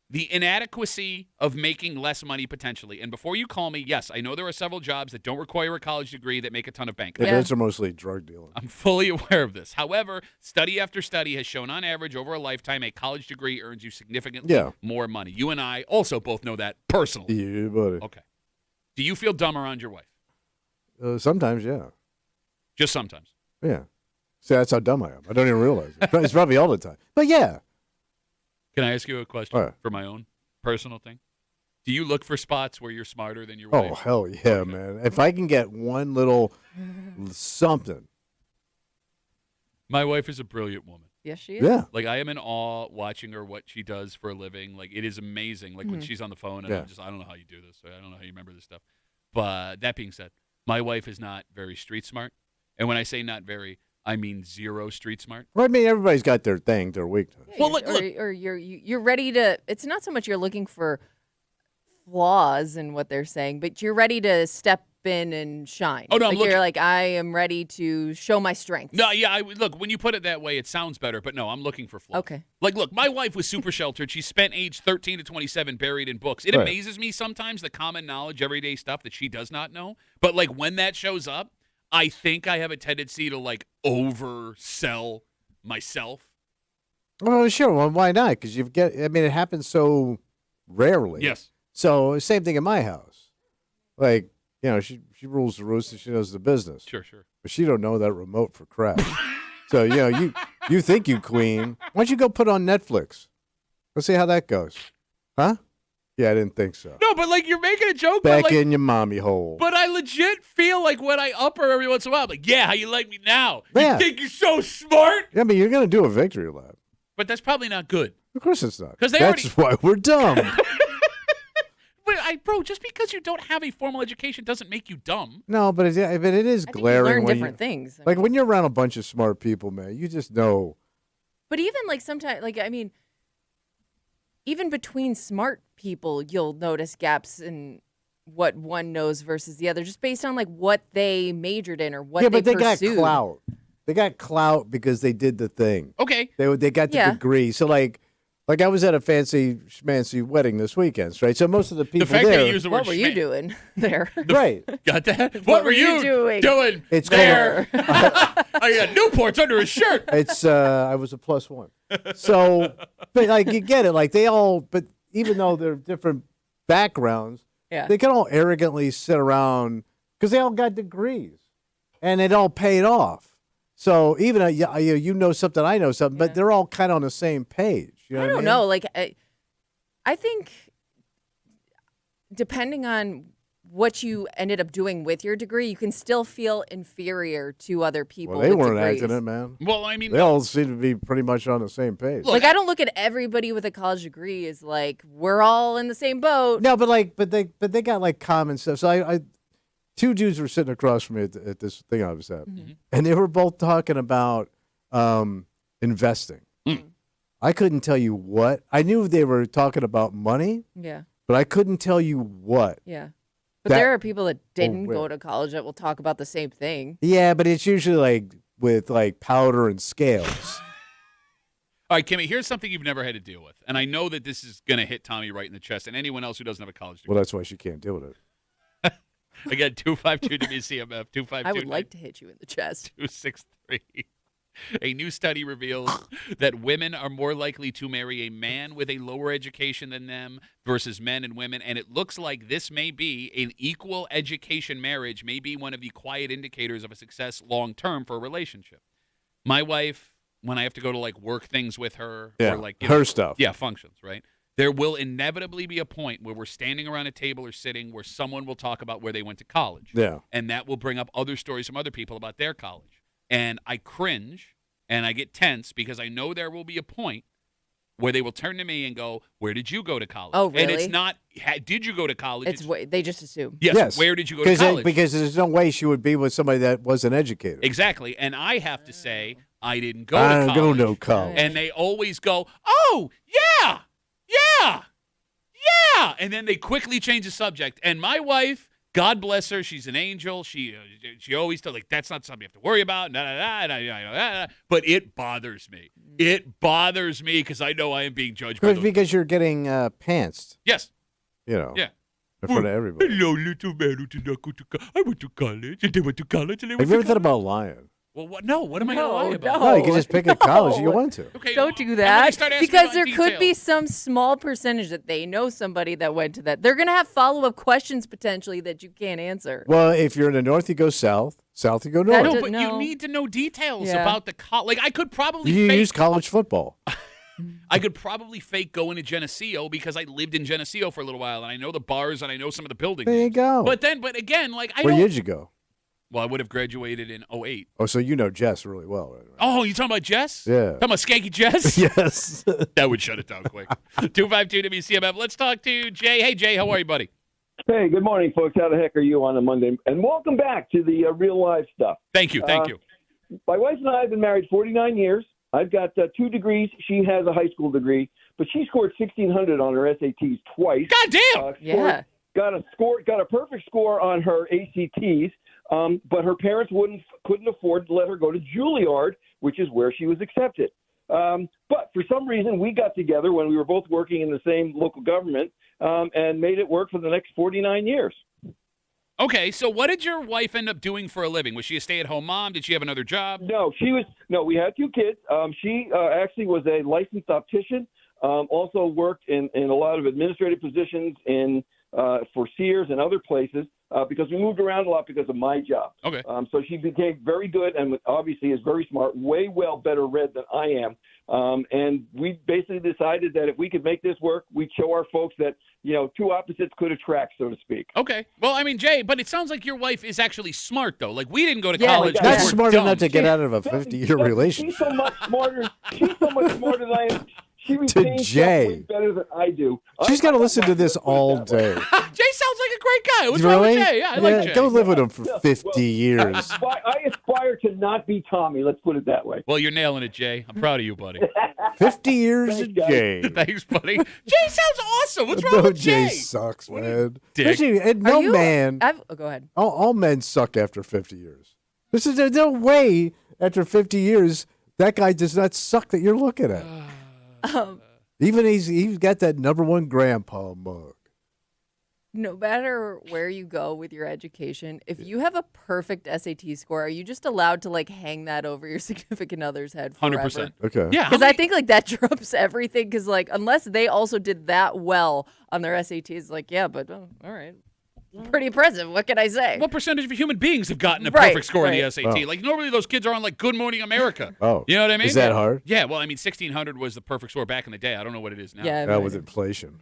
the inadequacy of making less money potentially? And before you call me, yes, I know there are several jobs that don't require a college degree that make a ton of bank. Yeah, Yeah. those are mostly drug dealing. I'm fully aware of this. However, study after study has shown on average over a lifetime, a college degree earns you significantly Yeah. more money. You and I also both know that personally. Yeah, buddy. Okay. Do you feel dumb around your wife? Sometimes, yeah, Just sometimes. yeah. See, that's how dumb I am. I don't even realize it. It's probably all the time. But yeah, Can I ask you a question All right. for my own personal thing? Do you look for spots where you're smarter than your oh wife? hell yeah, man. If I can get one little something, My wife is a brilliant woman. Yes, she is. yeah, Like, I am in awe watching her, what she does for a living. Like, it is amazing. Like, when she's on the phone, and Yeah. I don't know how you do this. I don't know how you remember this stuff. But that being said, my wife is not very street smart. And when I say not very, I mean zero street smart. Well, I mean, everybody's got their thing, their weakness. Yeah, Well, look, or you're ready to. It's not so much you're looking for flaws in what they're saying, but you're ready to step in and shine. Oh, no, I'm like looking- you're like, I am ready to show my strengths. No, yeah, look, when you put it that way, it sounds better, but no, I'm looking for flaws. Okay. Like, look, my wife was super sheltered. She spent age 13 to 27 buried in books. It Right. amazes me sometimes, the common knowledge, everyday stuff that she does not know. But, like, when that shows up, I think I have a tendency to, like, oversell myself. Well, sure. Well, why not? Because it happens so rarely. Yes. So, same thing in my house. Like, she rules the roost and she knows the business. Sure. But she don't know that remote for crap. So, you think you queen. Why don't you go put it on Netflix? Let's see how that goes. Huh? Yeah, I didn't think so. No, but, like, you're making a joke. Back but, like, in your mommy hole. But I legit feel like when I up her every once in a while, I'm like, yeah, how you like me now? Yeah. You think you're so smart? I mean, you're going to do a victory lap. But that's probably not good. Of course it's not. 'Cause they That's why we're dumb. But, bro, just because you don't have a formal education doesn't make you dumb. No, but it is I think glaring. you learn when different things. I Like mean, when you're around a bunch of smart people, man, you just know. but even like sometimes, like I mean, even between smart people, you'll notice gaps in what one knows versus the other, just based on like what they majored in or what Yeah, they but they pursued. got clout. They got clout because they did the thing. Okay. They got the Yeah. degree. So like I was at a fancy schmancy wedding this weekend, right? So most of the people The fact there, that you use the word What were you schman- doing there? right? Got that? What were you doing? It's there? I got Newports under his shirt. It's I was a +1. So, but like you get it, like but even though they're different backgrounds, Yeah. they can all arrogantly sit around because they all got degrees, and it all paid off. So even you know something, I know something, but Yeah. they're all kind of on the same page. You know I what I don't mean? know. Like, I think depending on what you ended up doing with your degree, you can still feel inferior to other people. Well, they with weren't degrees. acting it, man. Well, I mean, They all seem to be pretty much on the same page. Look, Like, I don't look at everybody with a college degree as like we're all in the same boat. No, but they got like common stuff. So I two dudes were sitting across from me at this thing I was at, and they were both talking about investing. I couldn't tell you what. I knew they were talking about money, Yeah, but I couldn't tell you what. yeah. But That- there are people that didn't where? go to college that will talk about the same thing. Yeah, but it's usually like with like powder and scales. all right, Kimmy, here's something you've never had to deal with. And I know that this is going to hit Tommy right in the chest and anyone else who doesn't have a college degree. Well, that's why she can't deal with it. Again, 252 WCMF, 252 I would like to hit you in the chest. 263. A new study reveals that women are more likely to marry a man with a lower education than them versus men and women. And it looks like this may be an equal education marriage, may be one of the quiet indicators of a success long term for a relationship. My wife, when I have to go to like work things with her Yeah, or like her stuff. Yeah, functions, right? There will inevitably be a point where we're standing around a table or sitting where someone will talk about where they went to college. Yeah. And that will bring up other stories from other people about their college. And I cringe and I get tense because I know there will be a point where they will turn to me and go, "Where did you go to college?" Oh, And it's really? not, did you go to college? It's they just assume. yes, where did you go to college? Because there's no way she would be with somebody that wasn't educated. Exactly. And I have to say, I didn't go to I college. don't go no college. And they always go, "Oh, yeah, yeah, yeah." And then they quickly change the subject. And my wife, God bless her, she's an angel. She always tells, like, that's not something you have to worry about. But it bothers me. It bothers me because I know I am being judged by those. Because you're getting pantsed, Yes. Yeah. In Hmm. front of everybody. Hello, little man who did not go to college. I went to college, and they went to college, and they went Have you to ever thought college. about lying? Well, what? No, what am I going to No, lie about? No, you can just pick a college you no. went to. Okay, Don't do and when they that start asking because about there could be details- some small percentage that they know somebody that went to that. They're going to have follow-up questions potentially that you can't answer. Well, if you're in the north, you go south. South, you go That north. No, d- but no. you need to know details Yeah. about the college. Like I could probably You fake. use college football. I could probably fake going to Geneseo because I lived in Geneseo for a little while and I know the bars and I know some of the buildings. There you go. But again, like I Where don't. did you go? Well, I would have graduated in 08. Oh, so you know Jess really well, right? Oh, you talking about Jess? Yeah. Talking about Skanky Jess? Yes. That would shut it down quick. 252 WCMF. Let's talk to Jay. Hey, Jay, how are you, buddy? Hey, good morning, folks. How the heck are you on a Monday? And welcome back to the real life stuff. Thank you. Thank you. My wife and I have been married 49 years. I've got 2 degrees. She has a high school degree, but she scored 1,600 on her SATs twice. God damn! Yeah. Got a perfect score on her ACTs, but her parents couldn't afford to let her go to Juilliard, which is where she was accepted. But for some reason, we got together when we were both working in the same local government and made it work for the next 49 years. Okay, so what did your wife end up doing for a living? Was she a stay-at-home mom? Did she have another job? No, we had 2 kids. She actually was a licensed optician, also worked in a lot of administrative positions for Sears and other places because we moved around a lot because of my job. Okay. So she became very good and obviously is very smart, way better read than I am. And we basically decided that if we could make this work, we'd show our folks that, 2 opposites could attract, so to speak. Okay. Well, I mean, Jay, but it sounds like your wife is actually smart, though. Like, we didn't go to Yeah, college. like, we Not were smart dumb. enough to get out of a 50-year relationship. She's so much smarter. She's so much smarter than I am. She retains stuff Jay. way better than I do. She's got to listen to this all day. Jay sounds like a great guy. What's wrong Really? with Jay? Yeah, I like Jay. Go live with him for No, 50 years. I aspire to not be Tommy. Let's put it that way. Well, you're nailing it, Jay. I'm proud of you, buddy. 50 years Thanks, of guys. Jay. Thanks, buddy. Jay sounds awesome. What's wrong No, with Jay Jay? sucks, What man. dick. Especially, and Are no you- man. Go ahead. All men suck after 50 years. There's no way after 50 years that guy does not suck that you're looking at. Even he's got that #1 grandpa mug. No matter where you go with your education, if you have a perfect SAT score, are you just allowed to like hang that over your significant other's head forever? 100%. Okay. Yeah. how Because I many- think like that trumps everything. Because like unless they also did that well on their SATs, like yeah, but all right, pretty impressive. What can I say? What percentage of human beings have gotten a Right, perfect score on the right. SAT? Oh. Like, normally those kids are on, like, Good Morning America. Oh. You know what I mean? Is that hard? Yeah, well, I mean, 1,600 was the perfect score back in the day. I don't know what it is now. Yeah, With inflation.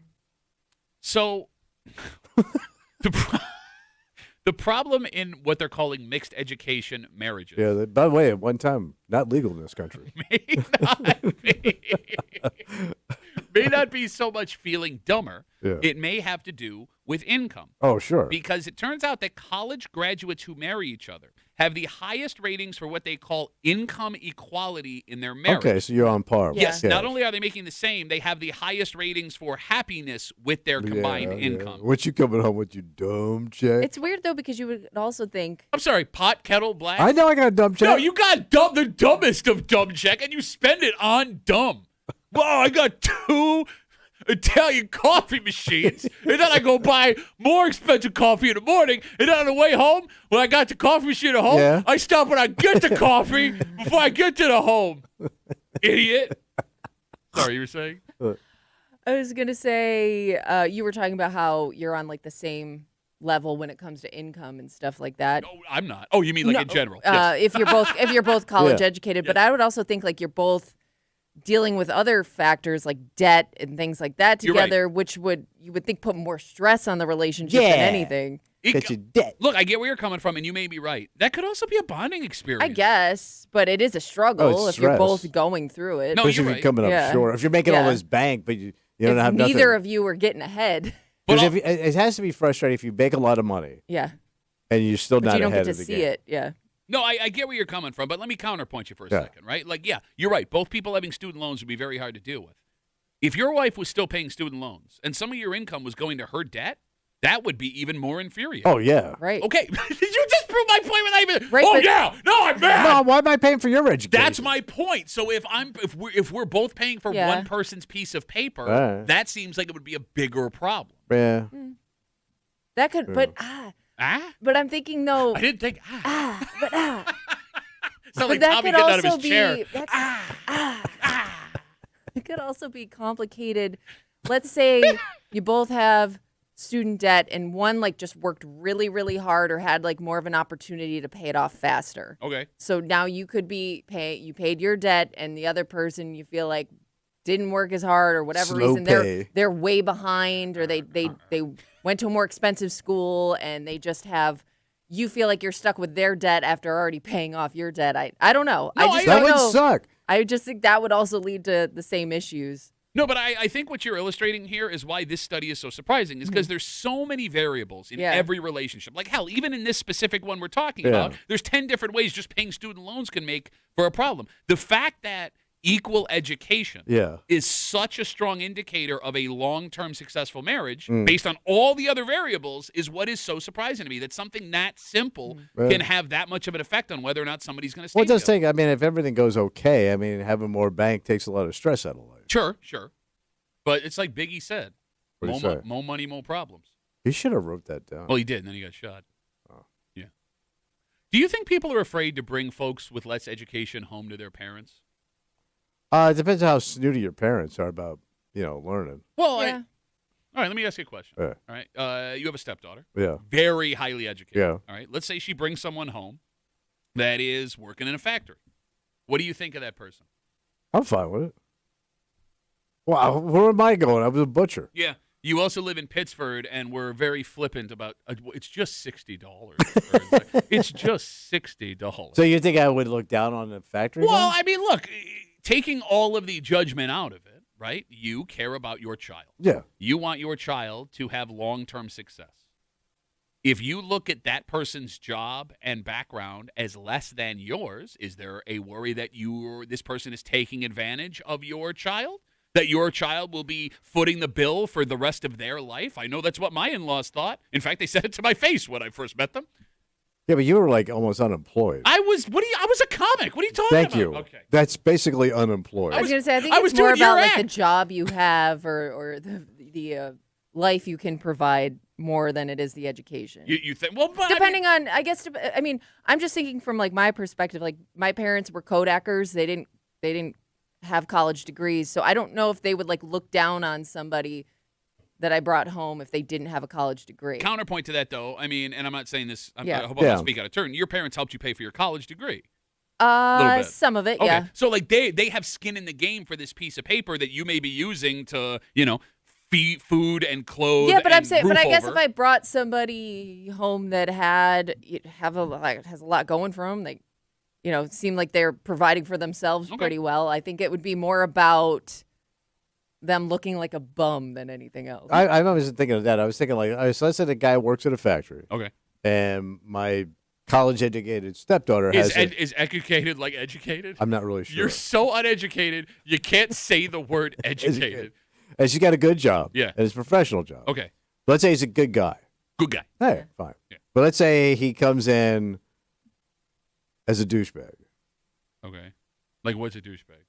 So, the problem in what they're calling mixed education marriages Yeah. By the way, at one time, not legal in this country. may not be so much feeling dumber. Yeah. It may have to do with income. Oh, sure. Because it turns out that college graduates who marry each other have the highest ratings for what they call income equality in their marriage. Okay, so you're on par. with Yes, cash. not only are they making the same, they have the highest ratings for happiness with their combined Yeah. income. What you coming home with, you dumb check? It's weird though because you would also think I'm sorry, pot, kettle, black? I know I got a dumb check. No, you got the dumbest of dumb check, and you spend it on dumb. Well, I got 2 Italian coffee machines, and then I go buy more expensive coffee in the morning, and then on the way home, when I got the coffee machine at home, Yeah. I stop when I get the coffee before I get to the home. Idiot. Sorry, you were saying? I was gonna say you were talking about how you're on like the same level when it comes to income and stuff like that. No, I'm not. Oh, you mean like No, in general? Yes. If you're both college Yeah. educated, but I would also think like you're both dealing with other factors like debt and things like that You're right. together, which you would think put more stress on the relationship Yeah. than anything. Get you debt. Look, I get where you're coming from, and you may be right. That could also be a bonding experience. I guess, but it is a struggle it's if you're stress. both going through it. No, Especially you're if right. you're coming up Yeah. short. If you're making all Yeah. this bank, but you if don't have nothing. neither of you are getting ahead, But Because it has to be frustrating if you make a lot of money yeah, and you're still but not you don't ahead get of to the see game. it. Yeah, No, I get where you're coming from, but let me counterpoint you for a Yeah. second, right? Like, yeah, you're right. Both people having student loans would be very hard to deal with. If your wife was still paying student loans and some of your income was going to her debt, that would be even more infuriating. Oh, yeah. right. Okay, did you just prove my point without even? Right, oh but- yeah, no, I'm mad. Mom, why am I paying for your education? That's my point. So if we're both paying for Yeah. one person's piece of paper, Right. that seems like it would be a bigger problem. Yeah. That could, but Ah, but I'm thinking though, I didn't think. but Sound but like that Tommy could getting out of also his be chair. it could also be complicated. Let's say you both have student debt and one like just worked really really hard or had like more of an opportunity to pay it off faster. Okay. So now you could be you paid your debt and the other person you feel like didn't work as hard or whatever Slow reason pay. they're way behind or they went to a more expensive school and they just have you feel like you're stuck with their debt after already paying off your debt. I don't know. No, I just That don't would know. suck. I just think that would also lead to the same issues. No, but I think what you're illustrating here is why this study is so surprising, is because there's so many variables in Yeah. every relationship. Like, hell, even in this specific one we're talking Yeah. about, there's 10 different ways just paying student loans can make for a problem. The fact that equal education Yeah. is such a strong indicator of a long-term successful marriage Mm. based on all the other variables is what is so surprising to me, that something that simple Right. can have that much of an effect on whether or not somebody's going to stay Well, it does together. take. I mean, if everything goes okay, I mean, having more bank takes a lot of stress out of life. Sure. But it's like Biggie said, What'd more, he say? more money, more problems. He should have wrote that down. Well, he did, and then he got shot. Oh. Yeah. Do you think people are afraid to bring folks with less education home to their parents? It depends how snooty your parents are about, learning. Well, Yeah. all right, let me ask you a question. Yeah. All right, you have a stepdaughter, Yeah. very highly educated. Yeah. All right, let's say she brings someone home that is working in a factory. What do you think of that person? I'm fine with it. Well, where am I going? I was a butcher. Yeah. You also live in Pittsford, and we're very flippant about it's just $60. It's just $60. So you think I would look down on the factory? Well, then? I mean, look, taking all of the judgment out of it, right? You care about your child. Yeah. You want your child to have long-term success. If you look at that person's job and background as less than yours, is there a worry that this person is taking advantage of your child? That your child will be footing the bill for the rest of their life? I know that's what my in-laws thought. In fact, they said it to my face when I first met them. Yeah, but you were like almost unemployed. I was a comic. What are you talking Thank about? you. Okay. That's basically unemployed. I was going to say, I think I was it's more doing your about like the act. job you have or the life you can provide more than it is the education. You think? Well, but Depending on, I guess, I mean, I'm just thinking from like my perspective. Like my parents were Kodakers. They didn't have college degrees, so I don't know if they would like look down on somebody that I brought home if they didn't have a college degree. Counterpoint to that, though, I mean, and I'm not saying this. Yeah. I hope I don't Yeah. speak out of turn. Your parents helped you pay for your college degree. Little bit. Some of it, Okay. yeah. So like they have skin in the game for this piece of paper that you may be using to feed food and clothes. Yeah, but I'm and saying, but roof I guess over. if I brought somebody home that has a lot going for them, they, seem like they're providing for themselves Okay. pretty well. I think it would be more about them looking like a bum than anything else. I wasn't thinking of that. I was thinking so let's say the guy works at a factory, Okay. and my college-educated stepdaughter has. Is educated like educated? I'm not really sure. You're so uneducated, you can't say the word educated. And she's got a good job. Yeah. And it's a professional job. Okay. Let's say he's a good guy. Good guy. Hey, fine. Yeah. But let's say he comes in as a douchebag. Okay. Like, what's a douchebag?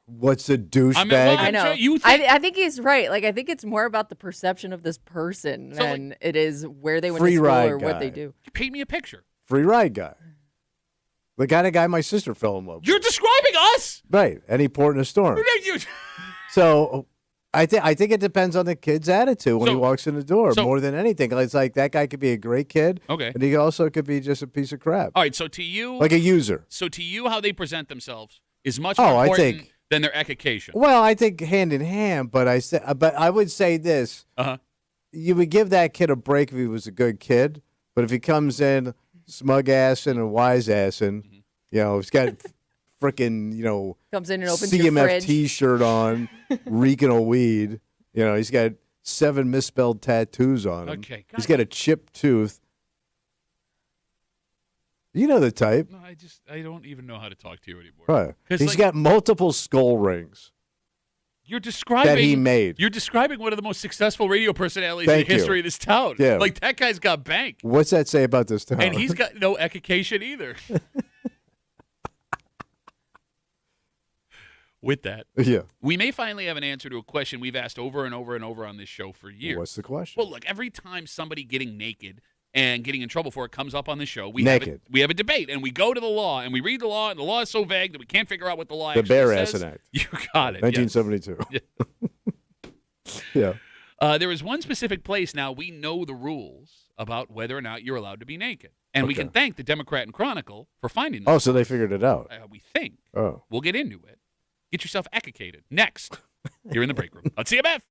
What's a douchebag? I mean, well, I know. sure you think- I think he's right. Like, I think it's more about the perception of this person So, like, than it is where they went free to school ride or what they guy. do. Paint me a picture. Free ride guy. The kind of guy my sister fell in love with. You're describing us. Right. And he poured in a storm. You- So I think it depends on the kid's attitude when So- he walks in the door so- more than anything. It's like that guy could be a great kid. Okay. And he also could be just a piece of crap. All right. So to you, Like a user. how they present themselves is much Oh, more I important think- than their education. Well, I think hand in hand, but I would say this. Uh-huh. You would give that kid a break if he was a good kid, but if he comes in smug assing and wise assing, he's got freaking, Comes in and opens your CMF fridge. T-shirt on, reeking of weed. He's got 7 misspelled tattoos on him. Okay, He's God. got a chipped tooth. You know the type. No, I don't even know how to talk to you anymore. Right. 'Cause, He's like, got multiple skull rings You're describing that he made. You're describing one of the most successful radio personalities Thank in the history you. of this town. Yeah. Like that guy's got bank, What's that say about this town? and he's got no education either. With that, yeah. we may finally have an answer to a question we've asked over and over and over on this show for years. What's the question? Well, look, every time somebody getting naked and getting in trouble for it comes up on the show, we Naked. have a debate, and we go to the law, and we read the law, and the law is so vague that we can't figure out what the law The actually Bear says. Act. You got it. yes. 1972. Yeah. There is one specific place now we know the rules about whether or not you're allowed to be naked. And we Okay. can thank the Democrat and Chronicle for finding Oh, this. so they figured it out. We think. Oh. We'll get into it. Get yourself educated. Next, you're in the break room on CMF.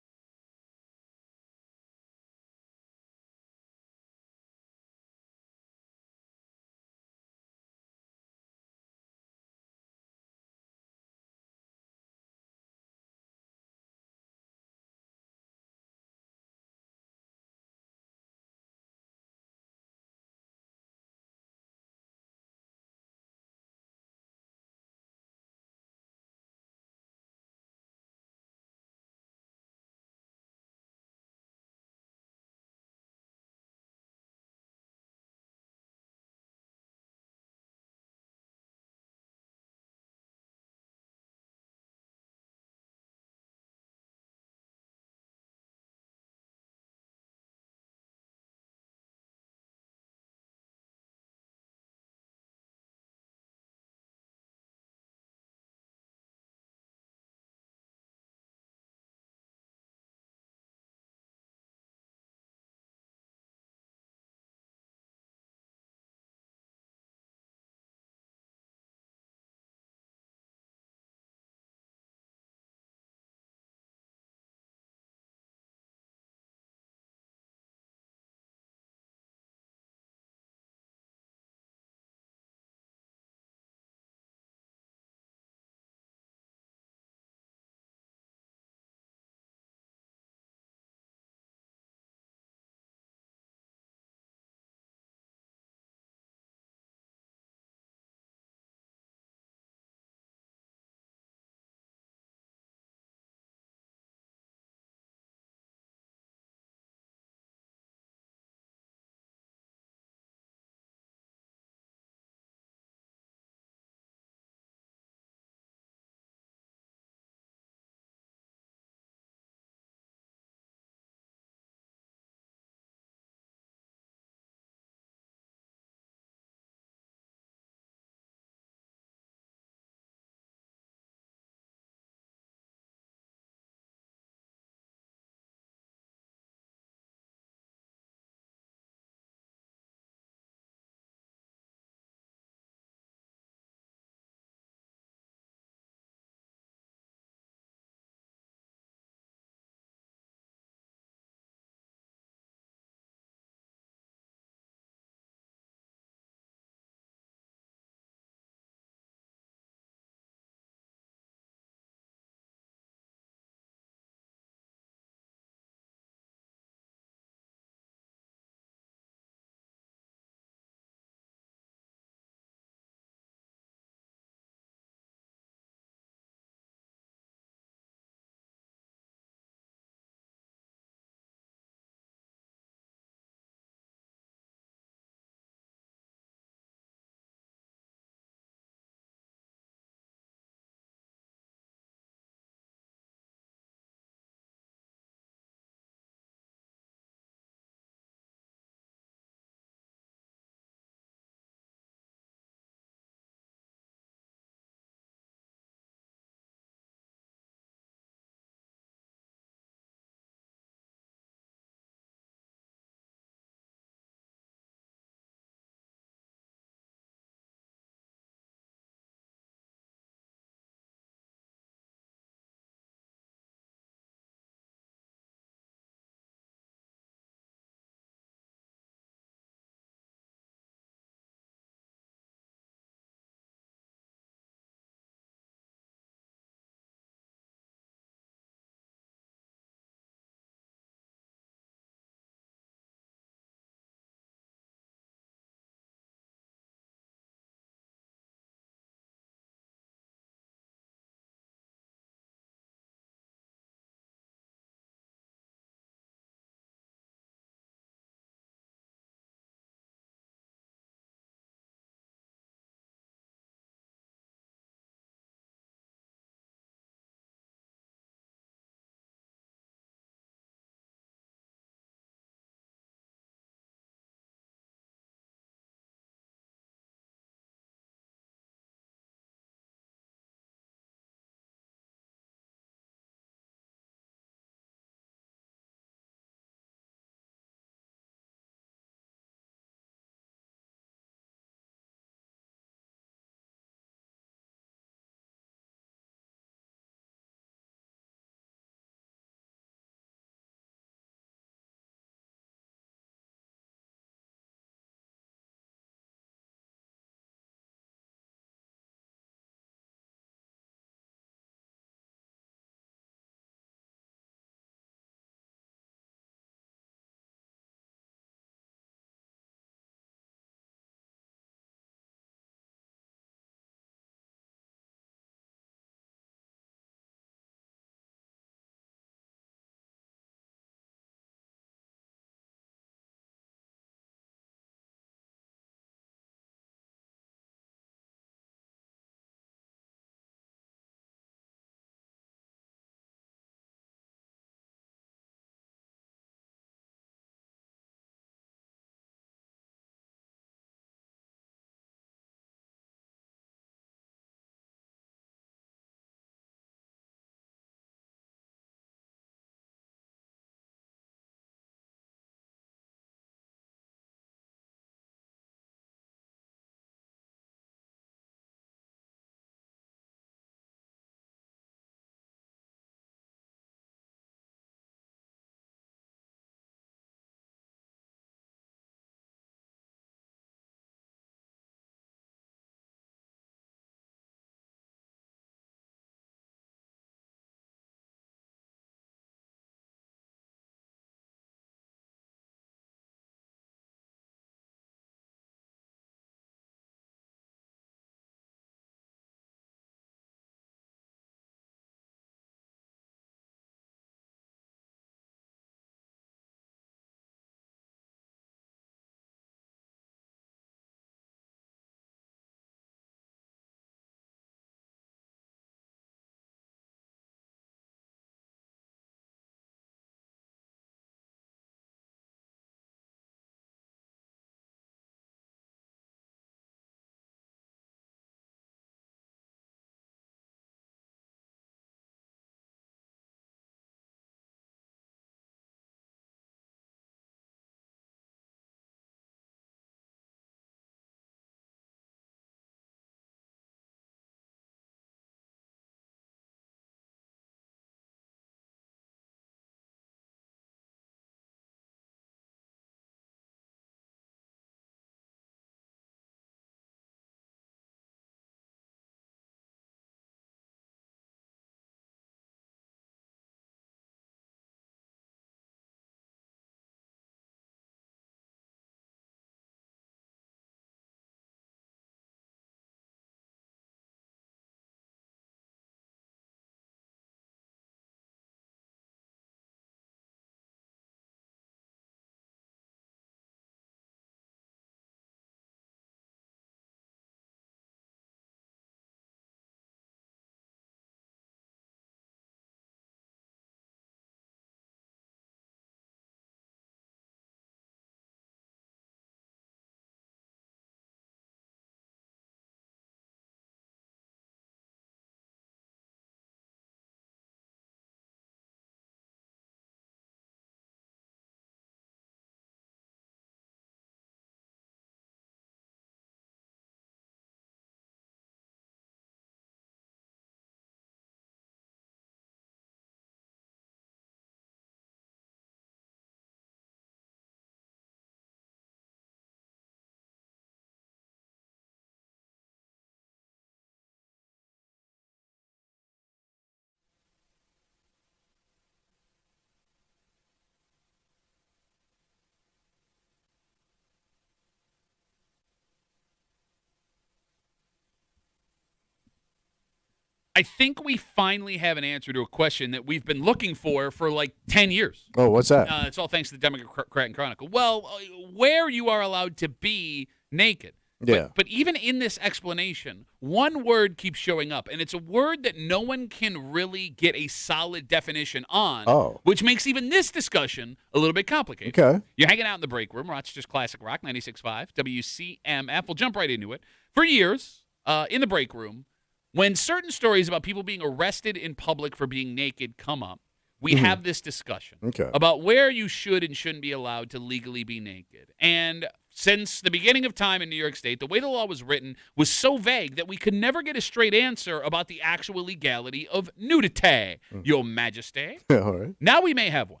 I think we finally have an answer to a question that we've been looking for like 10 years. Oh, what's that? It's all thanks to the Democrat and Chronicle. Well, where you are allowed to be naked. Yeah. But even in this explanation, one word keeps showing up, and it's a word that no one can really get a solid definition on, which makes even this discussion a little bit complicated. Okay. You're hanging out in the break room, Rochester's Classic Rock, 96.5, WCMF. We'll jump right into it. For years, in the break room, when certain stories about people being arrested in public for being naked come up, we have this discussion about where you should and shouldn't be allowed to legally be naked. And since the beginning of time in New York State, the way the law was written was so vague that we could never get a straight answer about the actual legality of nudity, Your Majesty. All right. Now we may have one.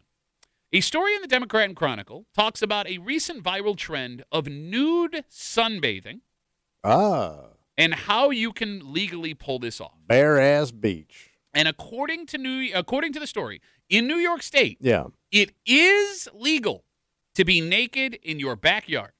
A story in the Democrat and Chronicle talks about a recent viral trend of nude sunbathing and how you can legally pull this off. Bare ass beach. And according to the story, in New York State, it is legal to be naked in your backyard.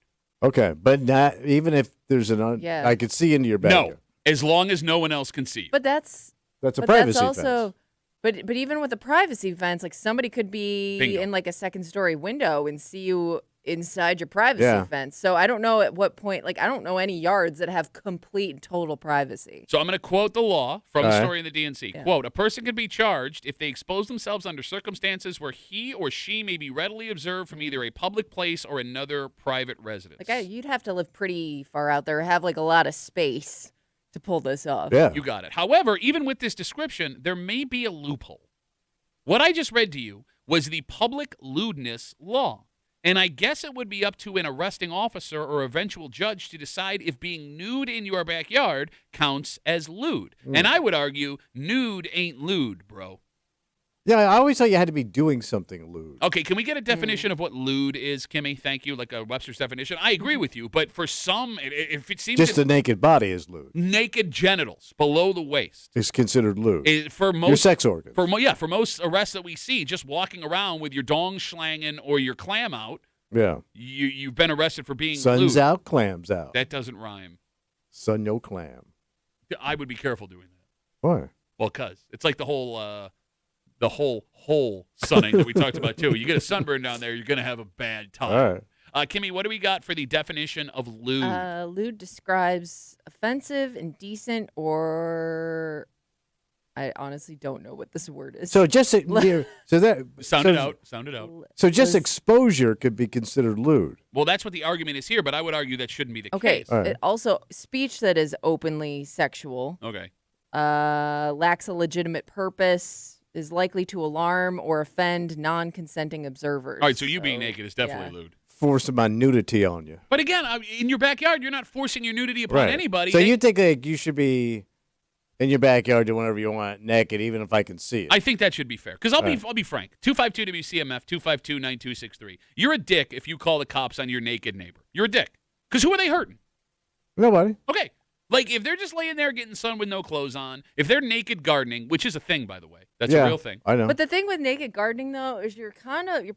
Okay, but not even if there's I could see into your backyard. No, as long as no one else can see you. But that's a privacy also, fence. But even with the privacy fence, like somebody could be in like a second story window and see you inside your privacy fence. So I don't know at what point, like I don't know any yards that have complete and total privacy. So I'm going to quote the law from the story in the DNC. Yeah. Quote, a person can be charged if they expose themselves under circumstances where he or she may be readily observed from either a public place or another private residence. Like you'd have to live pretty far out there, have like a lot of space to pull this off. Yeah. You got it. However, even with this description, there may be a loophole. What I just read to you was the public lewdness law. And I guess it would be up to an arresting officer or eventual judge to decide if being nude in your backyard counts as lewd. And I would argue nude ain't lewd, bro. Yeah, I always thought you had to be doing something lewd. Okay, can we get a definition of what lewd is, Kimmy? Thank you, like a Webster's definition. I agree with you, but for some, if it seems just a naked body is lewd. Naked genitals below the waist is considered lewd. For most your sex organs. For most arrests that we see, just walking around with your dong slanging or your clam out. Yeah, you've been arrested for being sun's lewd. out, clams out. That doesn't rhyme. Sun no clam. I would be careful doing that. Why? Well, because it's like the whole sunning that we talked about too. You get a sunburn down there, you're gonna have a bad time. All right. Kimmy, what do we got for the definition of lewd? Lewd describes offensive, indecent, or I honestly don't know what this word is. So just sound it out. So just exposure could be considered lewd. Well, that's what the argument is here, but I would argue that shouldn't be the case. Okay. Right. Also, speech that is openly sexual. Okay. Lacks a legitimate purpose, is likely to alarm or offend non-consenting observers. All right, so you being naked is definitely lewd. Forcing my nudity on you. But again, in your backyard, you're not forcing your nudity upon anybody. So you think like you should be in your backyard doing whatever you want, naked, even if I can see it. I think that should be fair. Because I'll be frank. 252 WCMF 252-9263. You're a dick if you call the cops on your naked neighbor. You're a dick. Because who are they hurting? Nobody. Okay. Like if they're just laying there getting sun with no clothes on, if they're naked gardening, which is a thing by the way, that's a real thing. I know. But the thing with naked gardening though is you're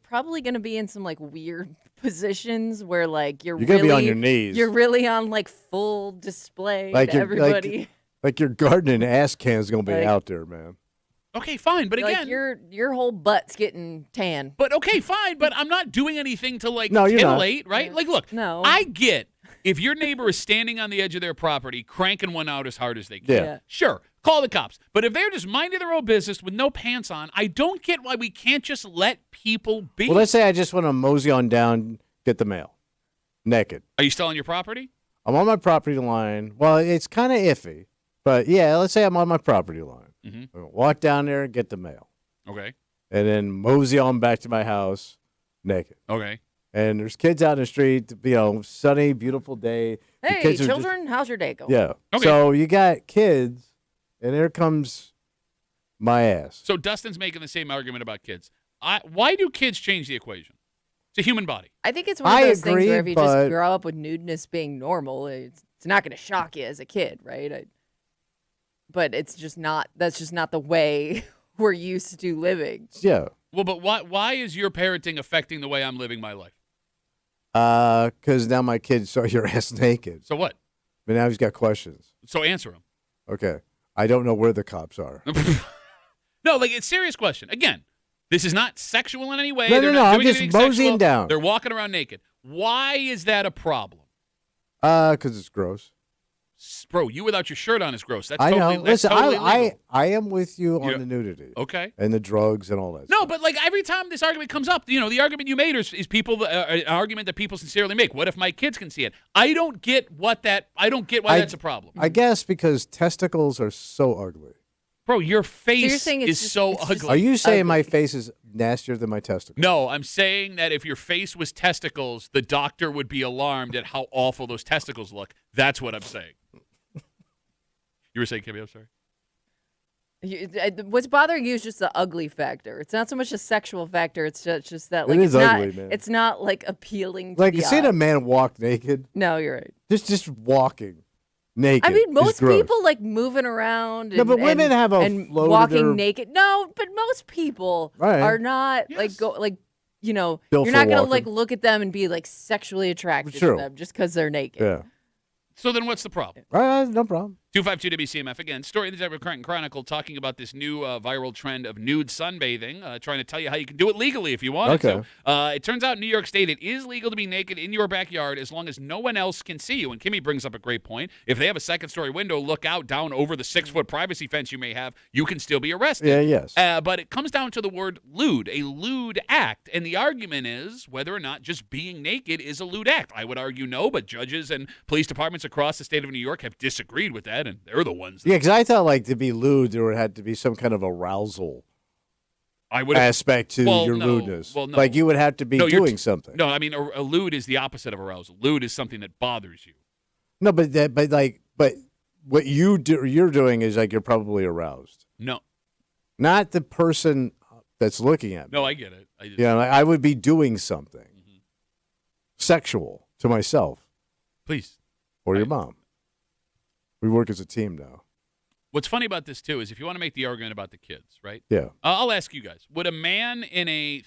probably gonna be in some like weird positions where like you're gonna be on your knees. You're really on like full display to everybody. Like your gardening ass can is gonna be out there, man. Okay, fine, but again, your whole butt's getting tan. But okay, fine, but I'm not doing anything to like no, titillate, right? Yeah. Like, look, no. I get if your neighbor is standing on the edge of their property, cranking one out as hard as they can. Yeah. Sure, call the cops. But if they're just minding their own business with no pants on, I don't get why we can't just let people be. Well, let's say I just want to mosey on down, get the mail, naked. Are you still on your property? I'm on my property line. Well, it's kind of iffy. But, yeah, let's say I'm on my property line. Mm-hmm. Walk down there and get the mail. Okay. And then mosey on back to my house naked. Okay. And there's kids out in the street, sunny, beautiful day. Hey, children, how's your day going? Yeah. Okay. So you got kids, and here comes my ass. So Dustin's making the same argument about kids. Why do kids change the equation? It's a human body. I think it's one of those things where if you but just grow up with nudeness being normal, it's not going to shock you as a kid, right? But it's just not. That's just not the way we're used to living. Yeah. Well, but why is your parenting affecting the way I'm living my life? Because now my kid saw your ass naked. So what? But now he's got questions. So answer them. Okay. I don't know where the cops are. No, like it's a serious question. Again, this is not sexual in any way. No, They're no, not I'm doing just anything moseying sexual. down. They're walking around naked. Why is that a problem? Because it's gross. Bro, you without your shirt on is gross. That's I totally, know. that's Listen, totally legal. I am with you on Yeah. the nudity. Okay. And the drugs and all that. No, stuff. but like every time this argument comes up, the argument you made is people an argument that people sincerely make. What if my kids can see it? I don't get why that's a problem. I guess because testicles are so ugly. Bro, your face saying it's is just- so it's just ugly. Are you saying ugly. my face is nastier than my testicles? No, I'm saying that if your face was testicles, the doctor would be alarmed at how awful those testicles look. That's what I'm saying. You were saying, Kimmy, I'm sorry. What's bothering you is just the ugly factor. It's not so much a sexual factor. It's just that It like is it's ugly, not. man. It's not like appealing. To Like the you seen eye. a man walk naked? No, you're right. Just walking naked. I mean, is most gross. people like moving around. No, And, but women and, have a and floated walking or- naked. No, but most people Right. are not Yes. you're Built not for gonna walking. like look at them and be like sexually attracted True. to them just because they're naked. Yeah. So then what's the problem? All right, no problem. 252 WCMF again. Story of the Denver Current Chronicle talking about this new viral trend of nude sunbathing, trying to tell you how you can do it legally if you want Okay. to. It turns out in New York State it is legal to be naked in your backyard as long as no one else can see you. And Kimmy brings up a great point. If they have a second-story window, look out down over the 6-foot privacy fence you may have, you can still be arrested. Yeah, yes. But it comes down to the word lewd, a lewd act. And the argument is whether or not just being naked is a lewd act. I would argue no, but judges and police departments across the state of New York have disagreed with that, and they're the ones that Yeah, because I thought like to be lewd, there had to be some kind of arousal I would have. aspect to Well, your no. lewdness. Well, no. Like you would have to be No, you're doing something. No, I mean, a lewd is the opposite of arousal. Lewd is something that bothers you. No, but what you're doing is like you're probably aroused, No, not the person that's looking at me. no, I get it. I just, Yeah, like I would be doing something Mm-hmm. sexual to myself Please. or your mom. We work as a team now. What's funny about this, too, is if you want to make the argument about the kids, right? Yeah. I'll ask you guys. Would a man in a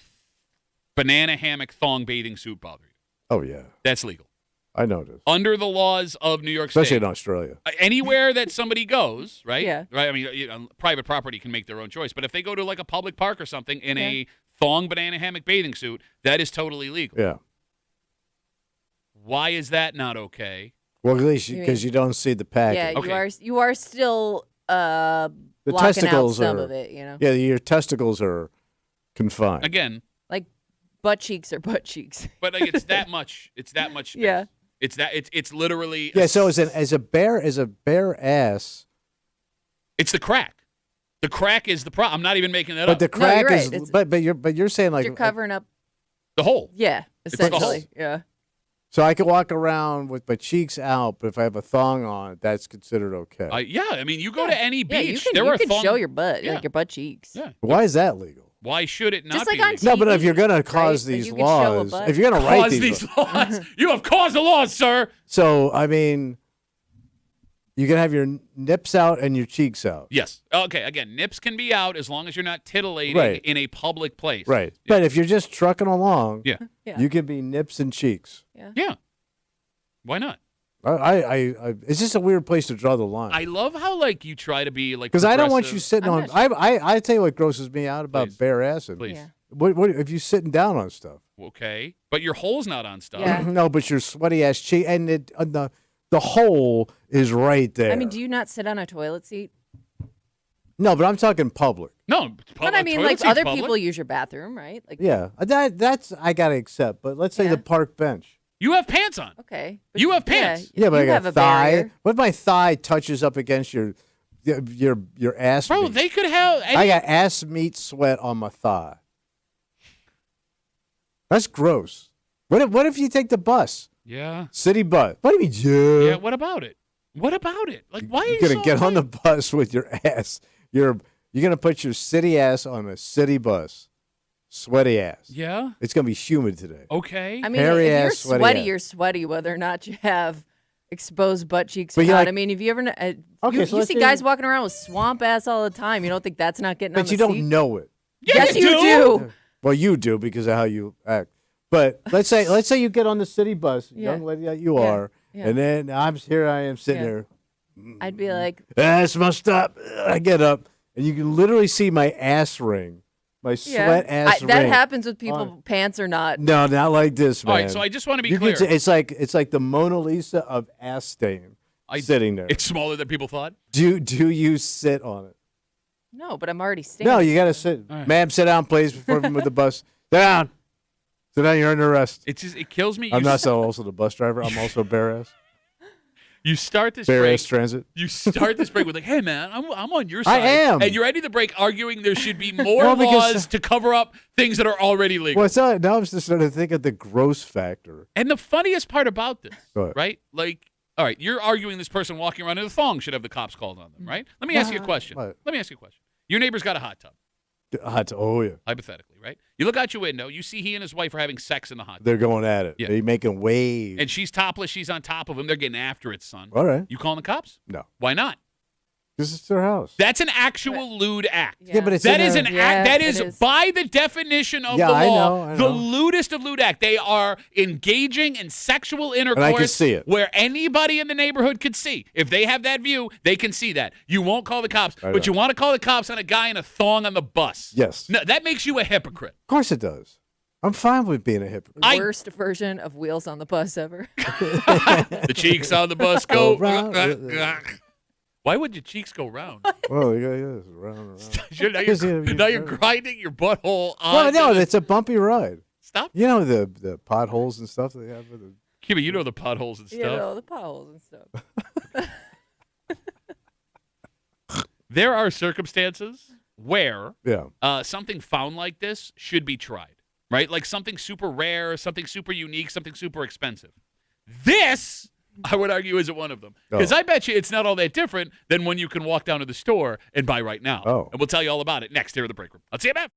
banana hammock thong bathing suit bother you? Oh yeah, That's legal. I noticed. Under the laws of New York Especially State. in Australia. Anywhere that somebody goes, right? Yeah. Right. I mean, private property can make their own choice, but if they go to like a public park or something in a thong banana hammock bathing suit, that is totally legal. Yeah. Why is that not okay? Well, at least You because you don't see the package. Yeah, Okay. you are still The blocking out testicles some are- of it. You know, Yeah, your testicles are confined. Again, like butt cheeks are butt cheeks. but like it's that much. It's that much space. Yeah. It's literally. Yeah. So as a bare ass, It's the crack. The crack is the problem. I'm not even making that but up. the No, crack you're right. is. It's- But you're saying like You're covering up. The hole. Yeah, It's the essentially. whole- Yeah. so I can walk around with my cheeks out, but if I have a thong on, that's considered okay. Yeah. I mean, you go to any Yeah, beach. you there can, are you can thong. show your butt, Yeah. like your butt cheeks. Yeah. Why is that legal? Why should it not Just like be on legal? No, but if TV, you're gonna cause right? Like these you can show a laws, butt. if you're gonna write Cause these, these laws. You have caused the laws, sir. so I mean, you can have your nips out and your cheeks out, Yes. Okay. Again, nips can be out as long as you're not titillating Right. in a public place. right? But if you're just trucking along, Yeah. Yeah. you can be nips and cheeks. Yeah. Why not? I it's just a weird place to draw the line. I love how like you try to be like Because I don't want you progressive. sitting I'm on. not I tell you what grosses me out about Please. bare acid. Please. Yeah. What if you sitting down on stuff? Okay, but your hole's not on stuff. Yeah. No, but your sweaty ass cheek and the hole is right there. I mean, do you not sit on a toilet seat? No, but I'm talking public. No, But I mean, toilet like seat's other public. people use your bathroom, right? Like, Yeah, that's I gotta accept. But let's say Yeah. the park bench. You have pants on. okay. You have pants. Yeah, but you I got have a thigh. barrier. What if my thigh touches up against your ass? Bro, meat? they could have. I got ass meat sweat on my thigh. That's gross. What if you take the bus, Yeah. city bus? What do you mean? Yeah. What about it? What about it? Like, why are you You're gonna so get on the uptight? bus with your ass. You're gonna put your city ass on a city bus, sweaty ass. Yeah. It's gonna be humid today. Okay. I mean, Hairy if you're ass, sweaty sweaty, ass. you're swety, whether or not you have exposed butt cheeks or But you're not. like- I mean, if you ever, Okay, you so let's see say- guys walking around with swamp ass all the time. You don't think that's not getting on But the you don't seat? know it. Yeah, Yes, you do. Well, you do because of how you act. But let's say you get on the city bus, Yeah. young lady that you Yeah. are, Yeah. and then I am sitting Yeah. there I'd be like, That's messed up. I get up, and you can literally see my ass ring, my sweat ass ring. that happens with people, pants or not. No, not like this, man. All right, so I just want to be You clear. can it's like the Mona Lisa of ass stain sitting there. It's smaller than people thought. Do you sit on it? No, but I'm already standing. No, you got to sit. All right. Ma'am, sit down, please, before we move the bus. Sit down. Sit down. You're under arrest. It kills me. I'm not also the bus driver. I'm also bare ass. You start this Bare break. ass transit. You start this break with like, "Hey man, I'm on your side." I am. And you're ending the break arguing there should be more Well, because- laws to cover up things that are already legal. Well, it's not, now I'm just starting to think of the gross factor. And the funniest part about this, What? right? Like, all right, you're arguing this person walking around in a thong should have the cops called on them, right? Let me ask you a question. What? Let me ask you a question. Your neighbor's got a hot tub, Oh, yeah. hypothetically, right? You look out your window, you see he and his wife are having sex in the hot tub. They're going at it. Yeah. They're making waves. And she's topless, she's on top of him. They're getting after it, son. All right. You calling the cops? No. Why not? Because it's their house. That's an actual lewd act. Yeah, but it's That in is a- an Yeah, act. That it is, is. by the definition of Yeah, the I law, know. the lewdest of lewd act. They are engaging in sexual intercourse I can see it. where anybody in the neighborhood could see. If they have that view, they can see that. You won't call the cops, I but know. you want to call the cops on a guy in a thong on the bus. Yes. No, that makes you a hypocrite. Of course it does. I'm fine with being a hypocrite. Worst version of Wheels on the Bus ever. The cheeks on the bus go. Go round. Why would your cheeks go round? Well, yeah, it's round and round. now you're grinding your butthole on. Well, no, it's a bumpy ride. Stop. You know the potholes and stuff they have. Kimmy, you know the potholes and stuff. You know, the potholes and stuff. There are circumstances where Yeah. something found like this should be tried, right? Like something super rare, something super unique, something super expensive. This, I would argue, isn't one of them. Because I bet you it's not all that different than when you can walk down to the store and buy right now. Oh. And we'll tell you all about it next here in the break room. On WCMF.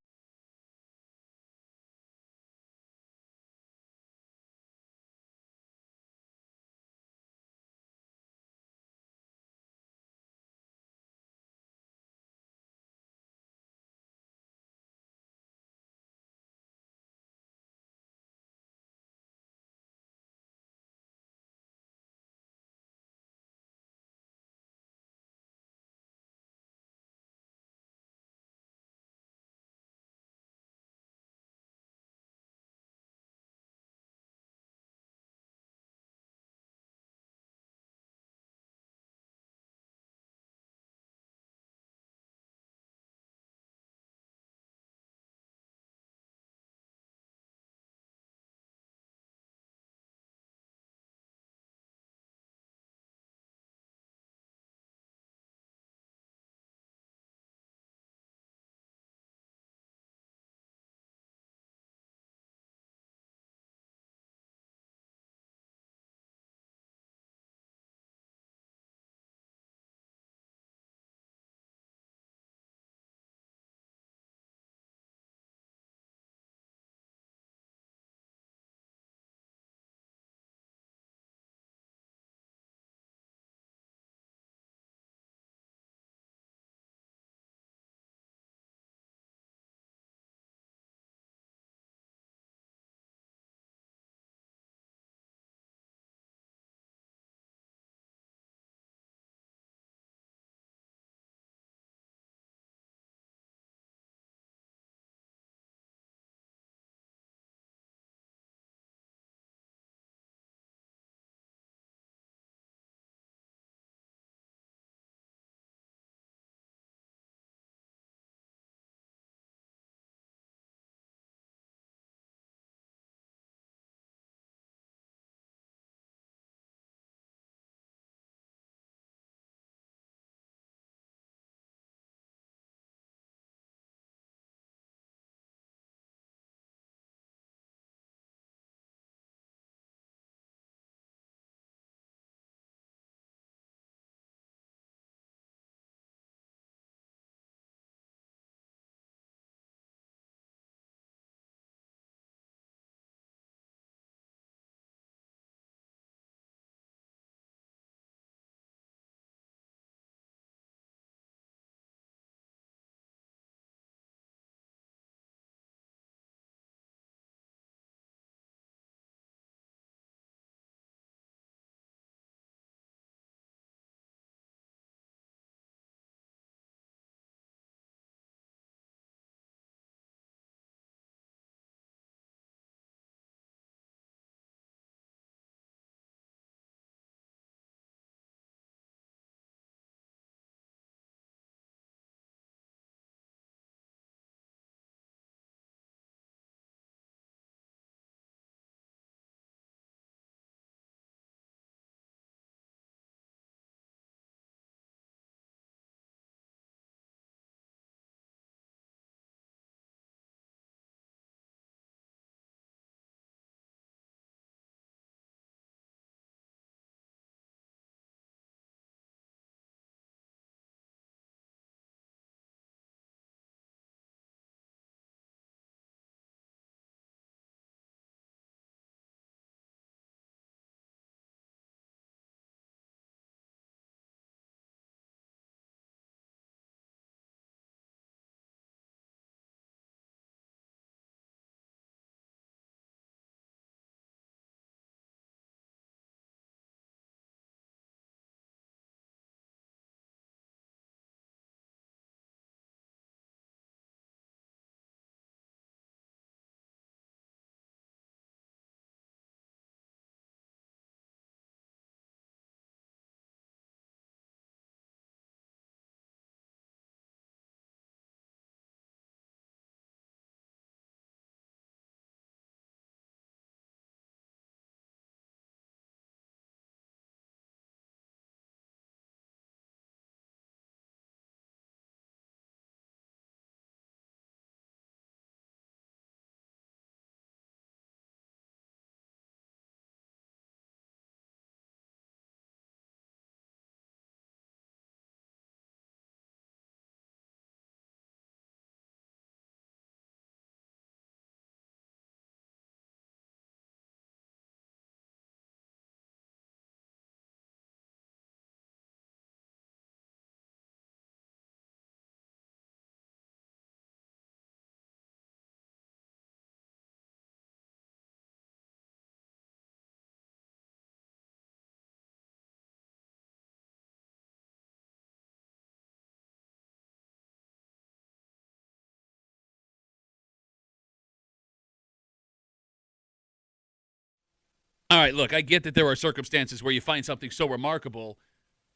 All right, look, I get that there are circumstances where you find something so remarkable,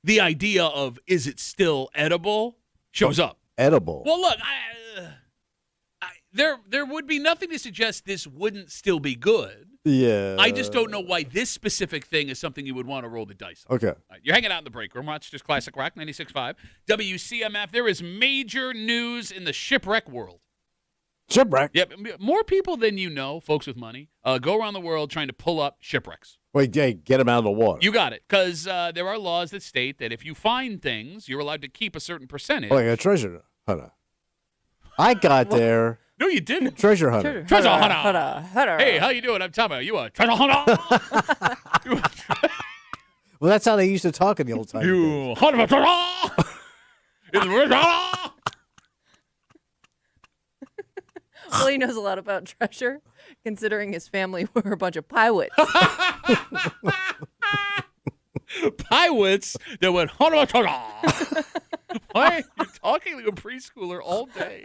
the idea of is it still edible shows up. Edible. Well, look, there would be nothing to suggest this wouldn't still be good. Yeah. I just don't know why this specific thing is something you would want to roll the dice on. Okay. All right, you're hanging out in the break room. Rochester's Classic Rock 96.5. WCMF. There is major news in the shipwreck world. Shipwreck? Yep. More people than you know, folks with money, go around the world trying to pull up shipwrecks. Wait, hey, get them out of the water. You got it. Because there are laws that state that if you find things, you're allowed to keep a certain percentage. Like a treasure hunter. I got there. No, you didn't. Treasure hunter. Treasure hunter. Hey, how you doing? I'm Tommy. Are you a treasure hunter? Well, that's how they used to talk in the old time. You hunt for treasure? In the treasure? Well, he knows a lot about treasure, considering his family were a bunch of pirates. Pirates that went hunt for treasure. Why are you talking like a preschooler all day?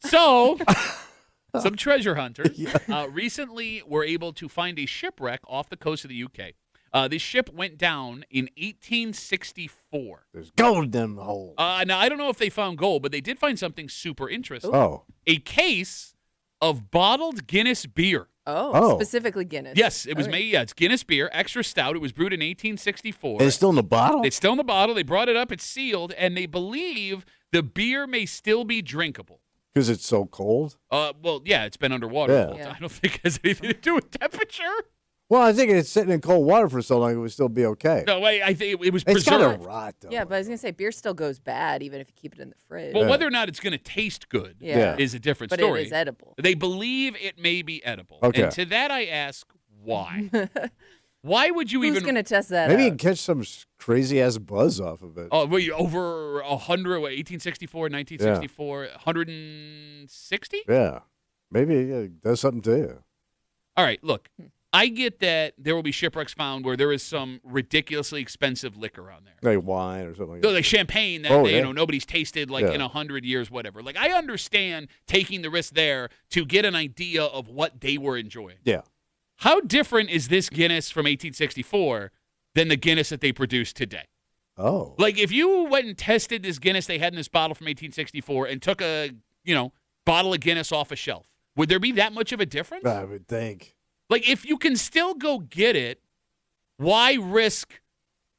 So, some treasure hunters recently were able to find a shipwreck off the coast of the UK. This ship went down in 1864. There's gold in them holes. Now, I don't know if they found gold, but they did find something super interesting. Oh. A case of bottled Guinness beer. Oh, specifically Guinness. Yes, it was Okay. made. Yeah, it's Guinness beer, extra stout. It was brewed in 1864. And it's still in the bottle? It's still in the bottle. They brought it up. It's sealed, and they believe the beer may still be drinkable. Because it's so cold? Well, yeah, it's been underwater. Yeah. The whole time. I don't think it has anything to do with temperature. Well, I think it's sitting in cold water for so long, it would still be okay. No, wait, I think it was It's got to preserved. rot, though. Yeah, but I was going to say, beer still goes bad even if you keep it in the fridge. Well, Yeah. whether or not it's going to taste good Yeah. is a different But story. it is edible. They believe it may be edible. Okay. And to that I ask, why? Why would you Who's even... going to test that Maybe you out? can catch some crazy-ass buzz off of it. Oh, were you over 100, 1864, 1964, 160? Yeah. Maybe it does something to you. All right, look, I get that there will be shipwrecks found where there is some ridiculously expensive liquor on there. Like wine or something like So that. like champagne that Oh, you yeah. know nobody's tasted like Yeah. in 100 years, whatever. Like I understand taking the risk there to get an idea of what they were enjoying. Yeah. How different is this Guinness from 1864 than the Guinness that they produce today? Oh. Like if you went and tested this Guinness they had in this bottle from 1864 and took a bottle of Guinness off a shelf, would there be that much of a difference? I would think. Like, if you can still go get it, why risk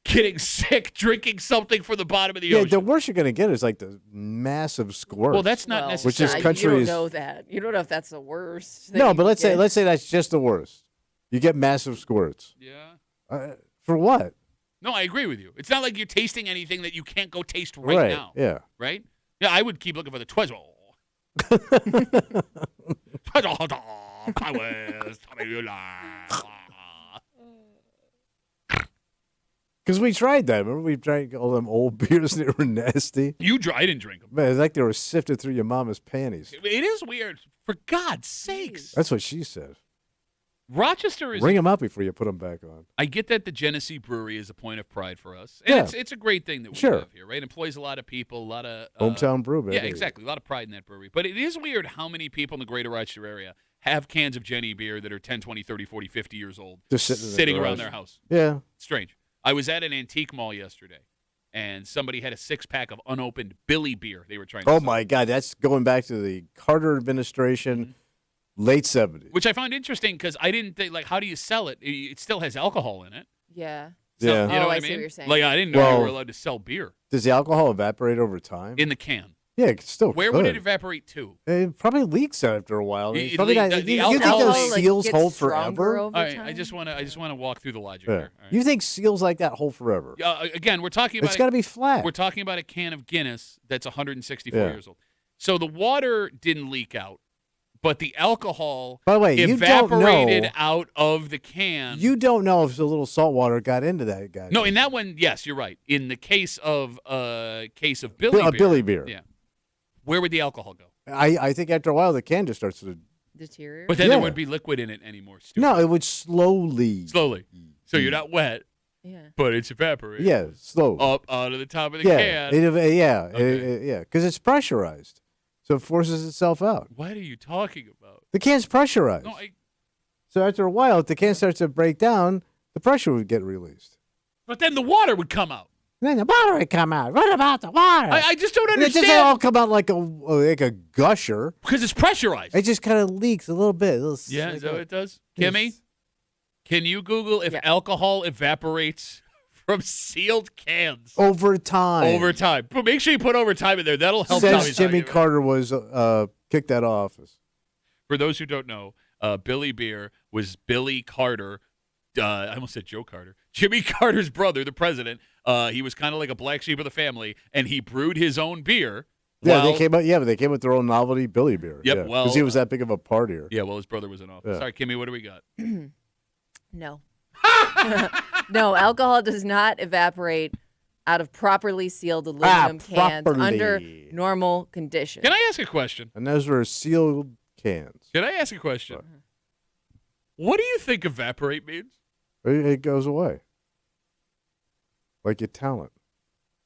getting sick drinking something from the bottom of the Yeah, ocean? the worst you're going to get is like the massive squirt. Well, that's not Well, necessary. Which is you countries- don't know that. You don't know if that's the worst. that No, you but could let's get. say that's just the worst. You get massive squirts. Yeah. For what? No, I agree with you. It's not like you're tasting anything that you can't go taste right now. Yeah. Right? Yeah, I would keep looking for the twizzle. Because we tried that. Remember we drank all them old beers and they were nasty? I didn't drink them. Man, it's like they were sifted through your mama's panties. It is weird. For God's sakes. That's what she said. Rochester is... Ring them out before you put them back on. I get that the Genesee Brewery is a point of pride for us. And Yeah. it's a great thing that we Sure. have here, right? It employs a lot of people, a lot of... Hometown brew, baby. Yeah, exactly. A lot of pride in that brewery. But it is weird how many people in the greater Rochester area have cans of Jenny beer that are 10, 20, 30, 40, 50 years old. Just sitting in the around garage. their house. Yeah. Strange. I was at an antique mall yesterday, and somebody had a 6-pack of unopened Billy beer they were trying to Oh, sell. my God. That's going back to the Carter administration, late 70s. Which I found interesting because I didn't think, like, how do you sell it? It still has alcohol in it. Yeah. So, Yeah. You know Oh, what I I see mean? what you're saying. Like, I didn't know you Well- were allowed to sell beer Does the alcohol evaporate over time? in the can. Yeah, it still Where could. would it evaporate to? It probably leaks after a while. It Probably leak- not, the you think alcohol, those like, seals gets hold stronger forever? over All right, time? I just want to walk through the logic Yeah. here. All right. You think seals like that hold forever? Again, we're talking about It's got to be flat. we're talking about a can of Guinness that's 164 Yeah. years old. So the water didn't leak out, but the alcohol By the way, you don't evaporated know. out of the can. You don't know if the little salt water got into that guy. No, in that one, yes, you're right. In the case of Billy beer, Billy beer. yeah, where would the alcohol go? I think after a while the can just starts to. Deteriorate. But then there Yeah. wouldn't be liquid in it anymore. Stupid. No, it would slowly. slowly. So you're not wet, Yeah. but it's evaporating. Yeah, slowly. Up out of the top of the yeah, can. yeah, Okay. yeah, because it's pressurized. so it forces itself out. What are you talking about? The can's pressurized. No, So after a while, if the can starts to break down, the pressure would get released. but then the water would come out. Then the water would come out. What about the water? I just don't It doesn't understand. all come out like a gusher. Because it's pressurized. It just kind of leaks a little bit. Yeah, is that what it does? Kimmy, can you Google if alcohol evaporates from sealed cans? Over time. Over time. But make sure you put over time in there. That'll help. Since Jimmy Carter was kicked out of office. For those who don't know, Billy Beer was Billy Carter. I almost said Joe Carter. Jimmy Carter's brother, the president. He was kind of like a black sheep of the family, and he brewed his own beer. Yeah, they came out. Yeah, but they came with their own novelty Billy Beer. Yep. Yeah, well, because he was that big of a partier. Yeah. Well, his brother was in office. Yeah. Sorry, Kimmy. What do we got? No. No, alcohol does not evaporate out of properly sealed aluminum cans under normal conditions. Can I ask a question? And those were sealed cans. Can I ask a question? What do you think evaporate means? It goes away. Like your talent.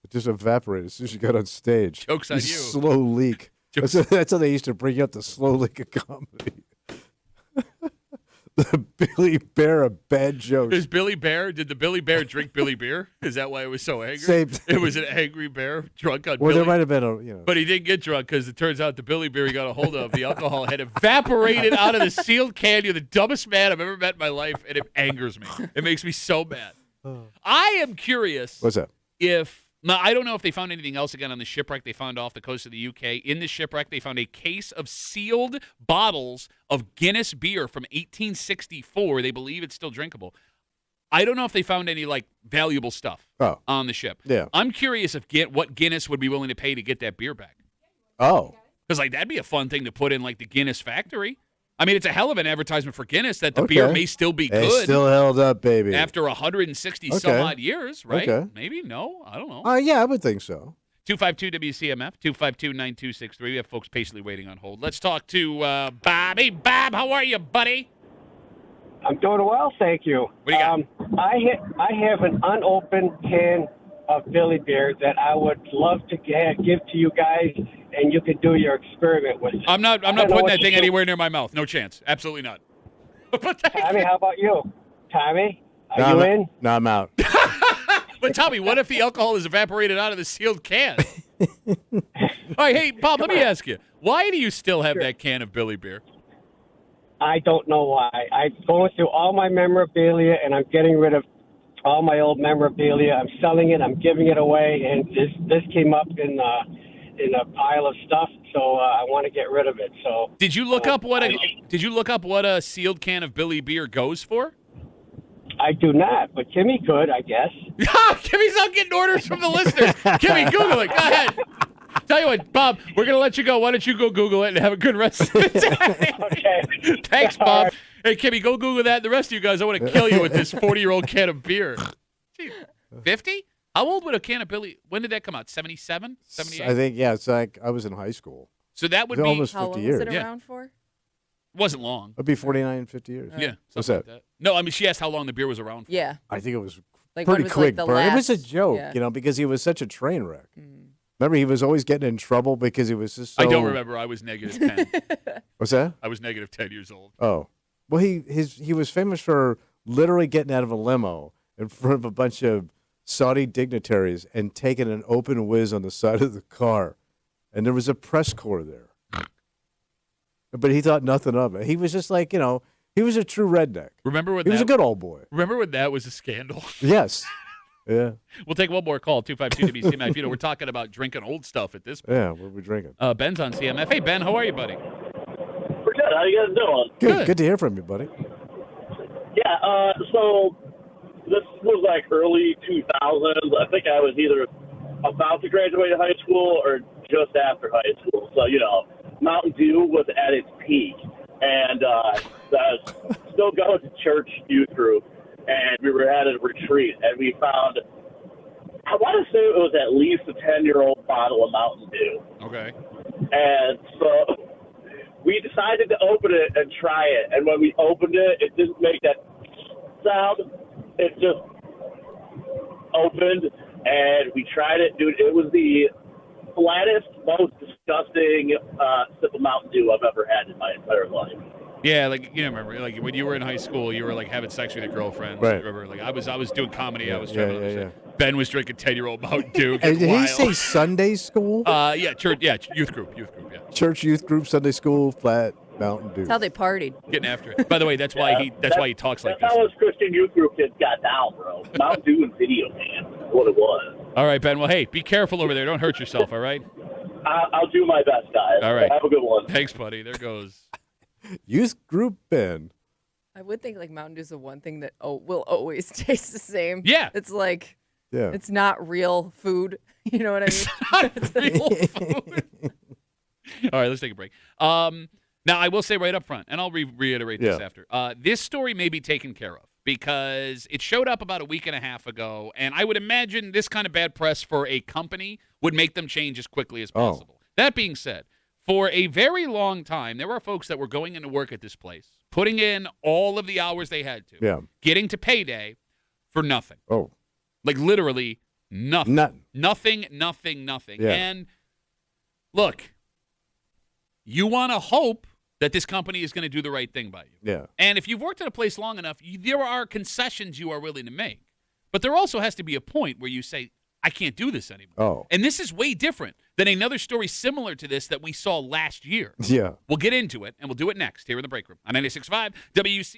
It just evaporated as soon as you got on stage. Joke's on you. Slow leak. That's how they used to bring up the slow leak of comedy. The Billy Bear of bad jokes. Did the Billy Bear drink Billy Beer? Is that why it was so angry? Same thing. It was an angry bear drunk on Well, Billy. there might have been But he didn't get drunk because it turns out the Billy Beer he got a hold of, the alcohol had evaporated out of the sealed can. You're the dumbest man I've ever met in my life, and it angers me. It makes me so mad. I am curious. What's that? Now, I don't know if they found anything else again on the shipwreck they found off the coast of the UK. In the shipwreck, they found a case of sealed bottles of Guinness beer from 1864. They believe it's still drinkable. I don't know if they found any valuable stuff on the ship. Yeah. I'm curious if what Guinness would be willing to pay to get that beer back. Oh. Because that'd be a fun thing to put in the Guinness factory. I mean, it's a hell of an advertisement for Guinness that the beer may still be good. It's still held up, baby. After 160 some odd years, right? Okay. Maybe, no, I don't know. Yeah, I would think so. 252 WCMF, 252-9263. We have folks patiently waiting on hold. Let's talk to Bobby. Bob, how are you, buddy? I'm doing well, thank you. What do you got? I have an unopened can of Billy Beer that I would love to give to you guys, and you could do your experiment with it. I'm not putting that thing anywhere near my mouth. No chance. Absolutely not. Tommy, how about you? Tommy, are you in? No, I'm out. But Tommy, what if the alcohol is evaporated out of the sealed can? All right, hey, Bob, let me ask you. Why do you still have that can of Billy Beer? I don't know why. I'm going through all my memorabilia, and I'm getting rid of all my old memorabilia. I'm selling it. I'm giving it away, and this came up in a pile of stuff, so I want to get rid of it. So did you look up what a sealed can of Billy Beer goes for? I do not, but Kimmy could, I guess. Kimmy's not getting orders from the listeners. Kimmy, Google it. Go ahead. Tell you what, Bob, we're going to let you go. Why don't you go Google it and have a good rest of the day? Okay. Thanks, Bob. Right. Hey, Kimmy, go Google that. The rest of you guys, I want to kill you with this 40-year-old can of beer. 50? How old would a can of Billy? When did that come out? 77? 78? I think, yeah. It's like I was in high school. So that would be almost 50 how long years. was it around for? It wasn't long. It'd be 49, 50 years. Yeah. What's that? Like that? No, I mean, she asked how long the beer was around for. Yeah. I think it was Like pretty when was, quick. the Burn. It was a last- joke, yeah. because he was such a train wreck. Remember, he was always getting in trouble because he was just so... I don't remember. I was negative 10. What's that? I was negative 10 years old. Oh. Well, he was famous for literally getting out of a limo in front of a bunch of Saudi dignitaries and taking an open whiz on the side of the car. And there was a press corps there. But he thought nothing of it. He was just like, he was a true redneck. Remember when he was a good old boy. Remember when that was a scandal? Yes. Yeah. We'll take one more call, 252 WCMF. We're talking about drinking old stuff at this point. Yeah, what are we drinking? Ben's on CMF. Hey, Ben, how are you, buddy? We're good. How you guys doing? Good to hear from you, buddy. Yeah, so this was early 2000s. I think I was either about to graduate high school or just after high school. So, Mountain Dew was at its peak. And I was still going to church youth group. And we were at a retreat, and we found, I want to say it was at least a 10-year-old bottle of Mountain Dew. Okay. And so we decided to open it and try it. And when we opened it, it didn't make that sound. It just opened, and we tried it. Dude, it was the flattest, most disgusting sip of Mountain Dew I've ever had in my entire life. Yeah, like you know, remember, like when you were in high school, you were like having sex with your girlfriend. Right. Remember, like I was doing comedy. Yeah, I was trying to yeah, understand. Ben was drinking 10-year-old Mountain Dew. Hey, getting did he wild. say Sunday school? Yeah, church. Yeah, youth group. Yeah, Church, youth group, Sunday school, flat, Mountain Dew. That's how they partied. getting after it. By the way, that's why he talks like That's this. how us Christian youth group kids got down, bro. Mountain Dew and video, man. That's what it was. All right, Ben. Well, hey, be careful over there. Don't hurt yourself. All right. I'll do my best, guys. All right. Have a good one. Thanks, buddy. There goes. Youth group, Ben. I would think like Mountain Dew is the one thing that will always taste the same. Yeah. It's like Yeah. it's not real food. You know what I mean? It's not real food. All right, let's take a break. Now, I will say right up front, and I'll reiterate this after. This story may be taken care of because it showed up about a week and a half ago, and I would imagine this kind of bad press for a company would make them change as quickly as possible. That being said, for a very long time, there were folks that were going into work at this place, putting in all of the hours they had to, getting to payday for nothing. Oh. Like literally nothing. Nothing. Nothing. Yeah. And look, you want to hope that this company is going to do the right thing by you. Yeah. And if you've worked at a place long enough, there are concessions you are willing to make. But there also has to be a point where you say, I can't do this anymore. Oh. And this is way different than another story similar to this that we saw last year. Yeah. We'll get into it, and we'll do it next here in the break room on 96.5 WC.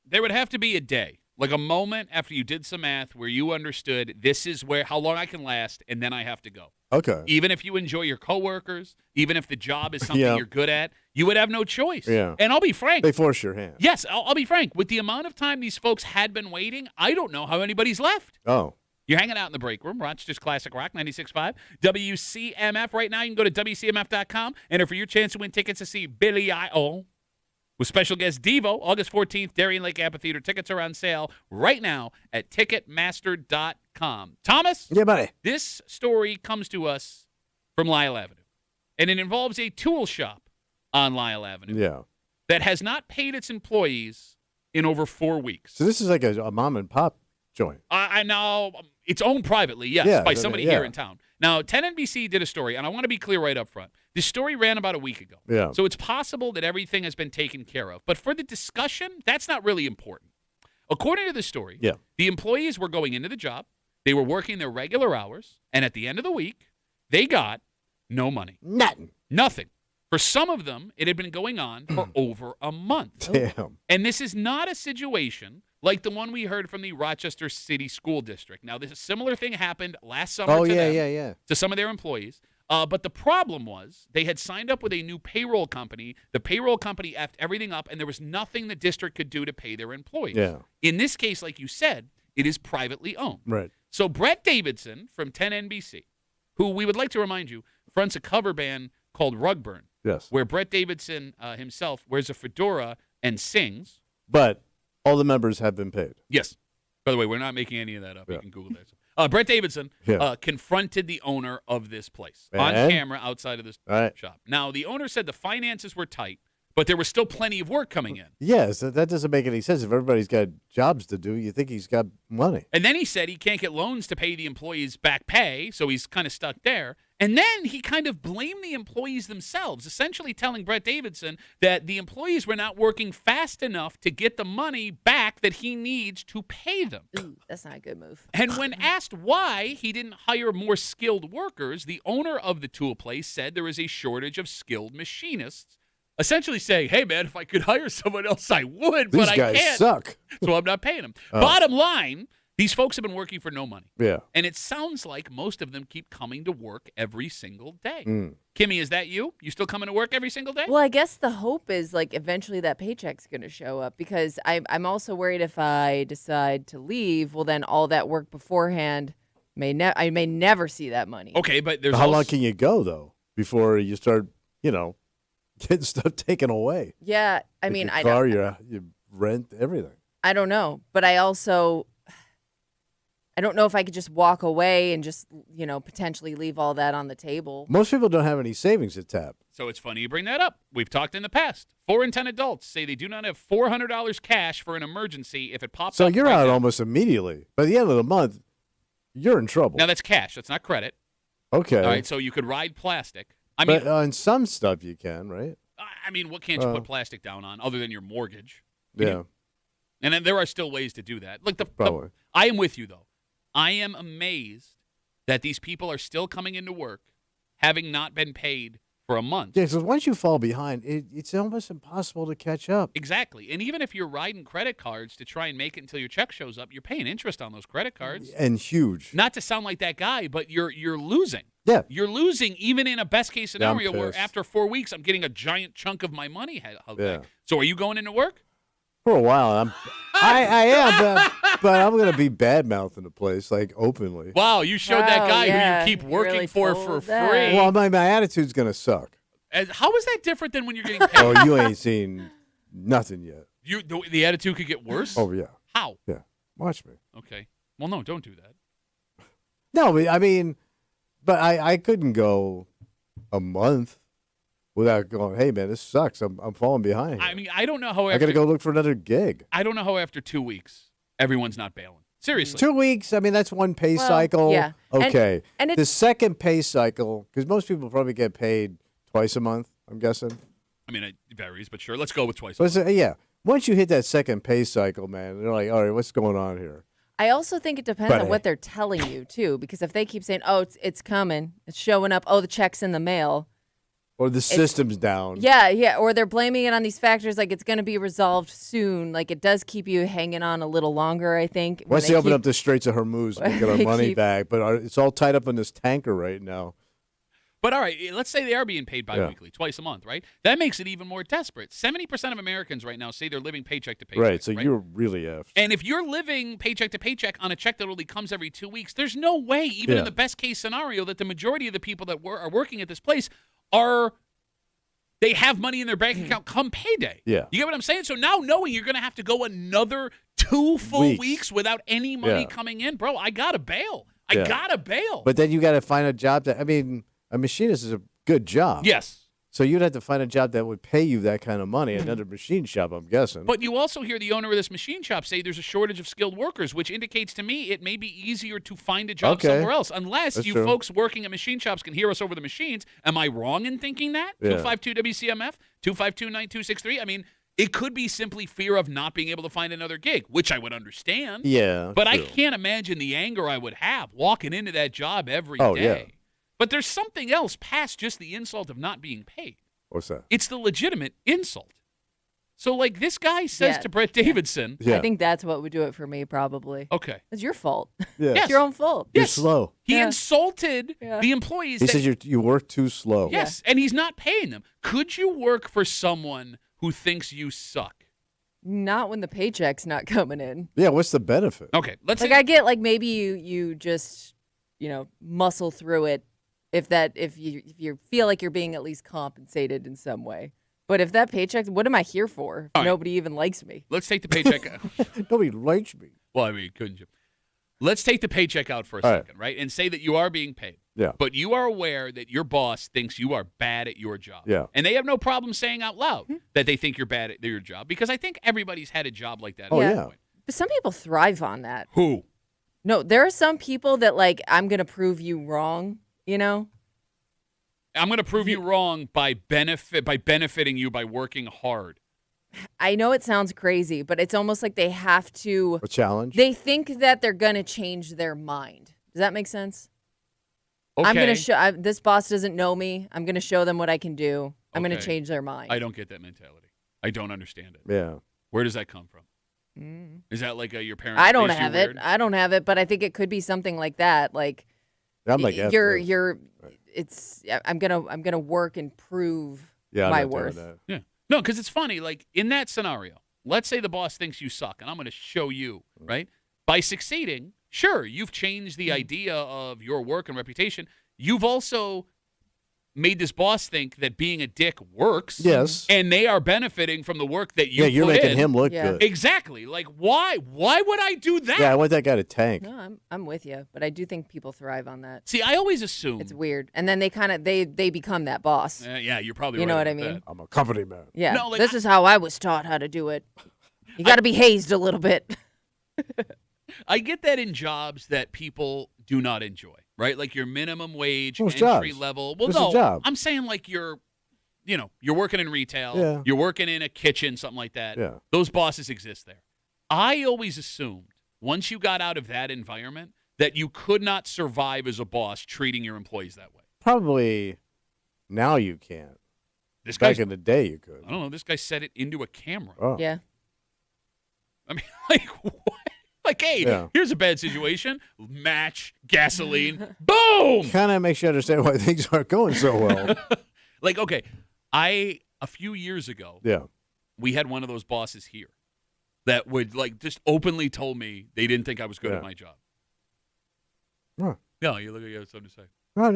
There would have to be a day, like a moment after you did some math where you understood this is how long I can last, and then I have to go. Okay. Even if you enjoy your coworkers, even if the job is something Yeah. you're good at, you would have no choice. Yeah. And I'll be frank. They force your hand. Yes, I'll be frank. With the amount of time these folks had been waiting, I don't know how anybody's left. Oh. You're hanging out in the break room, Rochester's Classic Rock 96.5, WCMF. Right now, you can go to WCMF.com, enter for your chance to win tickets to see Billy I.O. with special guest Devo, August 14th, Darien Lake Amphitheater. Tickets are on sale right now at Ticketmaster.com. Thomas? Yeah, buddy. This story comes to us from Lyle Avenue, and it involves a tool shop on Lyle Avenue Yeah. that has not paid its employees in over 4 weeks. So this is like a mom and pop joint. I know it's owned privately, yes, Yeah, by somebody yeah. here in town. Now, 10NBC did a story, and I want to be clear right up front. This story ran about a week ago. Yeah. So it's possible that everything has been taken care of. But for the discussion, that's not really important. According to the story, Yeah. the employees were going into the job, they were working their regular hours, and at the end of the week, they got no money. Nothing. Nothing. For some of them, it had been going on for over a month. Damn. And this is not a situation like the one we heard from the Rochester City School District. Now, this similar thing happened last summer Oh, to yeah, them, yeah. to some of their employees. But the problem was they had signed up with a new payroll company. The payroll company effed everything up, and there was nothing the district could do to pay their employees. Yeah. In this case, like you said, it is privately owned. Right. So Brett Davidson from 10NBC, who we would like to remind you fronts a cover band called Rugburn, Yes. where Brett Davidson himself wears a fedora and sings. But all the members have been paid. Yes. By the way, we're not making any of that up. Yeah. You can Google that. Brett Davidson Yeah. confronted the owner of this place on And? camera outside of this All right. shop. Now, the owner said the finances were tight, but there was still plenty of work coming in. Yes, that doesn't make any sense. If everybody's got jobs to do, you think he's got money. And then he said he can't get loans to pay the employees back pay, so he's kind of stuck there. And then he kind of blamed the employees themselves, essentially telling Brett Davidson that the employees were not working fast enough to get the money back that he needs to pay them. Ooh, that's not a good move. And when asked why he didn't hire more skilled workers, the owner of the tool place said there is a shortage of skilled machinists, essentially saying, hey, man, if I could hire someone else, I would, These but I guys can't, suck. so I'm not paying them. Oh. Bottom line, these folks have been working for no money. Yeah. And it sounds like most of them keep coming to work every single day. Mm. Kimmy, is that you? You still coming to work every single day? Well, I guess the hope is like eventually that paycheck's going to show up because I'm also worried if I decide to leave, well, then all that work beforehand I may never see that money. Okay, but there's How long also- can you go, though, before you start, getting stuff taken away? Yeah, I Like mean, your I car, don't, your rent, everything. I don't know, but I don't know if I could just walk away and just potentially leave all that on the table. Most people don't have any savings to tap. So it's funny you bring that up. We've talked in the past. 4 in 10 adults say they do not have $400 cash for an emergency if it pops So up. you're right out now. almost immediately. By the end of the month, you're in trouble. Now that's cash. That's not credit. Okay. All right, so you could ride plastic. I But mean, on some stuff you can, right? what can't you put plastic down on other than your mortgage? Yeah. And then there are still ways to do that. Look, Probably. I am with you, though. I am amazed that these people are still coming into work having not been paid for a month. Yeah, because once you fall behind, it's almost impossible to catch up. Exactly. And even if you're riding credit cards to try and make it until your check shows up, you're paying interest on those credit cards. And huge. Not to sound like that guy, but you're losing. Yeah. You're losing even in a best case Yeah, I'm scenario where pissed. after 4 weeks I'm getting a giant chunk of my money held Yeah. back. So are you going into work? For a while, I am, but I'm going to be bad-mouthing the place, like, openly. Wow, you showed that Wow, guy yeah, who you keep you working really for pulled free. that. Well, my attitude's going to suck. How is that different than when you're getting paid? Oh, you ain't seen nothing yet. The attitude could get worse? Oh, yeah. How? Yeah. Watch me. Okay. Well, no, don't do that. No, I mean, but I couldn't go a month without going, hey, man, this sucks. I'm falling behind. I mean, I don't know how I after got to go look for another gig. I don't know how after 2 weeks everyone's not bailing. Seriously. 2 weeks, I mean, that's one pay Well, cycle. yeah. Okay. And the it's- second pay cycle, because most people probably get paid twice a month, I'm guessing. I mean, it varies, but sure. Let's go with twice. But yeah, once you hit that second pay cycle, man, they're like, all right, what's going on here? I also think it depends But on what they're telling you too, because if they keep saying, "Oh, it's coming, it's showing up," "Oh, the check's in the mail," Or the system's down. Yeah, or they're blaming it on these factors like it's going to be resolved soon. Like it does keep you hanging on a little longer, I think. Once they open up the Straits of Hormuz, we get our money back. But it's all tied up in this tanker right now. But all right, let's say they are being paid biweekly, twice a month, right? That makes it even more desperate. 70% of Americans right now say they're living paycheck to paycheck. Right, so you're really effed. And if you're living paycheck to paycheck on a check that only comes every 2 weeks, there's no way, even in the best case scenario, that the majority of the people that are working at this place they have money in their bank account come payday. Yeah. You get what I'm saying? So now knowing you're going to have to go another 2 full weeks without any money coming in, bro, I got to bail. I got to bail. But then you got to find a job that, a machinist is a good job. Yes. So you'd have to find a job that would pay you that kind of money. Another machine shop, I'm guessing. But you also hear the owner of this machine shop say there's a shortage of skilled workers, which indicates to me it may be easier to find a job somewhere else. Unless That's you true. folks working at machine shops can hear us over the machines. Am I wrong in thinking that? Yeah. 252-WCMF, 252-9263. It could be simply fear of not being able to find another gig, which I would understand. Yeah. But true. I can't imagine the anger I would have walking into that job every day. Yeah. But there's something else past just the insult of not being paid. What's that? It's the legitimate insult. So, like, this guy says to Brett Davidson. Yeah. I think that's what would do it for me, probably. Okay. It's your fault. Yeah. Yes. It's your own fault. You're Yes. slow. He insulted the employees. He says you work too slow. Yes, and he's not paying them. Could you work for someone who thinks you suck? Not when the paycheck's not coming in. Yeah, what's the benefit? Okay, let's Like say, I get like maybe you just, muscle through it if you feel like you're being at least compensated in some way. But if that paycheck, what am I here for? If All right. nobody even likes me. let's take the paycheck out. Nobody likes me. Well, I mean, couldn't you? Let's take the paycheck out for a All right. second, right? And say that you are being paid. Yeah. But you are aware that your boss thinks you are bad at your job. Yeah. And they have no problem saying out loud that they think you're bad at your job, because I think everybody's had a job like that. Oh, at yeah. one point. But some people thrive on that. Who? No, there are some people that like, I'm going to prove you wrong, I'm going to prove you wrong by benefiting you by working hard. I know it sounds crazy, but it's almost like they have to. A challenge? They think that they're going to change their mind. Does that make sense? Okay. I'm going to show this boss doesn't know me. I'm going to show them what I can do. I'm going to Okay. change their mind. I don't get that mentality. I don't understand it. Yeah. Where does that come from? Is that like your parents? I don't raised you have it. weird? I don't have it, but I think it could be something like that. Like I'm like, I'm gonna work and prove I'm my not doing worth. that. Yeah. No, because it's funny. Like in that scenario, let's say the boss thinks you suck, and I'm going to show you, right? By succeeding, sure, you've changed the idea of your work and reputation. You've also made this boss think that being a dick works. Yes. And they are benefiting from the work that you You're put making in. him look Yeah. good. Exactly. Like, why? Why would I do that? Yeah, I want that guy to tank. No, I'm with you, but I do think people thrive on that. See, I always assume. It's weird, and then they kind of they become that boss. Yeah, you're probably You right know what I about mean? that. I'm a company man. Yeah, No, like, this is how I was taught how to do it. You got to be hazed a little bit. I get that in jobs that people do not enjoy, right? Like your minimum wage, Most entry jobs. level. Well, This is a no, job. I'm saying like you're working in retail, Yeah. you're working in a kitchen, something like that. Yeah. Those bosses exist there. I always assumed once you got out of that environment that you could not survive as a boss treating your employees that way. Probably now you can't. This Back guy, in the day, you could. I don't know, this guy said it into a camera. Oh. Yeah, I mean, like, what? Like, hey, Yeah. here's a bad situation. Match, gasoline, boom! Kind of makes you understand why things aren't going so well. Like, okay, a few years ago, Yeah. we had one of those bosses here that would, like, just openly told me they didn't think I was good Yeah. at my job. Huh. No, you look like you have something to say. No.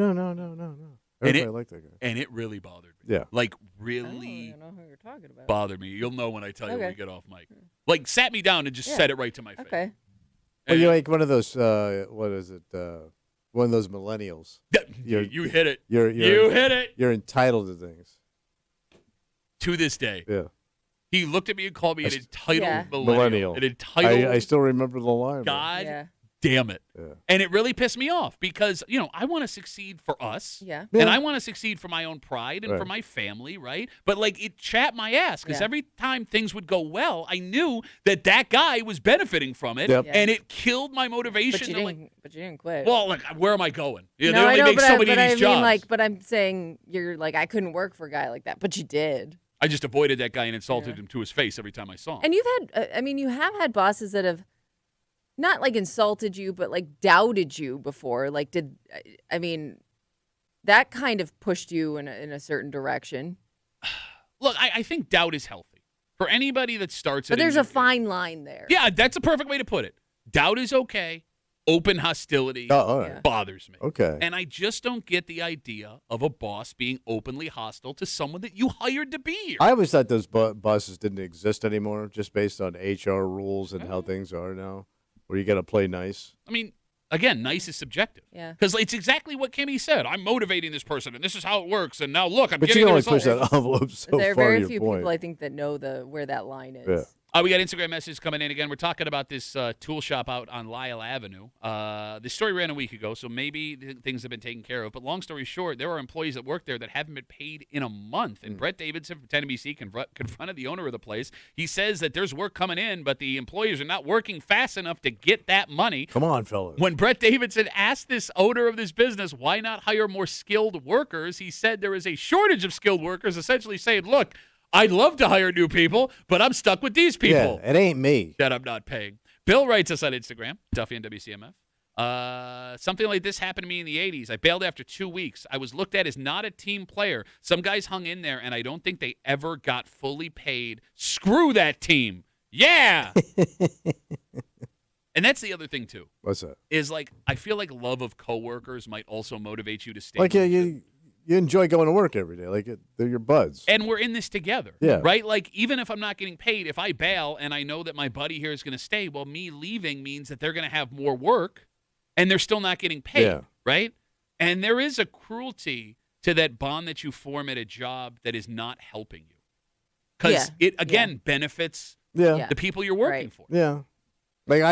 And Everybody liked that guy. And it really bothered me. Yeah. Like, I really don't even know who you're talking about. bothered me. You'll know when I tell you when Okay. we get off mic. Like, sat me down and just Yeah. said it right to my face. Okay. Well, And- you're like one of those. What is it? One of those millennials. You hit it. You're You hit it. You're entitled to things. To this day. Yeah. He looked at me and called me an entitled Yeah. millennial. Millennial. An entitled I still remember the line. God Yeah. damn it. Yeah. And it really pissed me off because, I want to succeed for us. Yeah. And I want to succeed for my own pride and for Right. my family, right? But, it chapped my ass because Yeah. every time things would go well, I knew that guy was benefiting from it. Yep. Yeah. And it killed my motivation. But you didn't quit. well, where am I going? Yeah, no, they only I know, make but so I, many but of I these mean, jobs. but I'm saying you're like, I couldn't work for a guy like that, but you did. I just avoided that guy and insulted Yeah. him to his face every time I saw him. And you've had, you have had bosses that have not like insulted you, but like doubted you before. Like, that kind of pushed you in a certain direction. Look, I think doubt is healthy. For anybody that starts But at there's a fine line there. Yeah, that's a perfect way to put it. Doubt is okay. Open hostility Oh, all right. Yeah. bothers me. Okay. And I just don't get the idea of a boss being openly hostile to someone that you hired to be here. I always thought those buses didn't exist anymore, just based on HR rules and how things are now, where you got to play nice. I mean, again, nice is subjective. Yeah. Because it's exactly what Kimmy said. I'm motivating this person, and this is how it works. And now look, I'm But getting you the can only results. push that envelope so There are far. very your few point. people, I think, that know where that line is. Yeah. We got Instagram messages coming in again. We're talking about this tool shop out on Lyle Avenue. This story ran a week ago, so maybe things have been taken care of. But long story short, there are employees that work there that haven't been paid in a month. And Brett Davidson from 10NBC confronted the owner of the place. He says that there's work coming in, but the employees are not working fast enough to get that money. Come on, fellas. When Brett Davidson asked this owner of this business, why not hire more skilled workers, he said there is a shortage of skilled workers, essentially saying, look, I'd love to hire new people, but I'm stuck with these people Yeah, it ain't me. that I'm not paying. Bill writes us on Instagram, Duffy and WCMF. Something like this happened to me in the 80s. I bailed after 2 weeks. I was looked at as not a team player. Some guys hung in there, and I don't think they ever got fully paid. Screw that team. Yeah. And that's the other thing, too, What's that? is I feel like love of coworkers might also motivate you to stay. Like, yeah, you enjoy going to work every day. Like, they're your buds. And we're in this together, Yeah. right? Like, even if I'm not getting paid, if I bail and I know that my buddy here is going to stay, well, me leaving means that they're going to have more work and they're still not getting paid, Yeah. right? And there is a cruelty to that bond that you form at a job that is not helping you. Because Yeah. it, again, benefits Yeah. Yeah. the people you're working Right. for. Yeah. Like,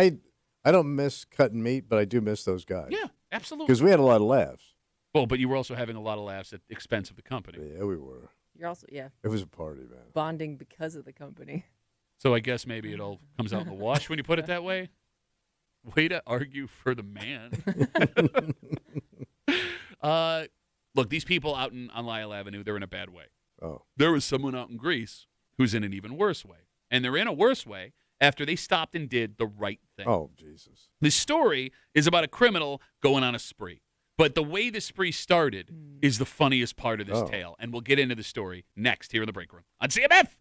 I don't miss cutting meat, but I do miss those guys. Yeah, absolutely. Because we had a lot of laughs. Well, but you were also having a lot of laughs at the expense of the company. Yeah, we were. You're also, It was a party, man. bonding because of the company. So I guess maybe it all comes out in the wash when you put it that way. Way to argue for the man. Look, these people out on Lyle Avenue, they're in a bad way. Oh. There was someone out in Greece who's in an even worse way. And they're in a worse way after they stopped and did the right thing. Oh, Jesus. The story is about a criminal going on a spree. But the way the spree started is the funniest part of this tale. And we'll get into the story next here in the break room on CMF.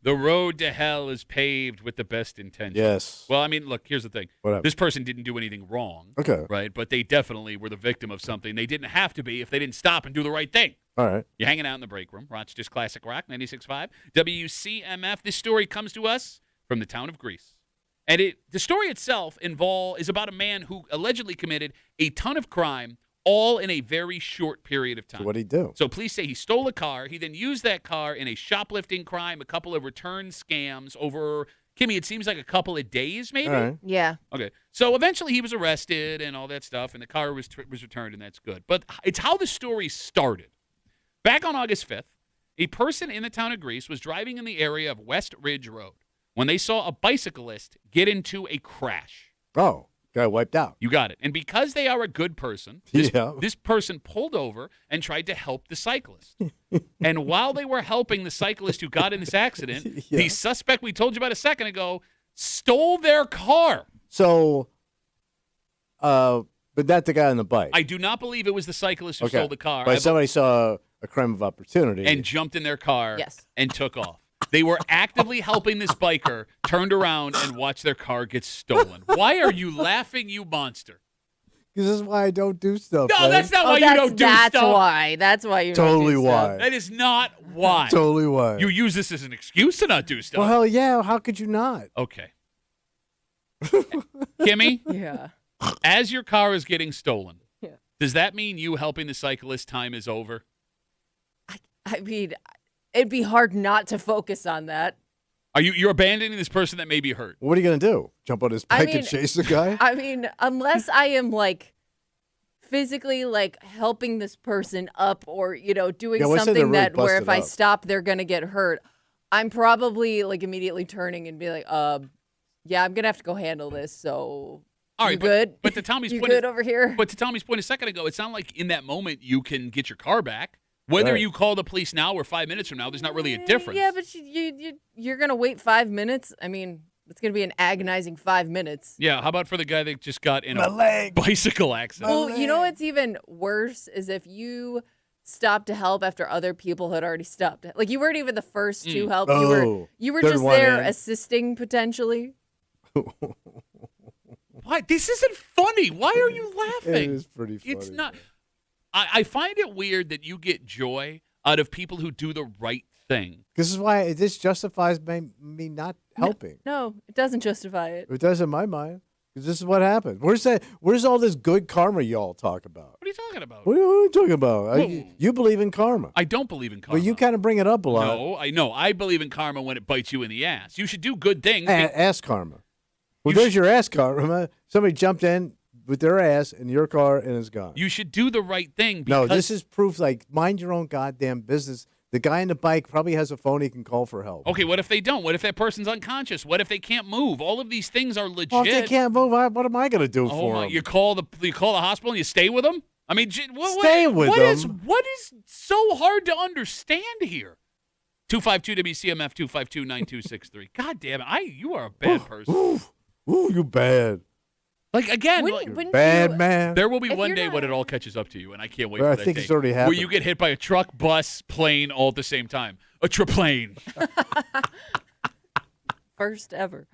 The road to hell is paved with the best intentions. Yes. Well, I mean, look, here's the thing. Whatever. This person didn't do anything wrong. Okay. Right? But they definitely were the victim of something. They didn't have to be if they didn't stop and do the right thing. All right. You're hanging out in the break room. Rochester's Classic Rock, 96.5. WCMF. This story comes to us from the town of Greece. And the story itself is about a man who allegedly committed a ton of crime all in a very short period of time. So what'd he do? So police say he stole a car. He then used that car in a shoplifting crime, a couple of return scams over, Kimmy, it seems like a couple of days maybe? All right. Yeah. Okay. So eventually he was arrested and all that stuff, and the car was returned, and that's good. But it's how the story started. Back on August 5th, a person in the town of Greece was driving in the area of West Ridge Road when they saw a bicyclist get into a crash. Oh, guy wiped out. You got it. And because they are a good person, this person pulled over and tried to help the cyclist. And while they were helping the cyclist who got in this accident, the suspect we told you about a second ago stole their car. So, but not the guy on the bike. I do not believe it was the cyclist who stole the car. But somebody saw a crime of opportunity. And jumped in their car and took off. They were actively helping this biker, turned around, and watched their car get stolen. Why are you laughing, you monster? Because this is why I don't do stuff. No, man. that's not why you don't do stuff. That's why. That's why you Totally don't do why. stuff. That is not why. Totally why. You use this as an excuse to not do stuff. Well, hell yeah. How could you not? Okay. Kimmy, Yeah. as your car is getting stolen, Yeah. does that mean you helping the cyclist time is over? I mean, it'd be hard not to focus on that. Are you're abandoning this person that may be hurt? What are you going to do? Jump on his bike and chase the guy? I mean, unless I am like physically like helping this person up or, doing something that where if I stop, they're going to get hurt. I'm probably like immediately turning and be like, yeah, I'm going to have to go handle this. So all right, you good? But to Tommy's you point, good over here? But to Tommy's point a second ago, it's not like in that moment you can get your car back. Whether you call the police now or 5 minutes from now, there's not really a difference. Yeah, but you're going to wait 5 minutes? I mean, it's going to be an agonizing 5 minutes. Yeah, how about for the guy that just got in a bicycle accident? Well, you know what's even worse is if you stopped to help after other people had already stopped. Like you weren't even the first to help. You were just there assisting potentially. Why? This isn't funny. Why are you laughing? It is pretty funny. It's not. I find it weird that you get joy out of people who do the right thing. This is why this justifies me not helping. No, it doesn't justify it. It does in my mind. Because this is what happened. Where's all this good karma y'all talk about? What are you talking about? What are you talking about? You believe in karma. I don't believe in karma. But you kind of bring it up a lot. No, I know. I believe in karma when it bites you in the ass. You should do good things. Ass karma. Well, there's your ass karma. Somebody jumped in with their ass in your car and it's gone. You should do the right thing. No, this is proof, like, mind your own goddamn business. The guy on the bike probably has a phone he can call for help. Okay, what if they don't? What if that person's unconscious? What if they can't move? All of these things are legit. Well, if they can't move, what am I going to do for them? You call the hospital and you stay with them? I mean, stay with them? What is so hard to understand here? 252 WCMF 252-9263. God damn it. You are a bad person. Ooh, you bad. Like, again, bad man. There will be one day when it all catches up to you, and I can't wait for that day. I think it's already happened. Where you get hit by a truck, bus, plane all at the same time. A triplane. First ever.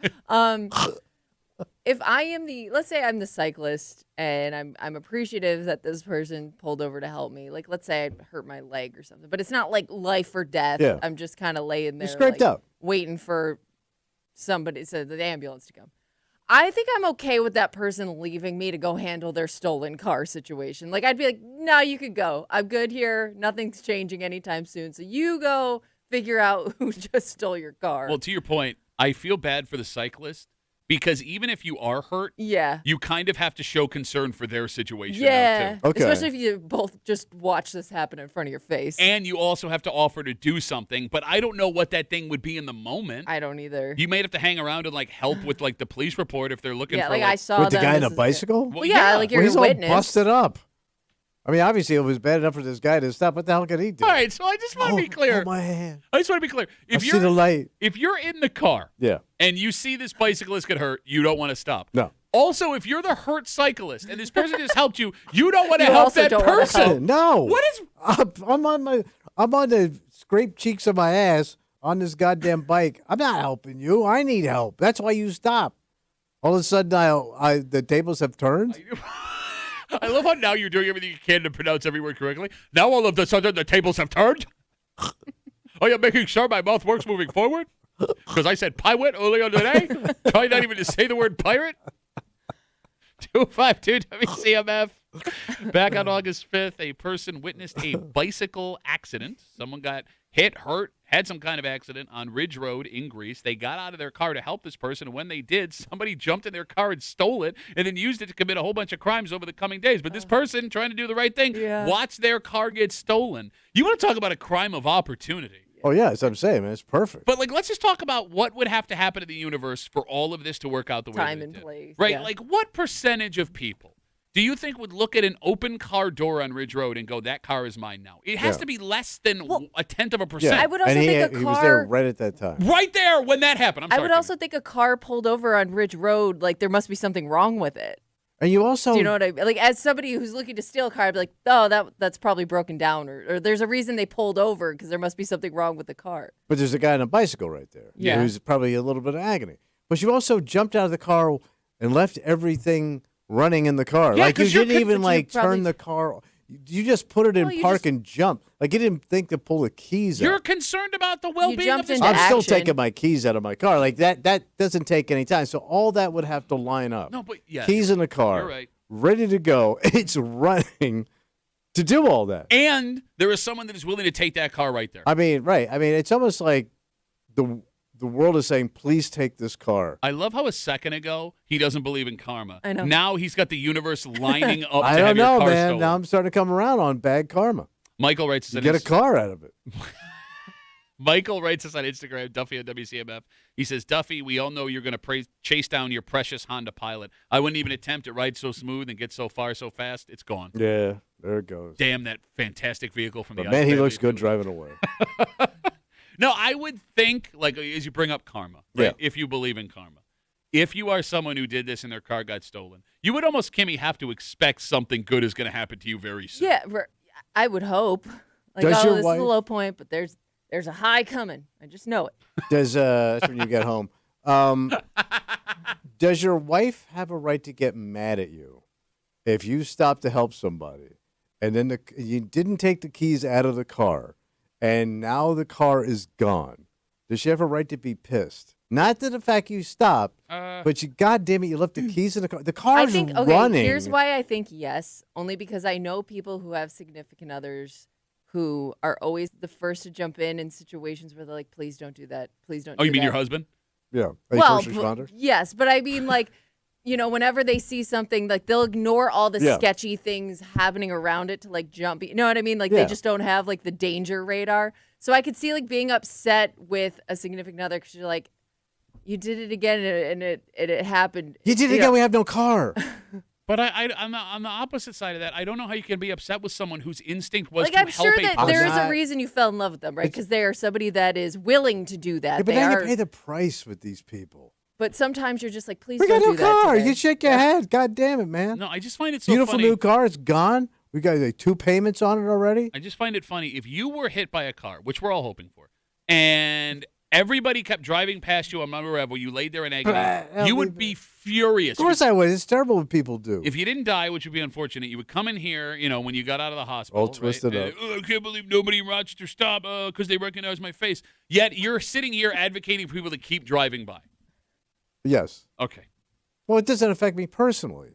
If I am let's say I'm the cyclist, and I'm appreciative that this person pulled over to help me. Like, let's say I hurt my leg or something, but it's not like life or death. Yeah. I'm just kind of laying there, you're scraped up, waiting for the ambulance to come. I think I'm okay with that person leaving me to go handle their stolen car situation. Like, I'd be like, no, you could go. I'm good here. Nothing's changing anytime soon. So you go figure out who just stole your car. Well, to your point, I feel bad for the cyclist because even if you are hurt, you kind of have to show concern for their situation. Yeah, too. Okay. Especially if you both just watch this happen in front of your face. And you also have to offer to do something, but I don't know what that thing would be in the moment. I don't either. You may have to hang around and help with the police report if they're looking for I saw with the guy on a bicycle. Well, yeah, like you're he's a witness. all busted up. I mean, obviously, it was bad enough for this guy to stop. What the hell could he do? All right, so I just want to be clear. Oh, my hand. I just want to be clear. I see the light. If you're in the car, and you see this bicyclist get hurt, you don't want to stop. No. Also, if you're the hurt cyclist and this person just helped you, you don't want to help that person. No. What is? I'm on the scraped cheeks of my ass on this goddamn bike. I'm not helping you. I need help. That's why you stop. All of a sudden, the tables have turned. I love how now you're doing everything you can to pronounce every word correctly. Now all of a sudden the tables have turned. Are you making sure my mouth works moving forward? Because I said pirate earlier today. Try not even to say the word pirate. 252 WCMF. Back on August 5th, a person witnessed a bicycle accident. Someone got hit, hurt, had some kind of accident on Ridge Road in Greece. They got out of their car to help this person, and when they did, somebody jumped in their car and stole it and then used it to commit a whole bunch of crimes over the coming days. But this person, trying to do the right thing, watched their car get stolen. You want to talk about a crime of opportunity. Oh, yeah, that's what I'm saying, man. It's perfect. But, let's just talk about what would have to happen to the universe for all of this to work out the way Time that it and did. place. Right? Yeah. What percentage of people do you think would look at an open car door on Ridge Road and go, that car is mine now? It has to be less than a tenth of a percent. I would also and think he was there right at that time. Right there when that happened. I'm sorry. I would also think a car pulled over on Ridge Road, there must be something wrong with it. And you also, Do you know what I mean? As somebody who's looking to steal a car, I'd be like, oh, that's probably broken down, or there's a reason they pulled over because there must be something wrong with the car. but there's a guy on a bicycle right there. Yeah. Who's probably a little bit of agony. But you also jumped out of the car and left everything running in the car. Yeah, You 'cause you're didn't even probably- turn the car. You just put it in Well, you park just- and jump. You didn't think to pull the keys You're out. concerned about the well-being of jumped this into I'm still action. taking my keys out of my car. That doesn't take any time. So all that would have to line up. No, but yeah. Keys in the car. You're right. Ready to go. It's running to do all that. And there is someone that is willing to take that car right there. I mean, right. I mean, it's almost like the world is saying, please take this car. I love how a second ago he doesn't believe in karma. I know. Now he's got the universe lining up I to don't have your know, car man. stolen. Now I'm starting to come around on bad karma. Michael writes us You on get a car out of it. Michael writes us on Instagram, Duffy on WCMF. He says, Duffy, we all know you're going to chase down your precious Honda Pilot. I wouldn't even attempt it. Ride so smooth and get so far so fast. It's gone. Yeah, there it goes. Damn, that fantastic vehicle from But the man, he iFamily looks good too. driving away. No, I would think, as you bring up karma, right? Yeah. If you believe in karma. If you are someone who did this and their car got stolen, you would almost, Kimmy, have to expect something good is going to happen to you very soon. Yeah, I would hope. Does your this wife- is a low point, but there's a high coming. I just know it. That's when you get home. Does your wife have a right to get mad at you if you stop to help somebody and then you didn't take the keys out of the car and now the car is gone? Does she have a right to be pissed? Not to the fact you stopped, but you goddamn it, you left the keys in the car. The car's I think running. here's why I think yes, only because I know people who have significant others who are always the first to jump in situations where they're like, please don't do that. Please don't do that. Oh, you mean your husband? Yeah. Are you Well, first responder? yes, but I mean whenever they see something, they'll ignore all the Yeah. sketchy things happening around it to jump. You know what I mean? Yeah. They just don't have the danger radar. So I could see being upset with a significant other because you're like, you did it again and it happened. You did it again. We have no car. But I'm on the opposite side of that. I don't know how you can be upset with someone whose instinct was to I'm help sure a that person. there is not- a reason you fell in love with them, right? Because they are somebody that is willing to do that. Yeah, but they now are, you pay the price with these people. but sometimes you're just like, please We don't got do no that car. today. You shake your head. God damn it, man. No, I just find it so Beautiful funny. new car. It's gone. We got 2 payments on it already. I just find it funny. If you were hit by a car, which we're all hoping for, and everybody kept driving past you on Mount Revel, you laid there in agony, you would be furious. Of course I would. It's terrible what people do. If you didn't die, which would be unfortunate, you would come in here, when you got out of the hospital. All twisted right? up. And, I can't believe nobody in Rochester stopped because they recognize my face. Yet you're sitting here advocating for people to keep driving by. Yes. Okay. Well, it doesn't affect me personally.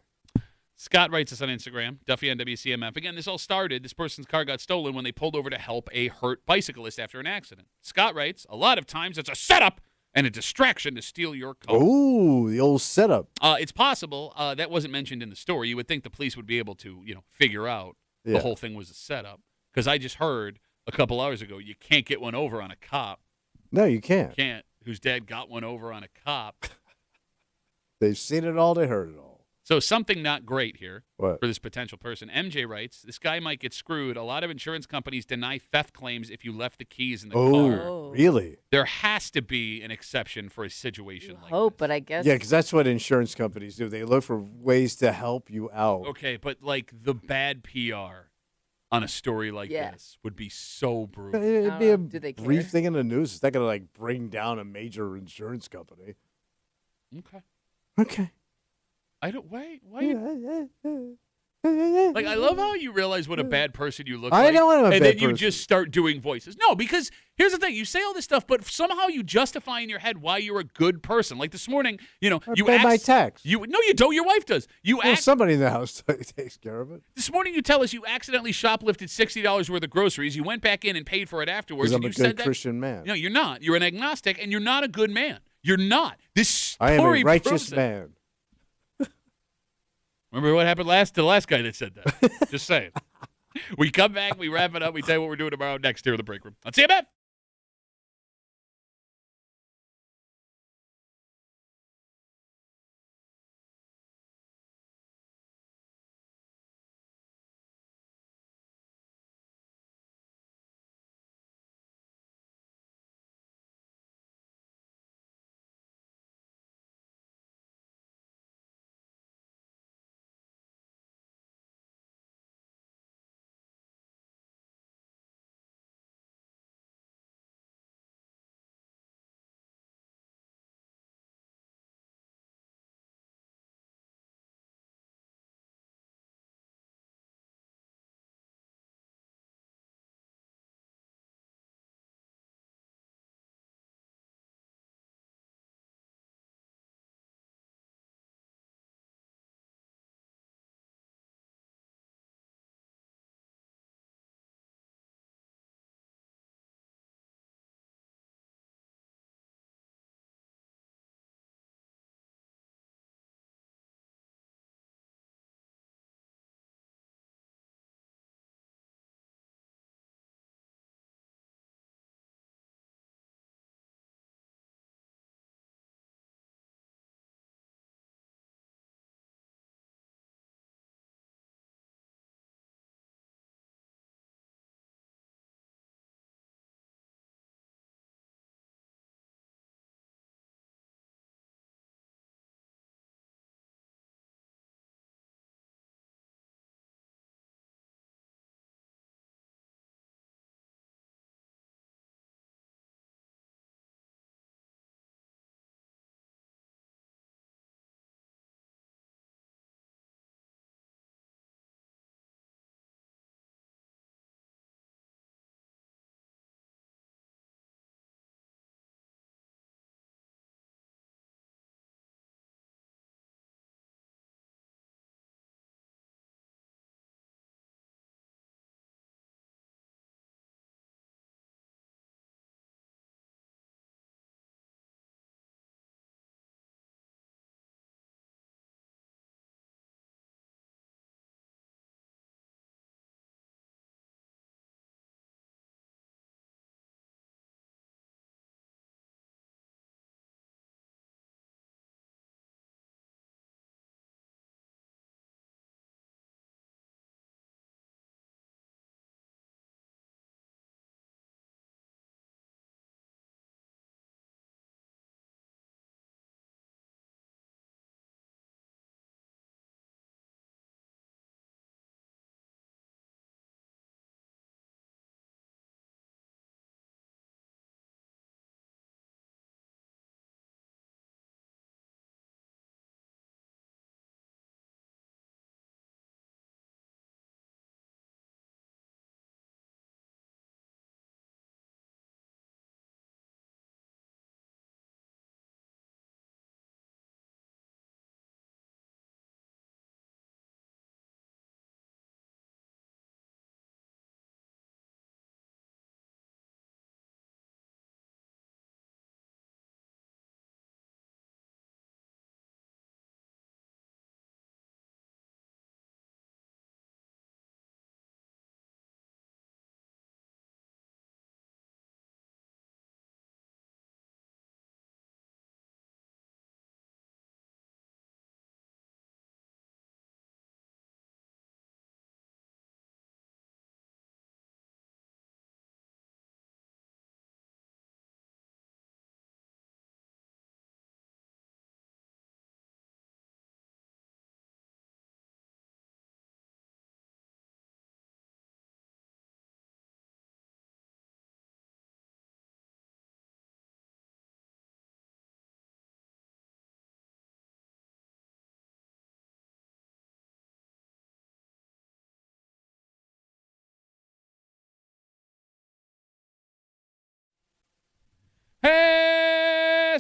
Scott writes us on Instagram, Duffy on WCMF. Again, this all started, this person's car got stolen when they pulled over to help a hurt bicyclist after an accident. Scott writes, a lot of times it's a setup and a distraction to steal your car. Oh, the old setup. It's possible. That wasn't mentioned in the story. You would think the police would be able to, figure out the Yeah. whole thing was a setup. Because I just heard a couple hours ago, you can't get one over on a cop. No, you can't. Can't. Whose dad got one over on a cop. They've seen it all. They heard it all. So something not great here What? for this potential person. MJ writes, this guy might get screwed. A lot of insurance companies deny theft claims if you left the keys in the car. Oh, really? There has to be an exception for a situation like Hope, this. but I guess Yeah, because that's what insurance companies do. They look for ways to help you out. Okay, but the bad PR on a story like Yeah. this would be so brutal. It'd be a Do they care? brief thing in the news. It's not going to like bring down a major insurance company. Okay. Okay. I don't wait. Why? Like, I love how you realize what a bad person you look I like. know I'm a and bad then you person. just start doing voices. No, because here's the thing. You say all this stuff, but somehow you justify in your head why you're a good person. Like this morning, you know, I you pay my tax. No, you don't. Your wife does. Well, somebody in the house takes care of it. This morning you tell us you accidentally shoplifted $60 worth of groceries. You went back in and paid for it afterwards. Because I'm and a you said good that, Christian man. No, you're not. You're an agnostic, and you're not a good man. You're not. This story I am a proves righteous it. man. Remember what happened to the last guy that said that? Just saying. We come back, we wrap it up, we tell you what we're doing tomorrow next here in the break room. On CMF.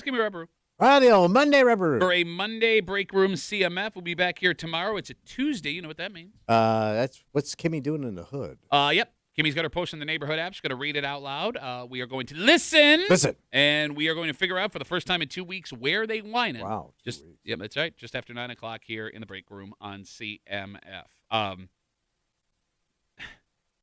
Kimmy Rubber. Radio Monday Rubber. For a Monday Break Room CMF. We'll be back here tomorrow. It's a Tuesday. You know what that means. That's what's Kimmy doing in the hood? Yep. Kimmy's got her post in the neighborhood app. She's going to read it out loud. We are going to listen. And we are going to figure out for the first time in 2 weeks where they whining. Wow. Yep, that's right. Just after 9 o'clock here in the break room on CMF.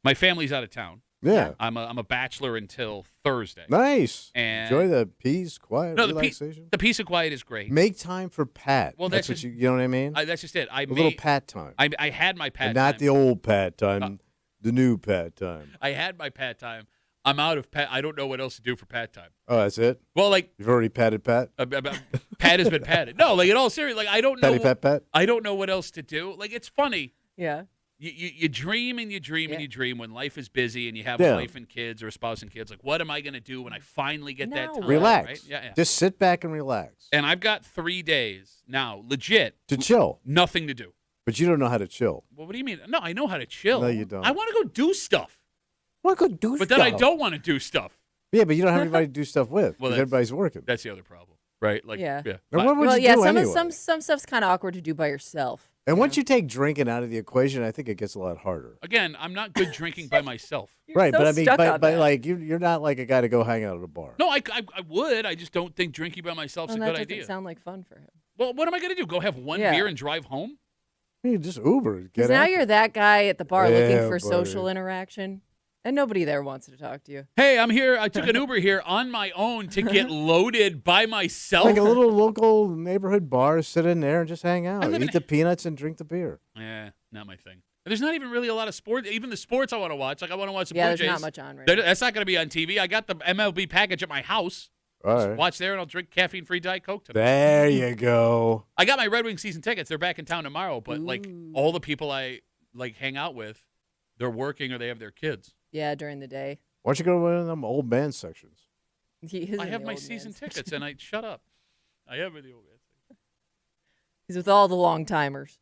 My family's out of town. Yeah. I'm a bachelor until Thursday. Nice. And enjoy the peace, quiet, relaxation. The peace and quiet is great. Make time for Pat. Well, that's what just, you know what I mean? That's just it. A little Pat time. I had my Pat and time. not the old Pat time, the new Pat time. I had my Pat time. I'm out of Pat. I don't know what else to do for Pat time. Oh, that's it? Well, like. You've already patted Pat? Pat has been patted. No, like in all seriousness, like I don't know. Pat? I don't know what else to do. Like it's funny. Yeah. You dream and you dream and you dream when life is busy and you have a wife and kids or a spouse and kids. Like, what am I going to do when I finally get that time? Relax. Right? Yeah. Just sit back and relax. And I've got 3 days now, legit. To chill. Nothing to do. But you don't know how to chill. Well, what do you mean? No, I know how to chill. No, you don't. I want to go do stuff. Well, go do stuff. But then I don't want to do stuff. Yeah, but you don't have anybody to do stuff with. Well, everybody's working. That's the other problem, right? Like, yeah. And what would you do anyway? Some stuff's kind of awkward to do by yourself. And once you take drinking out of the equation, I think it gets a lot harder. Again, I'm not good drinking by myself. Right, but I mean, but like you're not like a guy to go hang out at a bar. No, I would. I just don't think drinking by myself is a good idea. That doesn't sound like fun for him. Well, what am I going to do? Go have one beer and drive home? You just Uber. Because now you're that guy at the bar looking for social interaction. And nobody there wants to talk to you. Hey, I'm here. I took an Uber here on my own to get loaded by myself. Like a little local neighborhood bar, sit in there and just hang out. Eat the peanuts and drink the beer. Yeah, not my thing. There's not even really a lot of sports. Even the sports I want to watch. Like I want to watch the Blue Jays. Yeah, there's not much on right now. That's not going to be on TV. I got the MLB package at my house. All right. Just watch there, and I'll drink caffeine-free Diet Coke tonight. There you go. I got my Red Wings season tickets. They're back in town tomorrow. But like all the people I like hang out with, they're working or they have their kids. Yeah, during the day. Why don't you go to one of them old band sections? I have my season tickets, and I shut up. I have the old band section. He's with all the long timers.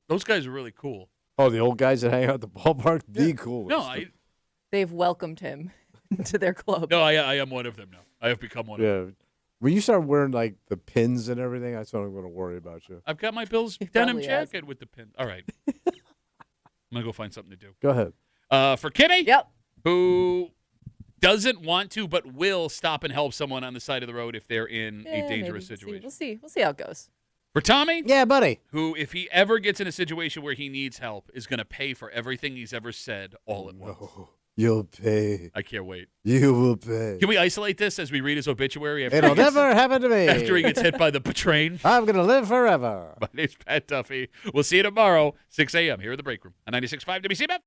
Those guys are really cool. Oh, the old guys that hang out at the ballpark? The coolest. No, they've welcomed him to their club. No, I am one of them now. I have become one of them. When you start wearing like the pins and everything, that's what I'm going to worry about you. I've got my Bills denim jacket with the pin. All right. I'm going to go find something to do. Go ahead. For Kimmy, yep, who doesn't want to but will stop and help someone on the side of the road if they're in a dangerous situation. We'll see how it goes. For Tommy, yeah, buddy, who, if he ever gets in a situation where he needs help, is going to pay for everything he's ever said all at once. You'll pay. I can't wait. You will pay. Can we isolate this as we read his obituary? It'll never happen to me. After he gets hit by the train. I'm going to live forever. My name's Pat Duffy. We'll see you tomorrow, 6 a.m. here at the Break Room on 96.5 WCMF.